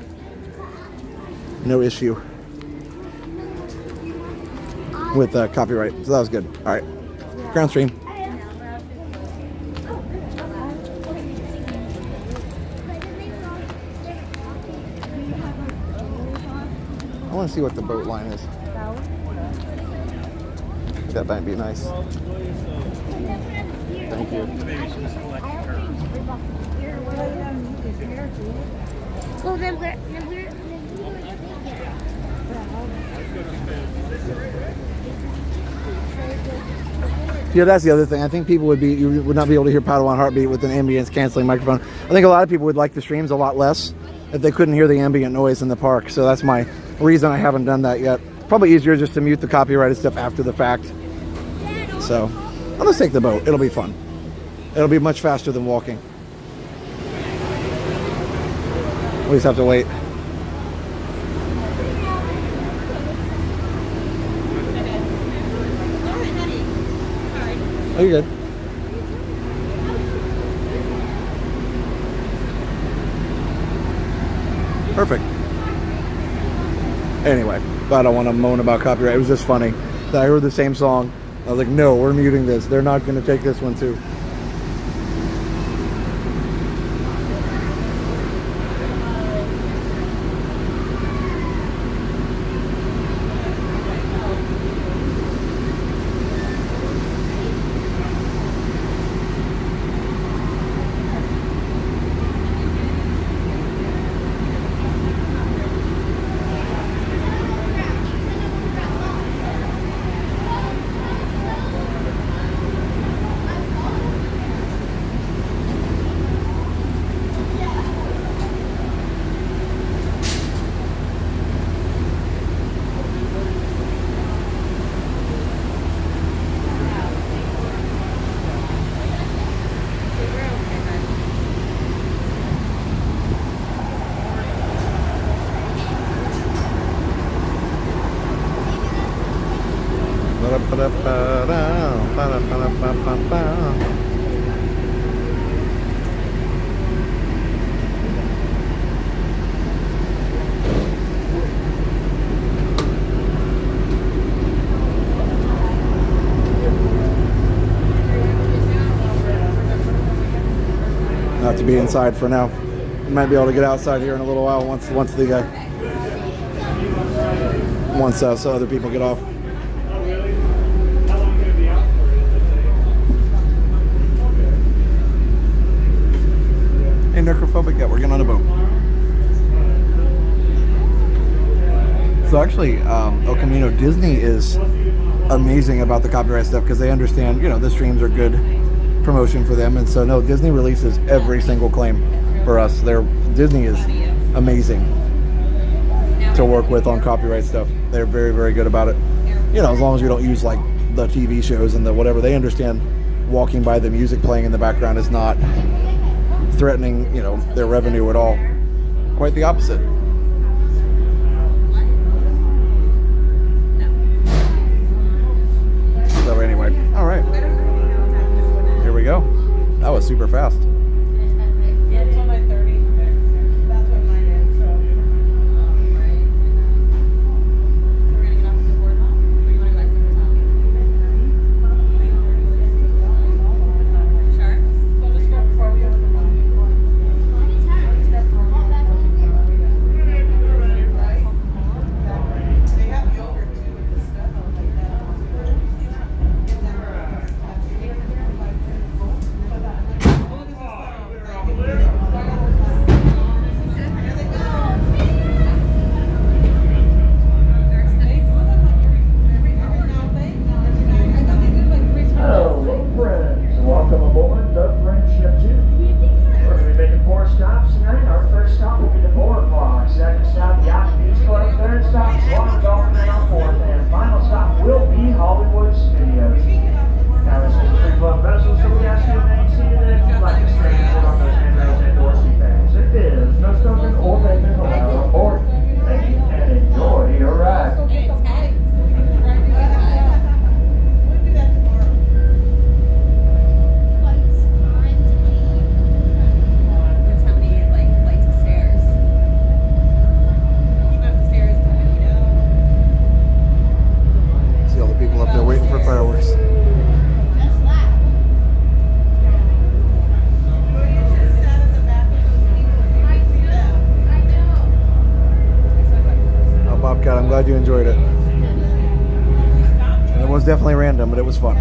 issue with copyright. So that was good. All right, ground stream. I want to see what the boat line is. That might be nice. Thank you. Well, then we're Yeah, that's the other thing. I think people you would not be able to hear Padawan Heartbeat with an ambience canceling microphone. I think a lot of people would like the streams a lot less if they couldn't hear the ambient noise in the park. So that's my reason I haven't done that yet. Probably easier just to mute the copyrighted stuff after the fact. So let's take the boat. It'll be fun. It'll be much faster than walking. We just have to wait. Oh, you're good. Perfect. Anyway, but I don't want to moan about copyright. It was just funny that I heard the same song. I was like, no, we're muting this. They're not going to take this one too. Not to be inside for now. We might be able to get outside here in a little while once so other people get off. Hey, necrophobic, yeah, we're getting on a boat. So actually, El Camino, Disney is amazing about the copyright stuff because they understand, the streams are good promotion for them, and so no, Disney releases every single claim for us. Disney is amazing to work with on copyright stuff. They're very, very good about it. As long as you don't use like the TV shows and the whatever. They understand walking by the music playing in the background is not threatening, you know, their revenue at all. Quite the opposite. So anyway, all right. Here we go. That was super fast. Yeah, until 9:30. That's what mine is. So. We're gonna get off the boardwalk. Or you want to go back to the top? Sure. So I'll just go before we go to the bottom. They have yogurt too with the stuff. Hello, friends. Welcome aboard the Friendship 2. We're going to be making 4 stops tonight. Our first stop will be the boardwalk. Second stop, Yacht Beach Club. Third stop, Swan Dolphin. And our fourth and final stop will be Hollywood Studios. Now, this is a free club vessel, so we ask you to remain seated if you'd like to stay and put on those handrails and door seat bags. It is no smoking or vaping allowed on board. Thank you and enjoy your ride. See all the people up there waiting for fireworks. Oh, Bobcat, I'm glad you enjoyed it. And it was definitely random, but it was fun.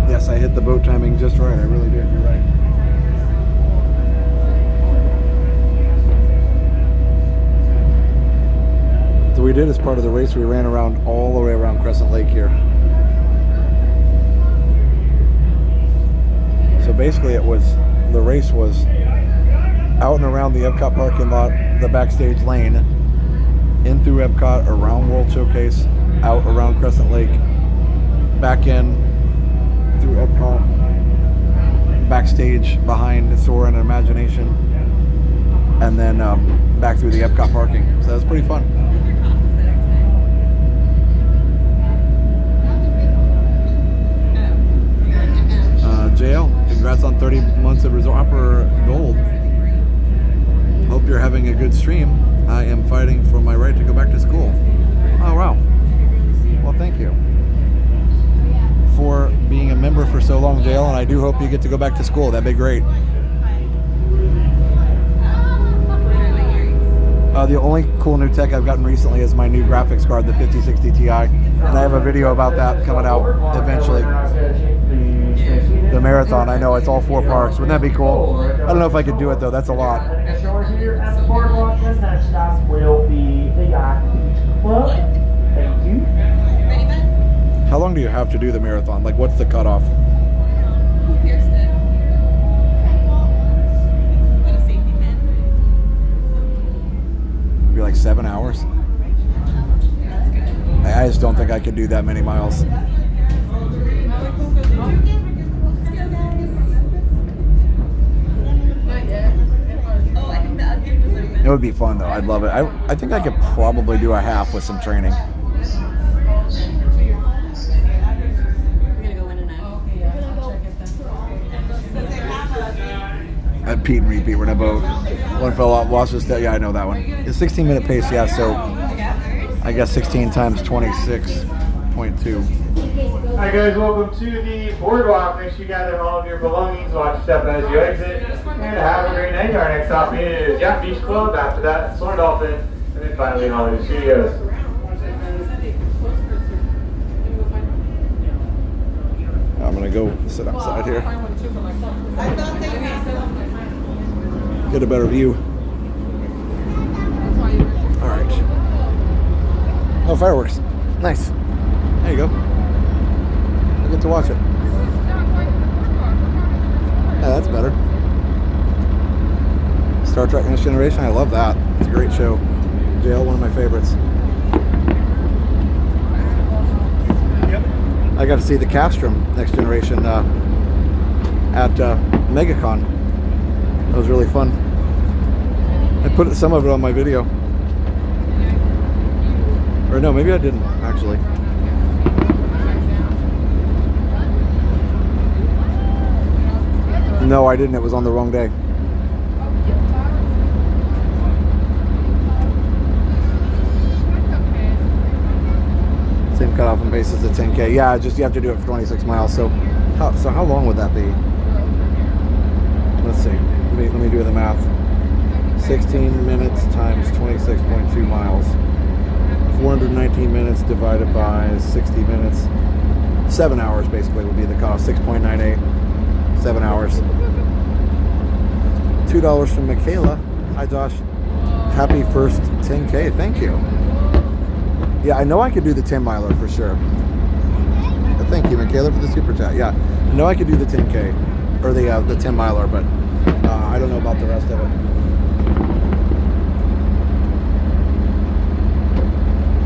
Yes, I hit the boat timing just right. I really did. You're right. So we did as part of the race, we ran around all the way around Crescent Lake here. So basically the race was out and around the Epcot parking lot, the backstage lane, in through Epcot, around World Showcase, out around Crescent Lake, back in through Epcot, backstage behind Soar and Imagination, and then back through the Epcot parking. So that was pretty fun. JL, congrats on 30 months of Resort Hopper Gold. Hope you're having a good stream. I am fighting for my right to go back to school. Oh, wow. Well, thank you for being a member for so long, JL, and I do hope you get to go back to school. That'd be great. The only cool new tech I've gotten recently is my new graphics card, the 5060 Ti, and I have a video about that coming out eventually. The marathon, I know, it's all 4 parks. Wouldn't that be cool? I don't know if I could do it, though. That's a lot. Here at the boardwalk, the next stop will be the Yacht Beach Club. Thank you. How long do you have to do the marathon? Like, what's the cutoff? Who pierced it? What a safety pin. It'd be like 7 hours. That's good. I just don't think I could do that many miles. It would be fun, though. I'd love it. I think I could probably do a half with some training. At Pete and Repeat, we're in a boat. One fell off, lost his step. Yeah, I know that one. It's 16-minute pace, yeah, so I guess 16 times 26.2. Hi guys, welcome to the boardwalk. Make sure you gather all of your belongings, watch your step as you exit, and have a great night. Our next stop is Yacht Beach Club, after that Soar Dolphin, and then finally Hollywood Studios. gonna go sit outside here. Get a better view. All right. Oh, fireworks. Nice. There you go. I get to watch it. Yeah, that's better. Star Trek Next Generation. I love that. It's a great show. JL, one of my favorites. I got to see the Castrum Next Generation at MegaCon. That was really fun. I put some of it on my video. Or no, maybe I didn't, actually. No, I didn't. It was on the wrong day. Same cutoff and base as the 10K. Yeah, just you have to do it for 26 miles. So how long would that be? Let's see. Let me do the math. 16 minutes times 26.2 miles. 419 minutes divided by 60 minutes. 7 hours basically would be the cost. 6.98. 7 hours. $2 from Michaela. Hi Josh. Happy first 10K. Thank you. Yeah, I know I could do the 10 miler for sure. But thank you, Michaela, for the super chat. Yeah, I know I could do the 10K or the 10 miler, but I don't know about the rest of it.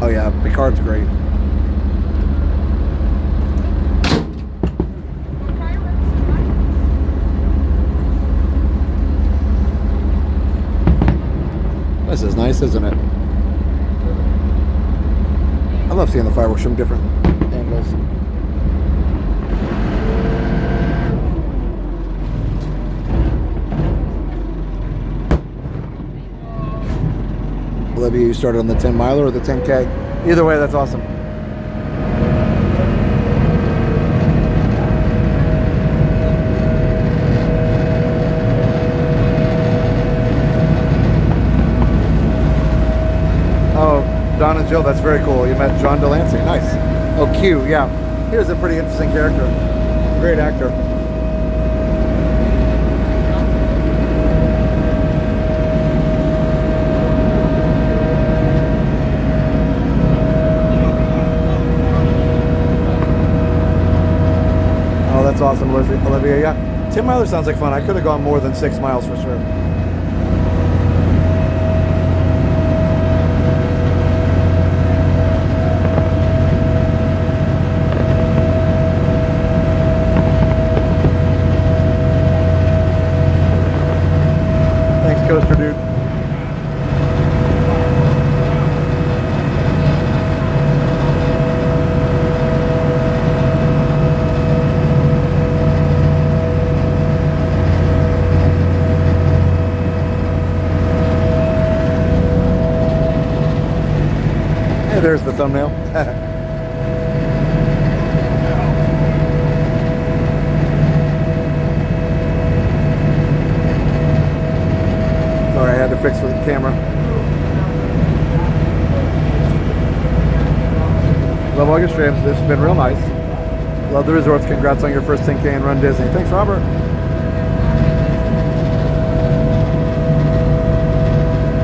Oh yeah, Picard's great. This is nice, isn't it? I love seeing the fireworks from different angles. Olivia, you started on the 10 miler or the 10K? Either way, that's awesome. Oh, Don and Jill, that's very cool. You met John Delancey. Nice. Oh, Q, yeah. He was a pretty interesting character. Great actor. Oh, that's awesome, Olivia. Yeah. 10 miler sounds like fun. I could have gone more than 6 miles for sure. Coaster dude. Hey, there's the thumbnail. Sorry, I had to fix with the camera. Love all your streams. This has been real nice. Love the resorts. Congrats on your first 10K and Run Disney. Thanks, Robert.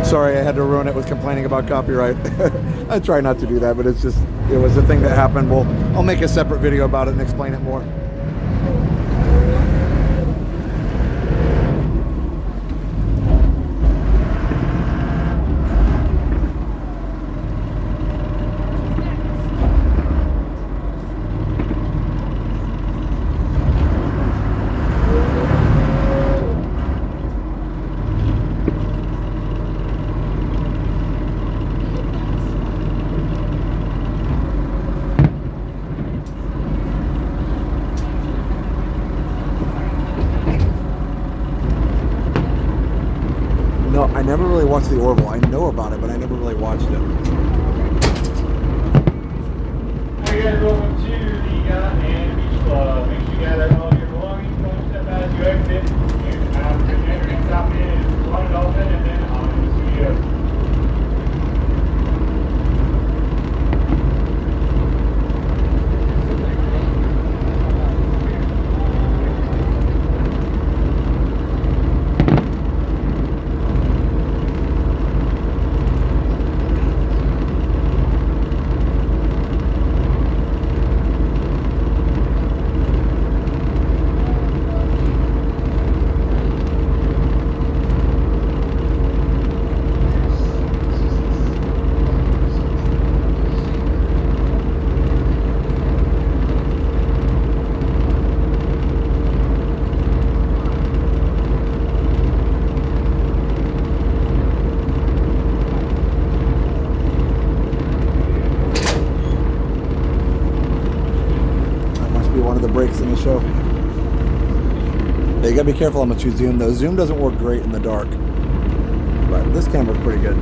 Sorry, I had to ruin it with complaining about copyright. I try not to do that, but it was a thing that happened. I'll make a separate video about it and explain it more. No, I never really watched the Orville. I know about it, but I never really watched it. Hey guys, welcome to the and Beach Club. Make sure you gather all of your belongings. Don't step out as you exit. And the next stop is Water Dolphin and then on to the studio. Yeah, you gotta be careful how much you zoom though. Zoom doesn't work great in the dark, but this camera's pretty good.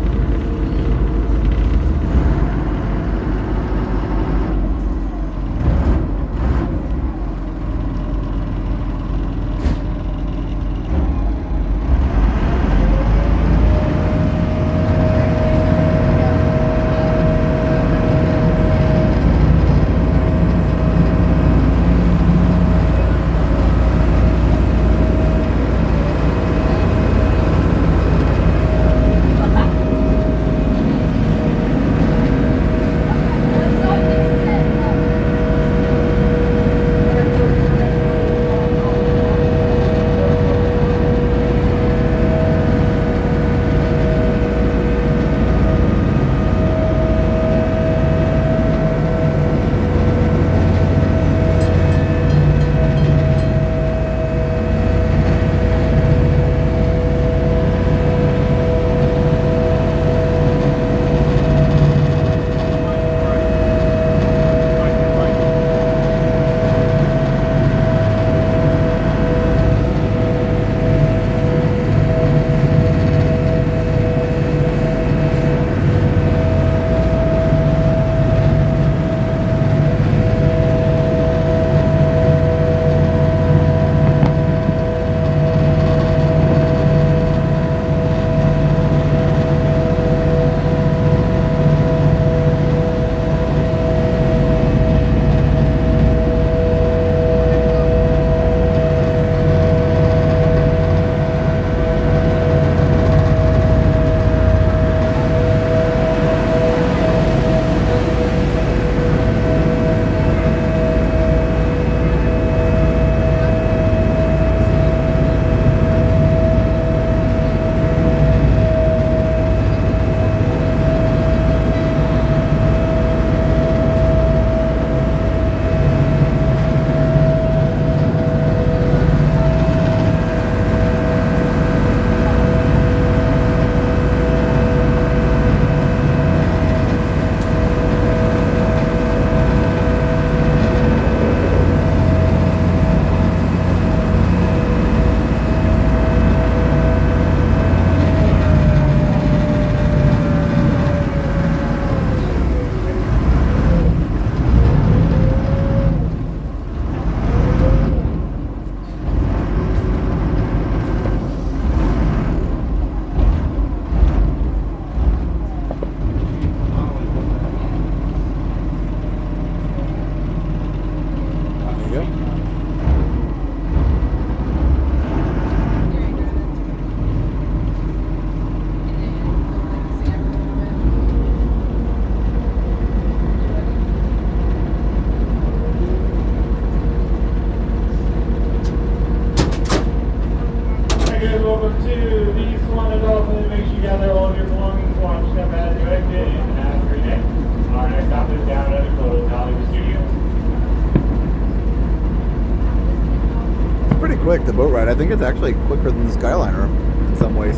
Quick, the boat ride. I think it's actually quicker than the Skyliner in some ways.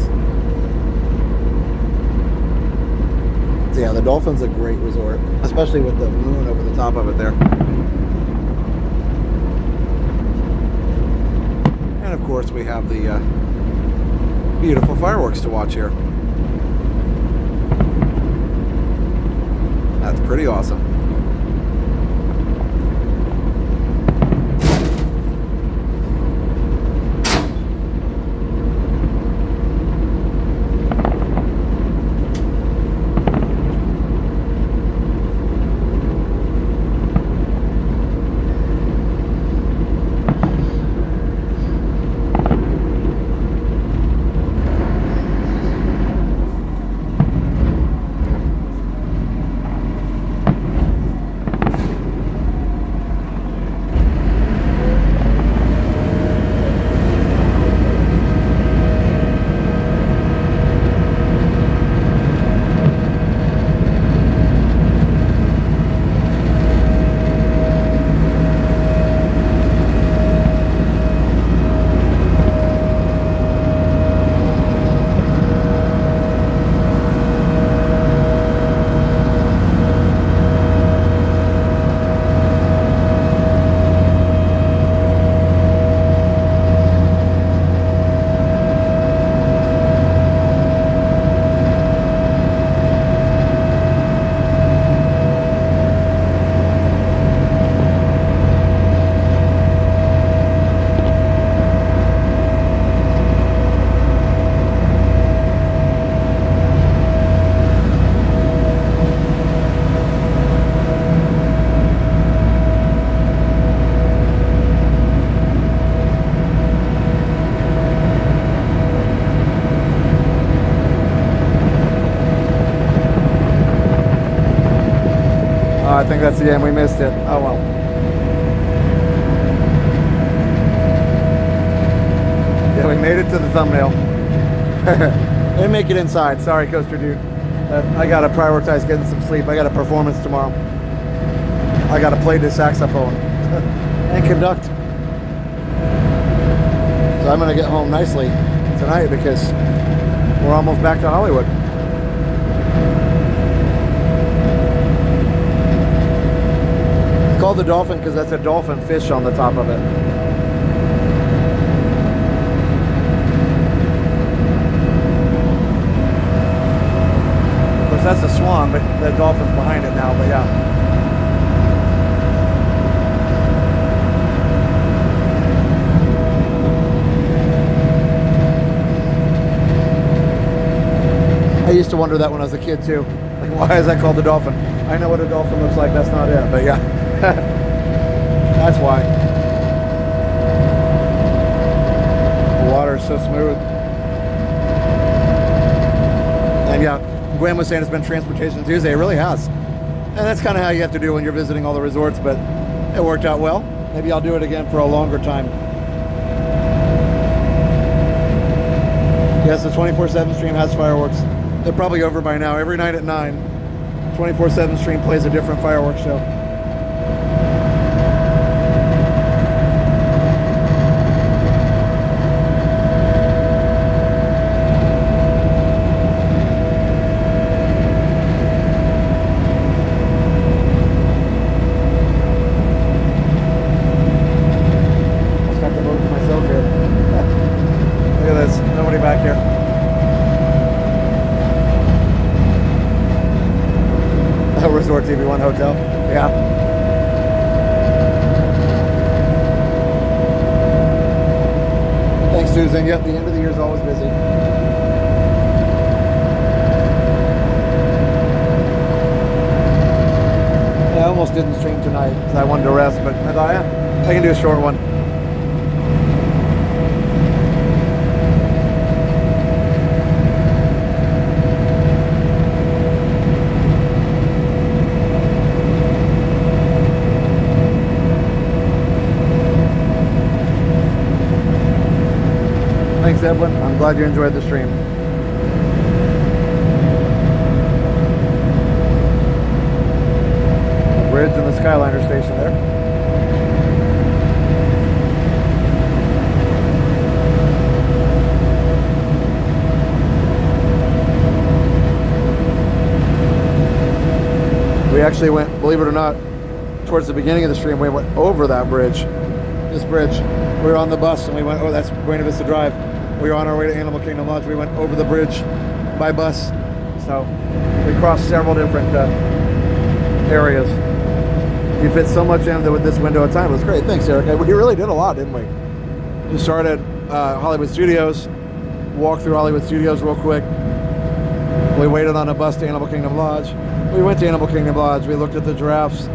So yeah, the Dolphin's a great resort, especially with the moon over the top of it there. And of course we have the beautiful fireworks to watch here. That's pretty awesome. think that's the end. We missed it. Oh well. Yeah, we made it to the thumbnail. They make it inside. Sorry, Coaster Dude. I gotta prioritize getting some sleep. I got a performance tomorrow. I gotta play the saxophone and conduct. So I'm gonna get home nicely tonight because we're almost back to Hollywood. It's called the Dolphin because that's a dolphin fish on the top of it. Of course, that's a swan, but the dolphin's behind it now. But yeah. I used to wonder that when I was a kid too. Like, why is that called the Dolphin? I know what a dolphin looks like, that's not it, but yeah. That's why. The water is so smooth. And yeah, Gwen was saying it's been Transportation Tuesday. It really has. And that's kind of how you have to do when you're visiting all the resorts, but it worked out well. Maybe I'll do it again for a longer time. Yes, the 24/7 stream has fireworks. They're probably over by now. Every night at 9, 24/7 stream plays a different fireworks show. I'll start the vote for myself here. Look at this. Nobody back here. Resort TV1 Hotel. Yeah. Thanks, Susan. Yep, the end of the year is always busy. Yeah, I almost didn't stream tonight because I wanted to rest, but I thought, yeah, I can do a short one. Thanks, Edwin. I'm glad you enjoyed the stream. The bridge and the Skyliner station there. We actually went, believe it or not, towards the beginning of the stream, we went over that bridge. This bridge. We were on the bus and we went, oh, that's Buena Vista Drive. We were on our way to Animal Kingdom Lodge. We went over the bridge by bus. So we crossed several different areas. You fit so much in with this window of time. It was great. Thanks, Eric. We really did a lot, didn't we? We started Hollywood Studios, walked through Hollywood Studios real quick. We waited on a bus to Animal Kingdom Lodge. We went to Animal Kingdom Lodge. We looked at the giraffes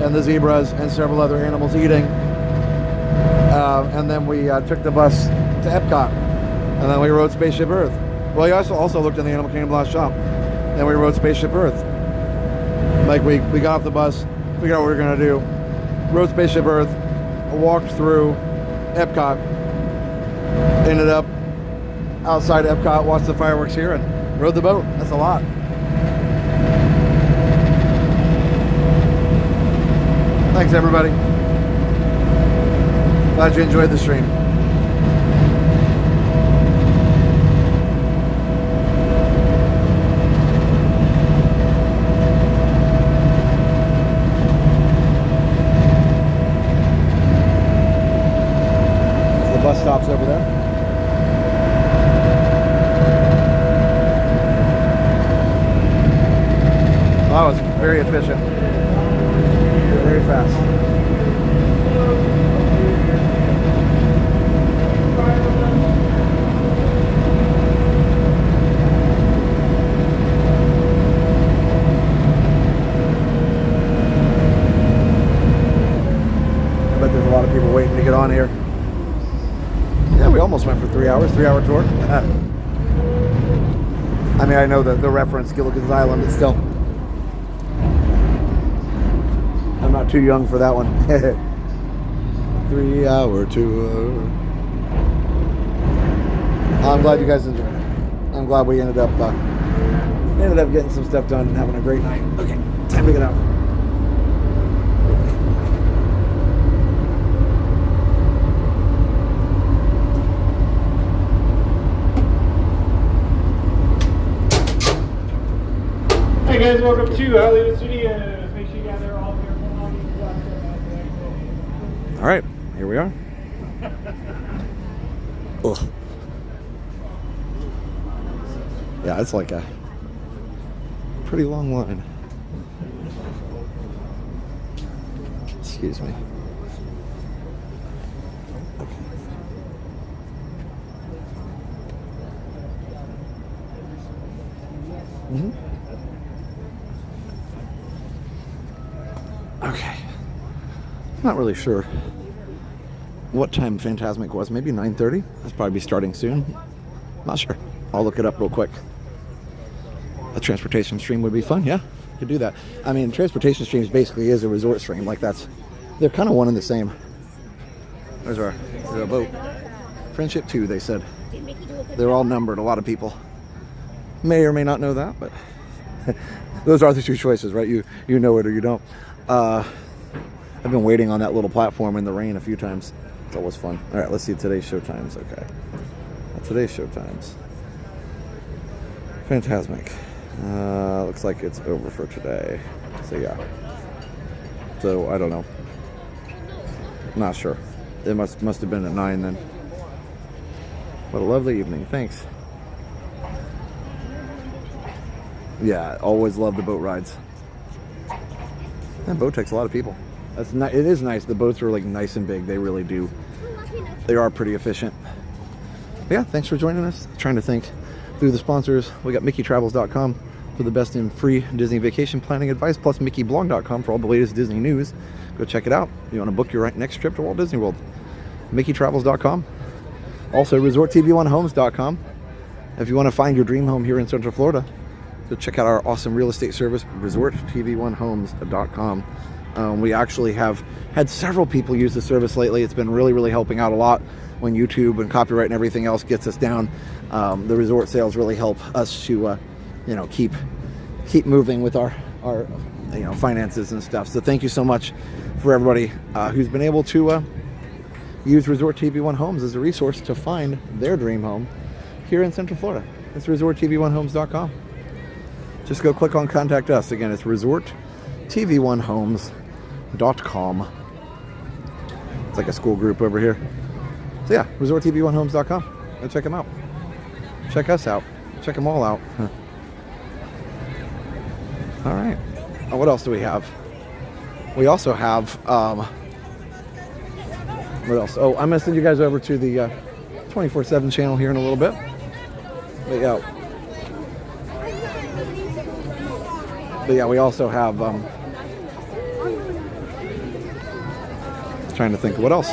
and the zebras and several other animals eating. And then we took the bus to Epcot. And then we rode Spaceship Earth. Well, we also looked in the Animal Kingdom Lodge shop. Then we rode Spaceship Earth. Like we got off the bus, figured out what we were gonna do. Rode Spaceship Earth, walked through Epcot, ended up outside Epcot, watched the fireworks here, and rode the boat. That's a lot. Thanks, everybody. Glad you enjoyed the stream. Bus stops over there. That was very efficient. Very fast. I bet there's a lot of people waiting to get on here. Yeah, we almost went for 3 hours, 3-hour tour. I mean, I know the reference, Gilligan's Island, but still. I'm not too young for that one. 3-hour tour. I'm glad you guys enjoyed it. I'm glad we ended up getting some stuff done and having a great night. Okay, time to get out. Hey guys, welcome to Hollywood Studios. Make sure you guys are all here. All right, here we are. Ugh. Yeah, it's like a pretty long line. Excuse me. Okay. I'm not really sure what time Fantasmic was. Maybe 9:30. That's probably be starting soon. Not sure. I'll look it up real quick. A transportation stream would be fun. Yeah, could do that. I mean, transportation streams basically is a resort stream. Like they're kind of one and the same. There's our boat. Friendship 2, they said. They're all numbered. A lot of people may or may not know that, but those are the two choices, right? You know it or you don't. I've been waiting on that little platform in the rain a few times. It's always fun. All right, let's see today's show times. Okay. Today's show times. Fantasmic. Looks like it's over for today. So yeah. So I don't know. Not sure. It must have been at 9 then. What a lovely evening. Thanks. Yeah, always love the boat rides. That boat takes a lot of people. It is nice. The boats are like nice and big. They really do. They are pretty efficient. But yeah, thanks for joining us. Trying to think through the sponsors. We got MickeyTravels.com for the best in free Disney vacation planning advice, plus MickeyBlog.com for all the latest Disney news. Go check it out. You want to book your next trip to Walt Disney World. MickeyTravels.com. Also, ResortTV1Homes.com. If you want to find your dream home here in Central Florida, so check out our awesome real estate service, ResortTV1Homes.com. We actually have had several people use the service lately. It's been really, really helping out a lot when YouTube and copyright and everything else gets us down. The resort sales really help us to, keep moving with our finances and stuff. So thank you so much for everybody who's been able to use Resort TV1 Homes as a resource to find their dream home here in Central Florida. It's ResortTV1Homes.com. Just go click on Contact Us. Again, it's ResortTV1Homes.com. It's like a school group over here. So yeah, ResortTV1Homes.com. Go check them out. Check us out. Check them all out. All right. What else do we have? We also have, what else? Oh, I'm going to send you guys over to the 24/7 channel here in a little bit. But yeah, we also have, trying to think of what else.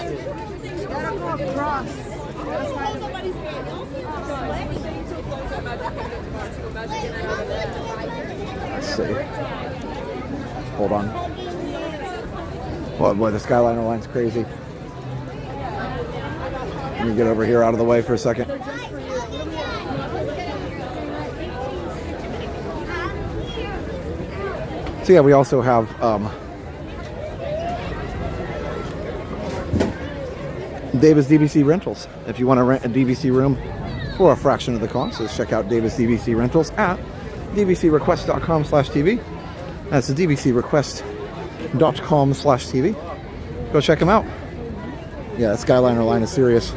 Let's see. Hold on. Oh boy, the Skyliner line's crazy. Let me get over here out of the way for a second. So yeah, we also have Davis DVC Rentals. If you want to rent a DVC room for a fraction of the cost, just check out Davis DVC Rentals at dvcrequest.com/TV. That's the dvcrequest.com/TV. Go check them out. Yeah, that Skyliner line is serious.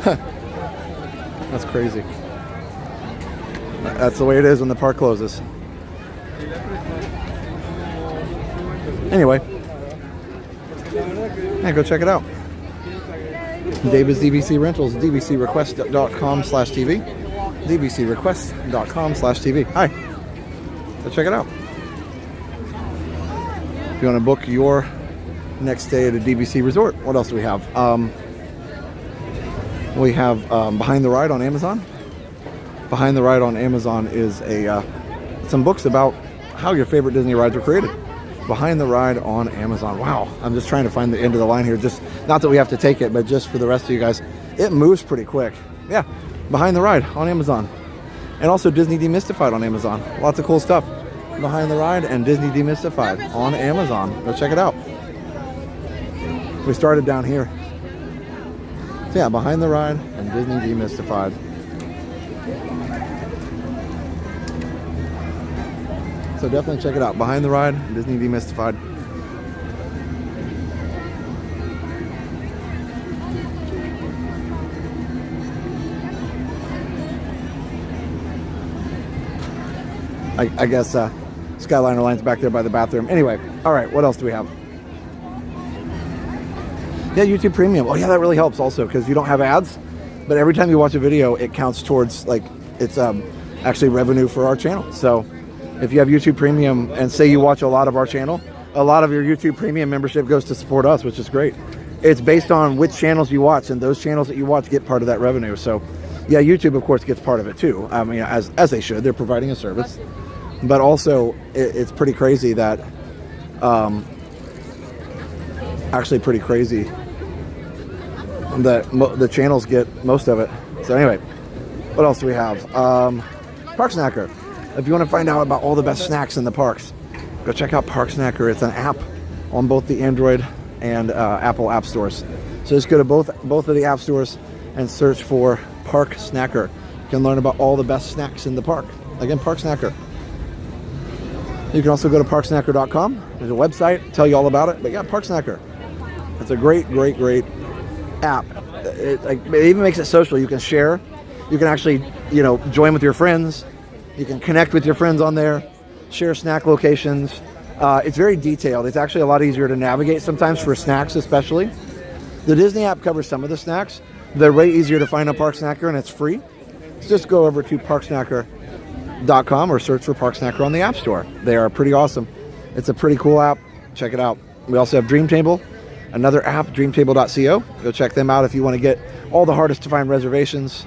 That's crazy. That's the way it is when the park closes. Anyway, yeah, go check it out. Davis DVC Rentals, dvcrequest.com/TV. dvcrequest.com/TV. Hi. Go check it out. If you want to book your next stay at a DVC resort, what else do we have? We have Behind the Ride on Amazon. Behind the Ride on Amazon is some books about how your favorite Disney rides were created. Behind the Ride on Amazon. Wow, I'm just trying to find the end of the line here. Just not that we have to take it, but just for the rest of you guys, it moves pretty quick. Yeah, Behind the Ride on Amazon. And also Disney Demystified on Amazon. Lots of cool stuff. Behind the Ride and Disney Demystified on Amazon. Go check it out. We started down here. So yeah, Behind the Ride and Disney Demystified. So definitely check it out. Behind the Ride, Disney Demystified. I guess Skyliner line's back there by the bathroom. Anyway, all right, what else do we have? Yeah, YouTube Premium. Oh yeah, that really helps also because you don't have ads, but every time you watch a video, it counts towards, like, it's actually revenue for our channel. So if you have YouTube Premium and say you watch a lot of our channel, a lot of your YouTube Premium membership goes to support us, which is great. It's based on which channels you watch, and those channels that you watch get part of that revenue. So yeah, YouTube of course gets part of it too. I mean, as they should. They're providing a service. But also, it's pretty crazy that, actually pretty crazy that the channels get most of it. So anyway, what else do we have? Park Snacker. If you want to find out about all the best snacks in the parks, go check out Park Snacker. It's an app on both the Android and Apple app stores. So just go to both of the app stores and search for Park Snacker. You can learn about all the best snacks in the park. Again, Park Snacker. You can also go to parksnacker.com. There's a website, tell you all about it. But yeah, Park Snacker. It's a great app. It even makes it social. You can share. You can actually, join with your friends. You can connect with your friends on there. Share snack locations. It's very detailed. It's actually a lot easier to navigate sometimes for snacks, especially. The Disney app covers some of the snacks. They're way easier to find on Park Snacker, and it's free. So just go over to parksnacker.com or search for Park Snacker on the App Store. They are pretty awesome. It's a pretty cool app. Check it out. We also have Dreamtable, another app, dreamtable.co. Go check them out if you want to get all the hardest to find reservations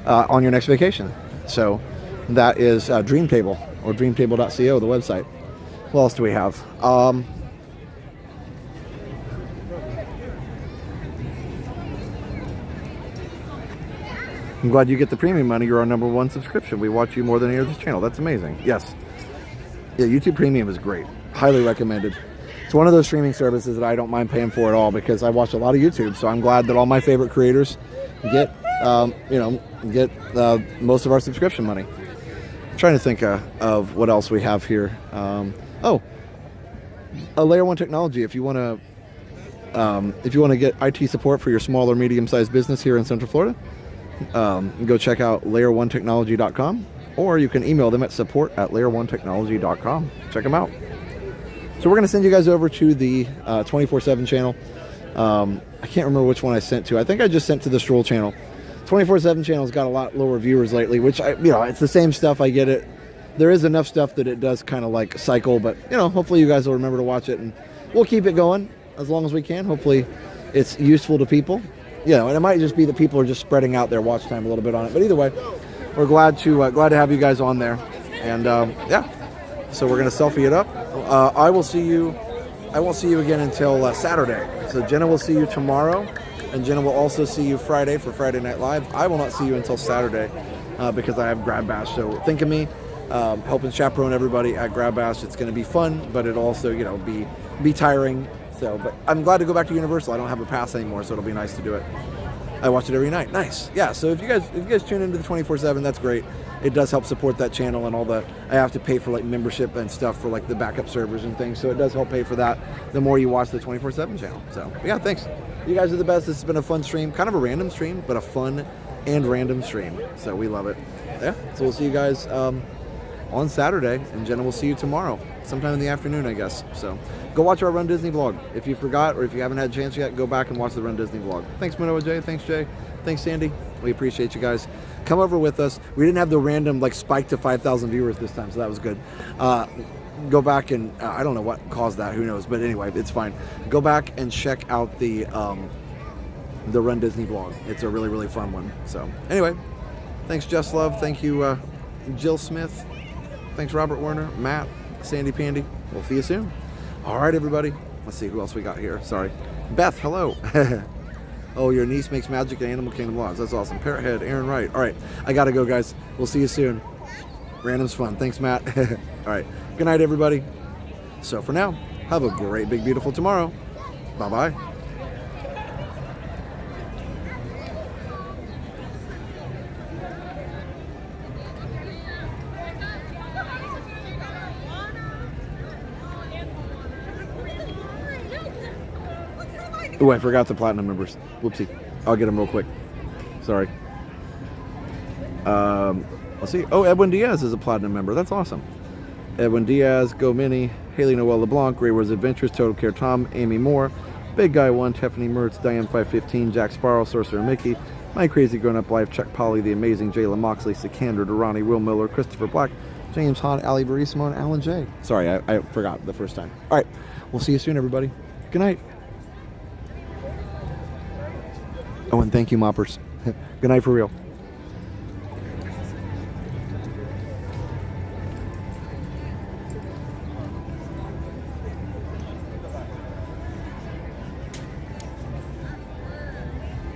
on your next vacation. So that is Dreamtable, or dreamtable.co, the website. What else do we have? I'm glad you get the premium money. You're our #1 subscription. We watch you more than any other channel. That's amazing. Yes. Yeah, YouTube Premium is great. Highly recommended. It's one of those streaming services that I don't mind paying for at all because I watch a lot of YouTube. So I'm glad that all my favorite creators get, most of our subscription money. I'm trying to think of what else we have here. A Layer 1 Technology. If you want to get IT support for your small or medium-sized business here in Central Florida, go check out layer1technology.com, or you can email them at support@layer1technology.com. Check them out. So we're going to send you guys over to the 24/7 channel. I can't remember which one I sent to. I think I just sent to the Stroll channel. 24/7 channel's got a lot lower viewers lately, which it's the same stuff. I get it. There is enough stuff that it does kind of like cycle, but hopefully you guys will remember to watch it, and we'll keep it going as long as we can. Hopefully it's useful to people. And it might just be that people are just spreading out their watch time a little bit on it. But either way, we're glad to have you guys on there. And so we're gonna selfie it up. I won't see you again until Saturday. So Jenna will see you tomorrow, and Jenna will also see you Friday for Friday Night Live. I will not see you until Saturday because I have Grab Bash. So think of me helping chaperone everybody at Grab Bash. It's gonna be fun, but it'll also be tiring. So, but I'm glad to go back to Universal. I don't have a pass anymore, so it'll be nice to do it. I watch it every night. Nice. Yeah, so if you guys tune into the 24/7, that's great. It does help support that channel and I have to pay for like membership and stuff for like the backup servers and things. So it does help pay for that the more you watch the 24/7 channel. So yeah, thanks. You guys are the best. This has been a fun stream. Kind of a random stream, but a fun and random stream. So we love it. Yeah, so we'll see you guys on Saturday, and Jenna will see you tomorrow, sometime in the afternoon, I guess. So go watch our Run Disney vlog. If you forgot or if you haven't had a chance yet, go back and watch the Run Disney vlog. Thanks, Manoa Jay. Thanks, Jay. Thanks, Sandy. We appreciate you guys. Come over with us. We didn't have the random spike to 5,000 viewers this time, so that was good. Go back and I don't know what caused that. Who knows? But anyway, it's fine. Go back and check out the Run Disney vlog. It's a really, really fun one. So anyway, thanks, Just Love. Thank you, Jill Smith. Thanks, Robert Werner, Matt, Sandy Pandy. We'll see you soon. All right, everybody. Let's see who else we got here. Sorry. Beth, hello. Oh, your niece makes magic at Animal Kingdom Lodge. That's awesome. Parrothead, Aaron Wright. All right, I got to go, guys. We'll see you soon. Random's fun. Thanks, Matt. All right. Good night, everybody. So for now, have a great, big, beautiful tomorrow. Bye-bye. Oh, I forgot the platinum members. Whoopsie. I'll get them real quick. Sorry. Let's see. Oh, Edwin Diaz is a platinum member. That's awesome. Edwin Diaz, Go Mini, Haley Noel LeBlanc, Grey Wars Adventures, Total Care Tom, Amy Moore, Big Guy 1, Tiffany Mertz, Diane 515, Jack Sparrow, Sorcerer Mickey, My Crazy Grown Up Life, Chuck Polly, The Amazing, Jayla Moxley, Sikander, Durrani, Will Miller, Christopher Black, James Hahn, Ali Barissimo, and Alan J. Sorry, I forgot the first time. All right. We'll see you soon, everybody. Good night. Oh, and thank you, Moppers. Good night for real.